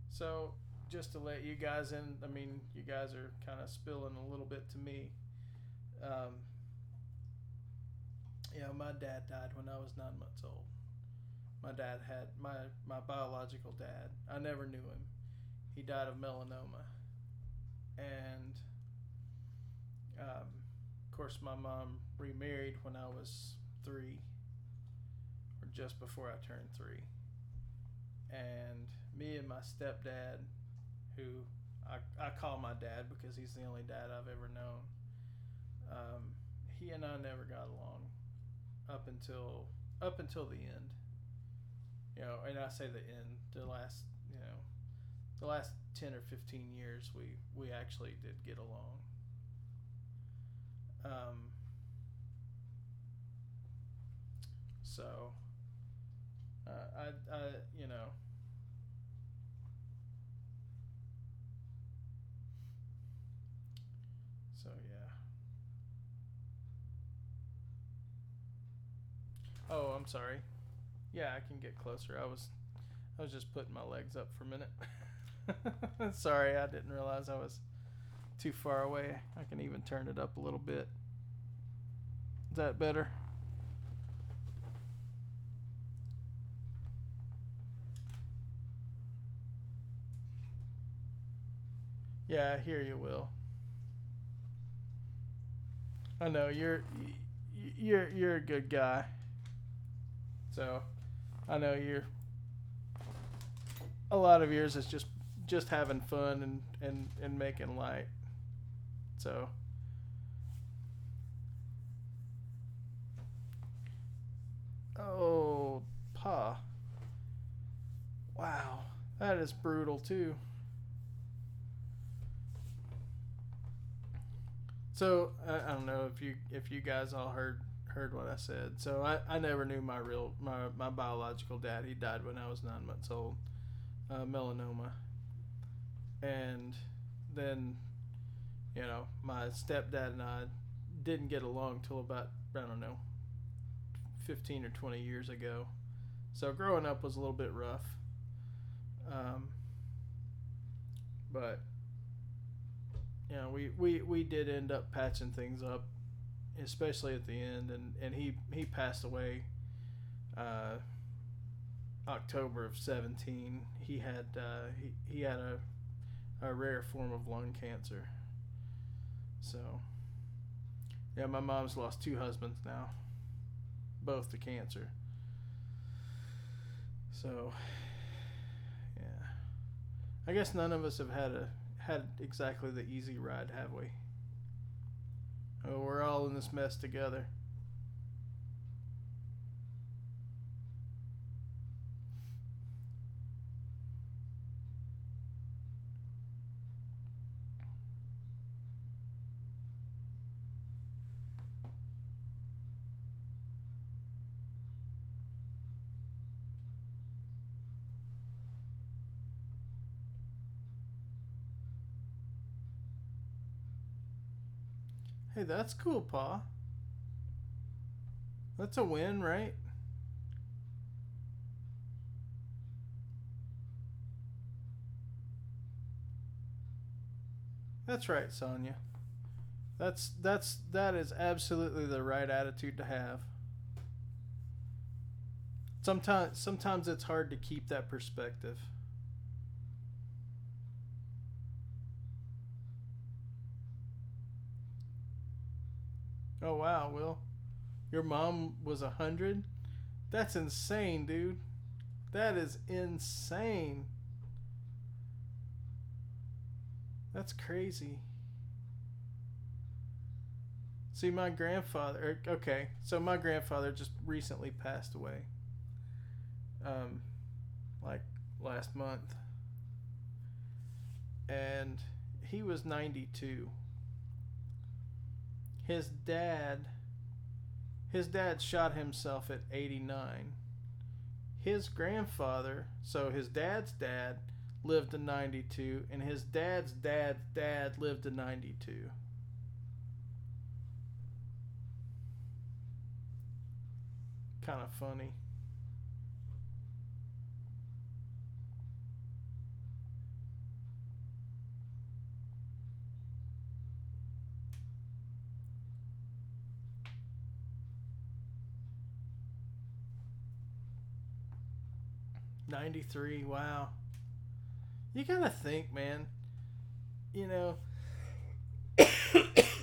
So just to let you guys in, I mean, you guys are kind of spilling a little bit to me. Um, my dad died when I was 9 months old. My dad had my biological dad. I never knew him. He died of melanoma, and of course, my mom remarried when I was 3, or just before I turned 3. And me and my stepdad, who I call my dad because he's the only dad I've ever known, he and I never got along up until the end. And I say the end, the last 10 or 15 years, we actually did get along. So I so yeah. Oh, I'm sorry. Yeah, I can get closer. I was just putting my legs up for a minute. Sorry, I didn't realize I was too far away. I can even turn it up a little bit. Is that better? Yeah, I hear you, Will. I know you're a good guy. So, I know you're a lot of yours is just having fun and making light. So, oh, Pa. Wow. That is brutal too. So, I don't know if you guys all heard what I said. So, I never knew my biological dad. He died when I was 9 months old. Melanoma. And then, my stepdad and I didn't get along till about, I don't know, 15 or 20 years ago. So growing up was a little bit rough. But we did end up patching things up, especially at the end, and he passed away October of 17. He had a rare form of lung cancer. So yeah, my mom's lost 2 husbands now, both to cancer. So yeah, I guess none of us have had exactly the easy ride, have we? Oh, we're all in this mess together. Hey, that's cool, Pa. That's a win, right? That's right, Sonia. That is absolutely the right attitude to have. Sometimes it's hard to keep that perspective. Oh wow, Will. Your mom was 100? That's insane, dude. That is insane. That's crazy. See, my grandfather. Okay, so my grandfather just recently passed away. Um, like last month, and he was 92. His dad. His dad shot himself at 89. His grandfather, so his dad's dad, lived to 92, and his dad's dad's dad lived to 92. kind of funny. '93. Wow. You gotta think, man. You know,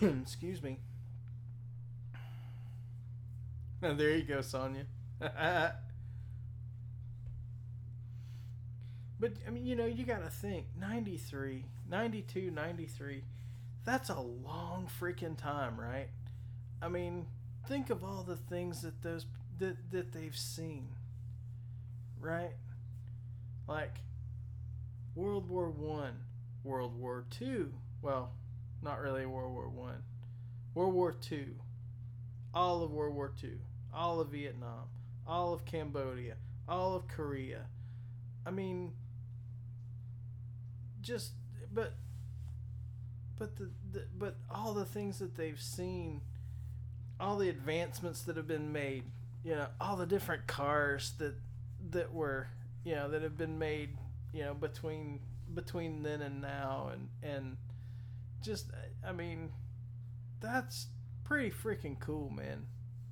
excuse me. Oh, there you go, Sonia. But I mean, you got to think 93, 92, 93. That's a long freaking time, right? I mean, think of all the things that they've seen, right? Like World War 1, World War 2. Well, not really World War 1. World War 2. All of World War 2. All of Vietnam. All of Cambodia. All of Korea. I mean, just but all the things that they've seen, all the advancements that have been made, all the different cars that were, that have been made, between then and now, and just, I mean, that's pretty freaking cool, man.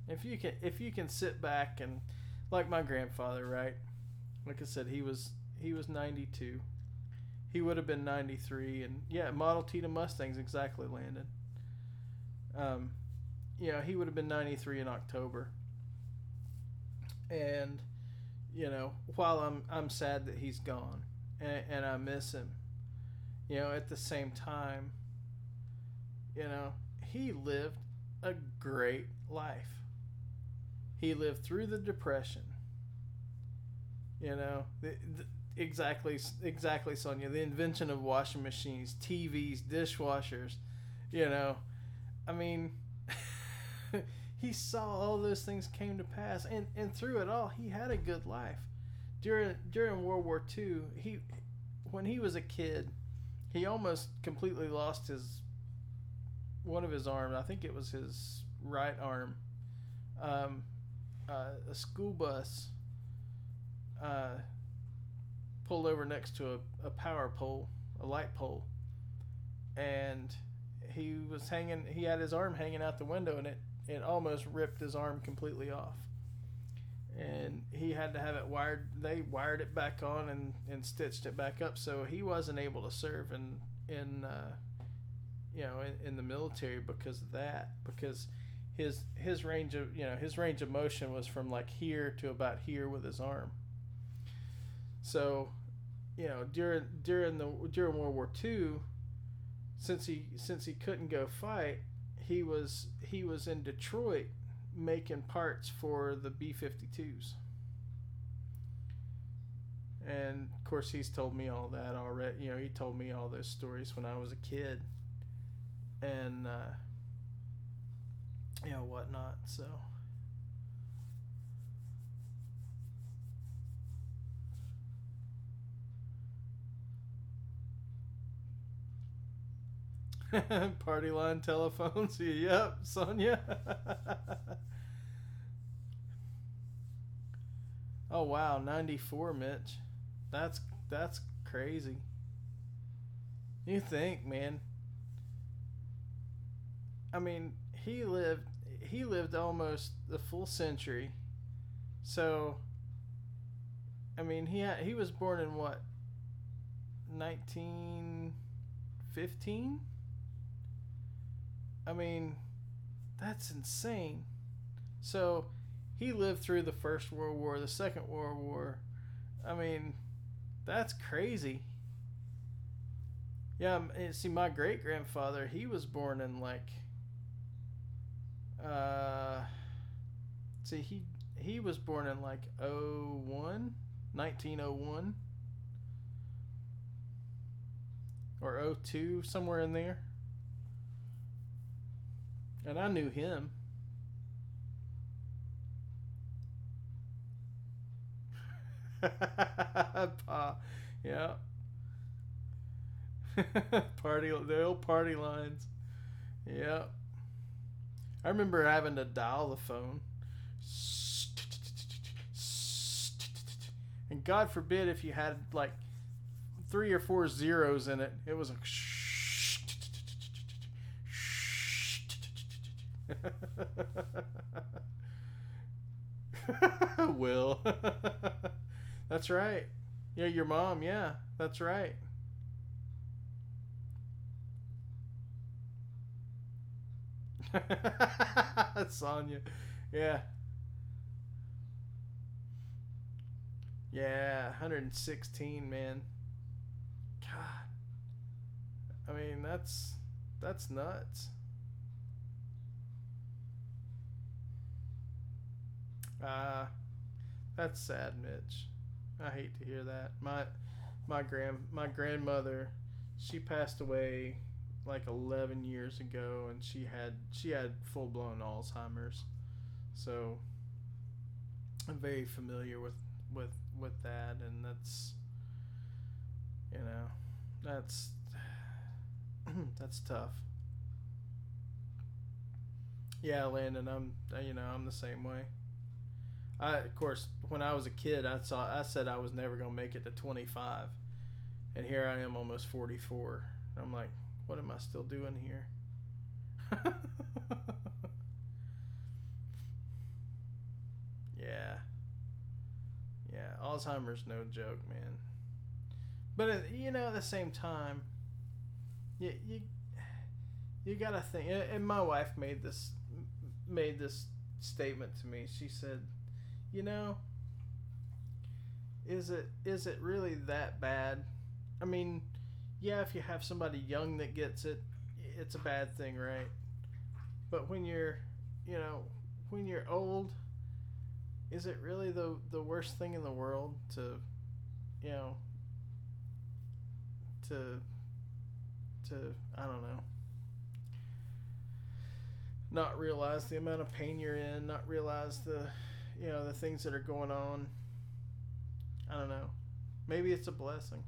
If you can sit back and, like my grandfather, right? Like I said, he was 92. He would have been 93, and yeah, Model T to Mustangs, exactly, Landon. He would have been 93 in October. And while I'm sad that he's gone, and I miss him, at the same time, he lived a great life. He lived through the Depression. Exactly, Sonia. The invention of washing machines, TVs, dishwashers. I mean, he saw all those things came to pass, and through it all, he had a good life. During World War II, when he was a kid, he almost completely lost one of his arms. I think it was his right arm. A school bus pulled over next to a power pole, a light pole, and he had his arm hanging out the window, and it almost ripped his arm completely off, and he had to have it wired. They wired it back on and stitched it back up, so he wasn't able to serve in the military because of that, because his range of motion was from like here to about here with his arm. So, during World War II, since he couldn't go fight, he was in Detroit making parts for the B-52s. And of course, he's told me all that already. He told me all those stories when I was a kid, and whatnot. So. Party line telephones. Yep, Sonia. Oh wow, 94, Mitch. That's crazy. You think, man? I mean, he lived almost the full century. So, I mean, he was born in what? 1915? I mean, that's insane. So, he lived through the First World War, the Second World War. I mean, that's crazy. Yeah, see, my great grandfather, he was born in like, he was born in like 1901, or 02, somewhere in there. And I knew him. Pa, yeah. The old party lines. Yeah. I remember having to dial the phone. And God forbid if you had like 3 or 4 zeros in it, it was like Will. That's right. Yeah, your mom. Yeah, that's right. Sonya. Yeah. Yeah, 116, man. God. I mean, that's nuts. Uh that's sad, Mitch. I hate to hear that. My grandmother, she passed away like 11 years ago, and she had full blown Alzheimer's. So I'm very familiar with with that, and that's, you know, that's that's tough. Yeah, Landon, I'm the same way. Of course, when I was a kid, I said I was never gonna make it to 25, and here I am, almost 44. I'm like, what am I still doing here? Yeah, yeah. Alzheimer's no joke, man. But at the same time, you you gotta think. And my wife made this statement to me. She said, you know, is it really that bad? I mean, yeah, if you have somebody young that gets it, it's a bad thing, right? But you know, when you're old, is it really the worst thing in the world to, you know, to to I don't know, not realize the amount of pain you're in, not realize the things that are going on. I don't know. Maybe it's a blessing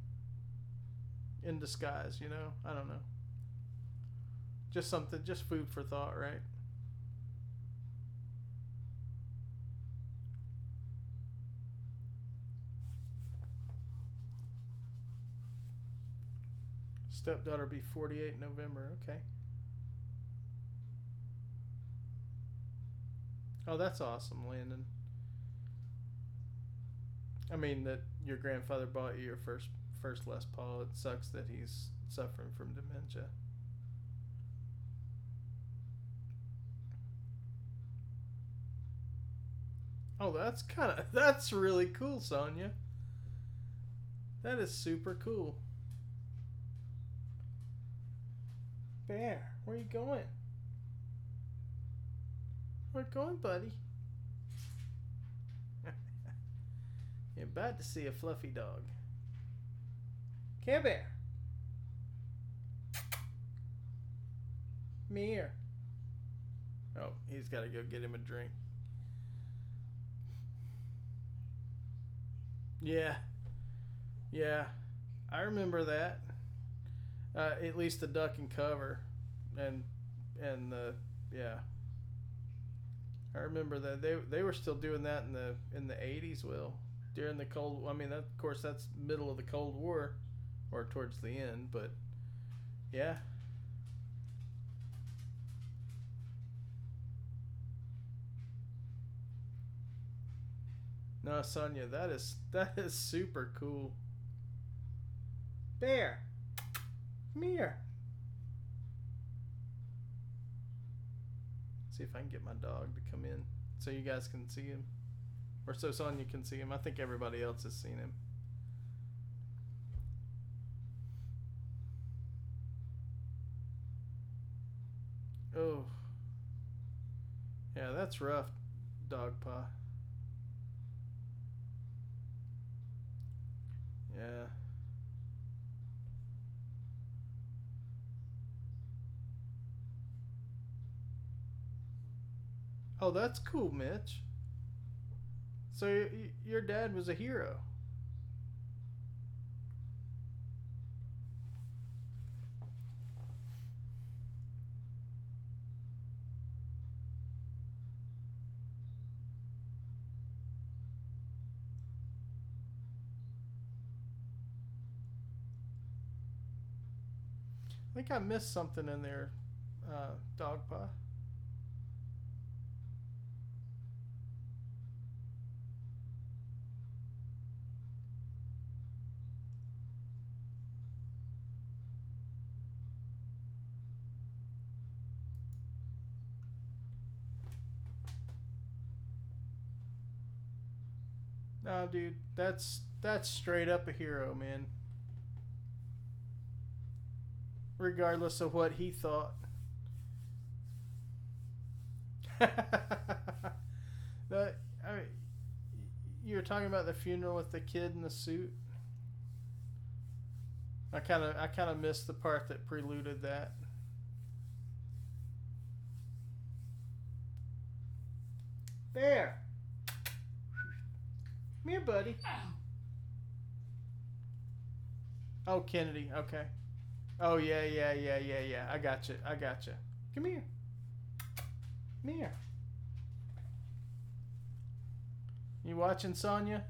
in disguise, I don't know. Just something, just food for thought, right? Stepdaughter be 48 in November. Okay. Oh, that's awesome, Landon. I mean that your grandfather bought you your first Les Paul. It sucks that he's suffering from dementia. Oh, that's really cool, Sonia. That is super cool. Bear, where you going? Where you going, buddy? You're about to see a fluffy dog. Care Bear. Me here. Oh, he's got to go get him a drink. Yeah, yeah. I remember that. At least the duck and cover, and the yeah. I remember that they were still doing that in the 80s. Will, during the cold. I mean, that, of course, that's middle of the Cold War, or towards the end. But yeah. No, Sonia, that is super cool. Bear, come here. See if I can get my dog to come in so you guys can see him, or so Sonia can see him. I think everybody else has seen him. Oh, yeah, that's rough, dog paw. Yeah. Oh, that's cool, Mitch. So your dad was a hero. I think I missed something in there, Dogpa. No, dude, that's straight up a hero, man. Regardless of what he thought. the, I mean, you were talking about the funeral with the kid in the suit. I kind of missed the part that preluded that. There. Come here, buddy. Oh, Kennedy. Okay. Oh, yeah. I got you. Come here. Come here. You watching, Sonya?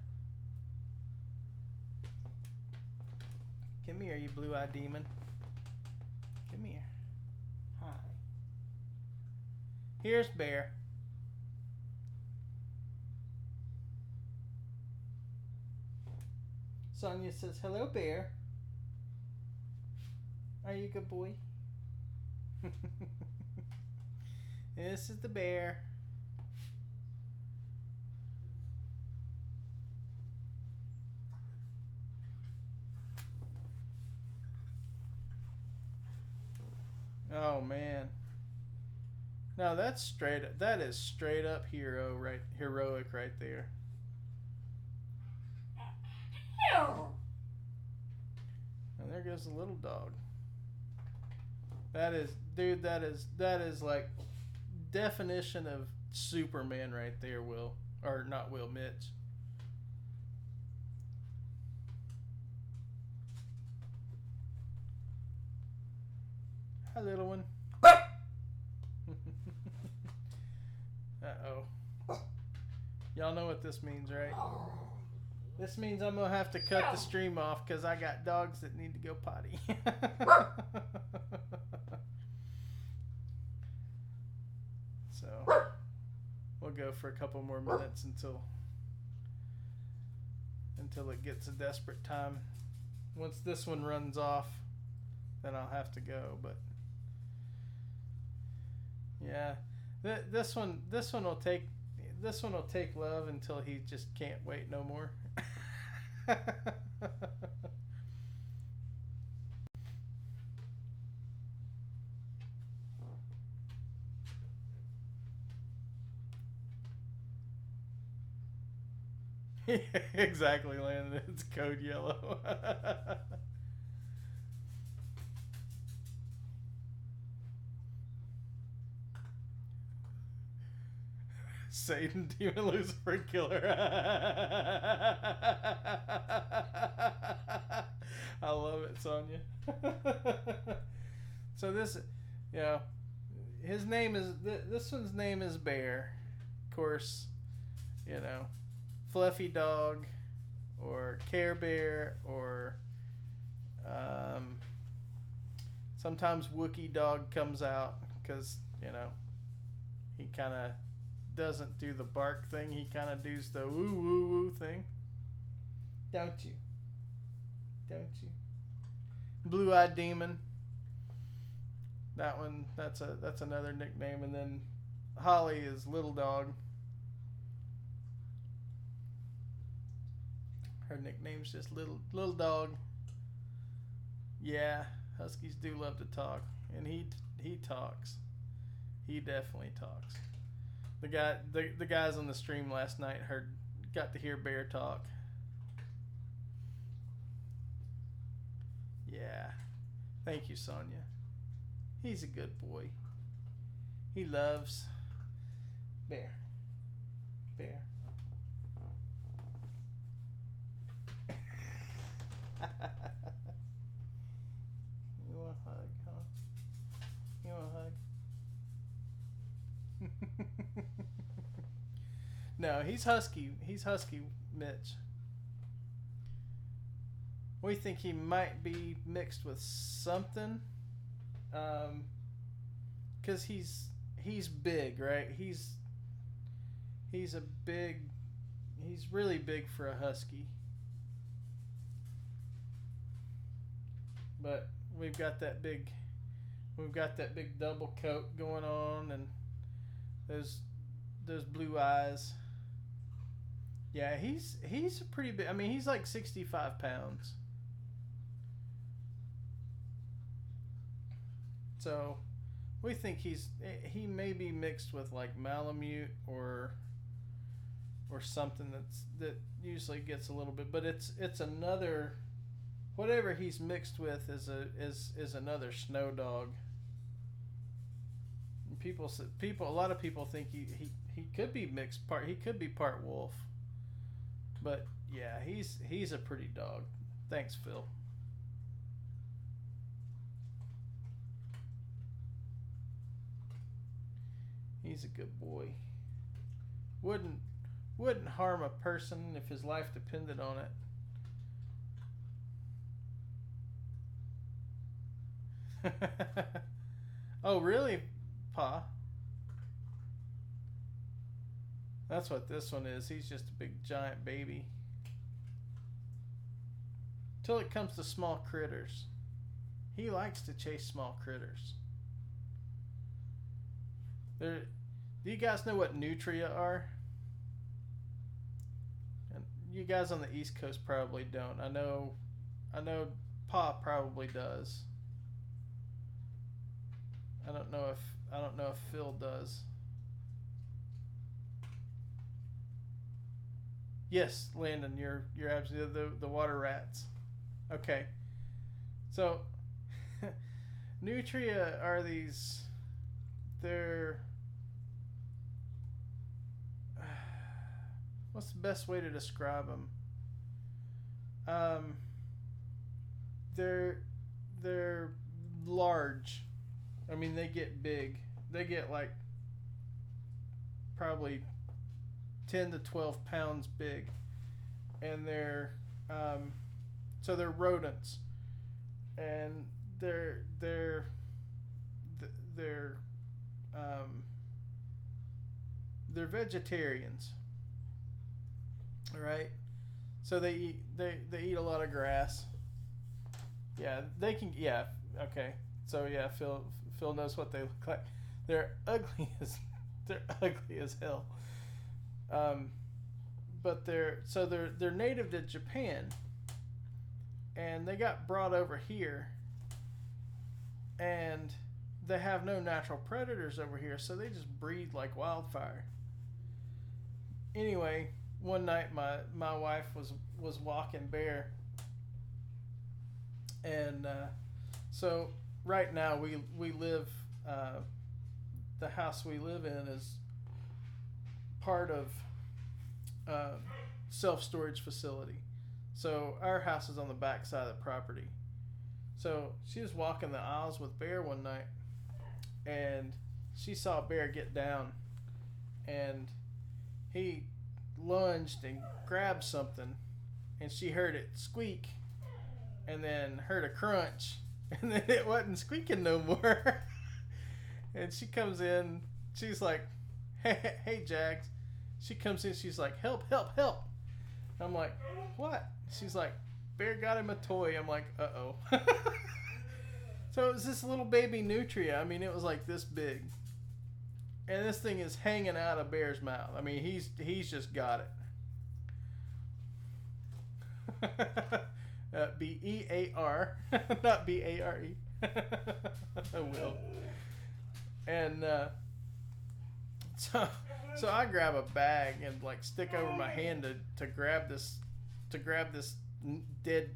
Come here, you blue-eyed demon. Come here. Hi. Here's Bear. Sonya says, hello, Bear. Are you a good boy? This is the bear. Oh, man. No, that is straight up heroic right there. And there goes the little dog. That is, dude, that is like definition of Superman right there, Will. Or not Will, Mitch. Hi, little one. Uh-oh. Y'all know what this means, right? This means I'm going to have to cut the stream off because I got dogs that need to go potty. So, we'll go for a couple more minutes until it gets a desperate time. Once this one runs off, then I'll have to go, but yeah, this one will take love until he just can't wait no more. Exactly, Landon. It's code yellow. Satan, demon, Lucifer, killer. I love it, Sonya. So this, his name is, this one's name is Bear. Of course, Fluffy Dog or Care Bear or sometimes Wookie Dog comes out because, he kind of doesn't do the bark thing. He kind of does the woo woo woo thing. Don't you? Blue-eyed demon. That one, that's another nickname. And then Holly is little dog. Her nickname's just little dog. Yeah, huskies do love to talk, and he talks. He definitely talks. The guys on the stream last night got to hear Bear talk. Yeah. Thank you, Sonya. He's a good boy. He loves Bear. You want a hug, huh? You want a hug? No, he's husky. He's husky, Mitch. We think he might be mixed with something. Because he's big, right? He's a big, he's really big for a husky. But we've got that big double coat going on, and those blue eyes. Yeah, he's a pretty big. I mean, he's like 65 pounds. So we think he may be mixed with like Malamute or something that usually gets a little bit, but it's another, whatever he's mixed with is another snow dog. And a lot of people think he could be mixed part. He could be part wolf. But yeah, he's a pretty dog. Thanks, Phil. He's a good boy. Wouldn't harm a person if his life depended on it. Oh, really, Pa? That's what this one is. He's just a big giant baby. Till it comes to small critters. He likes to chase small critters. Do you guys know what nutria are? And you guys on the East Coast probably don't. I know Pa probably does. I don't know if Phil does. Yes, Landon, you're absolutely the water rats. Okay. So nutria are these, they're, what's the best way to describe them? They're large. I mean, they get big. They get like probably 10 to 12 pounds big, and so they're rodents, and they're vegetarians. All right, so they eat a lot of grass. Yeah, they can. Yeah, okay. So yeah, Phil knows what they look like. They're ugly as hell. But they're native to Japan, and they got brought over here, and they have no natural predators over here, so they just breed like wildfire. Anyway, one night my wife was walking Bear, and so right now we live, the house we live in is part of self-storage facility. So our house is on the back side of the property. So she was walking the aisles with Bear one night, and she saw Bear get down, and he lunged and grabbed something, and she heard it squeak, and then heard a crunch, and then it wasn't squeaking no more. And she comes in, she's like, hey Jags. She comes in, she's like, help. I'm like, what? She's like, Bear got him a toy. I'm like, uh-oh. So it was this little baby nutria. I mean, it was like this big. And this thing is hanging out of Bear's mouth. I mean, he's just got it. B-E-A-R, not B-A-R-E. I will. And so I grab a bag and like stick over my hand to grab this dead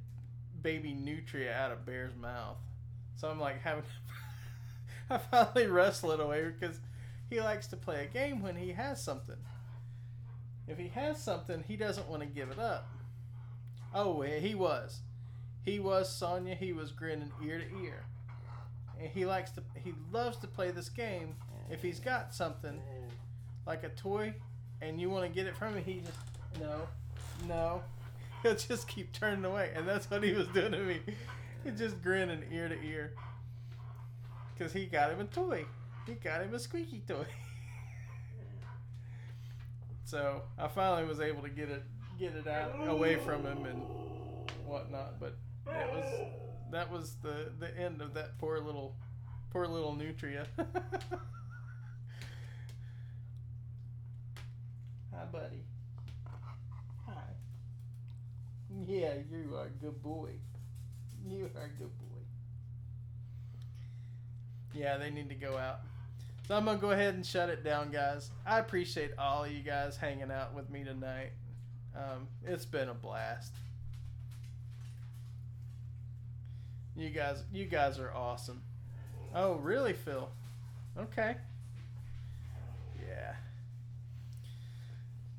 baby nutria out of Bear's mouth. So I'm like I finally wrestle it away because he likes to play a game when he has something. If he has something, he doesn't want to give it up. Oh, he was Sonya. He was grinning ear to ear, and he loves to play this game. If he's got something like a toy, and you want to get it from him, he just no, he'll just keep turning away, and that's what he was doing to me. He just grinning ear to ear. Because he got him a toy. He got him a squeaky toy. So I finally was able to get it out away from him and whatnot. But that was the end of that poor little nutria. Hi, buddy. Hi. Yeah, you are a good boy. You are a good boy. Yeah, they need to go out. So I'm going to go ahead and shut it down, guys. I appreciate all of you guys hanging out with me tonight. It's been a blast. You guys are awesome. Oh, really, Phil? Okay. Yeah.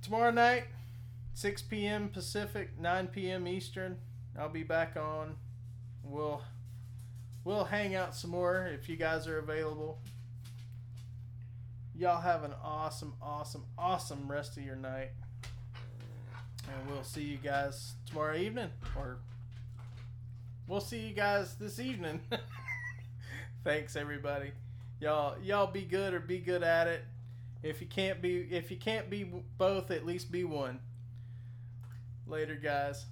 Tomorrow night, 6 p.m. Pacific, 9 p.m. Eastern, I'll be back on. We'll hang out some more if you guys are available. Y'all have an awesome, awesome, awesome rest of your night. And we'll see you guys tomorrow evening. Or we'll see you guys this evening. Thanks, everybody. Y'all be good or be good at it. If you can't be both, at least be one. Later, guys.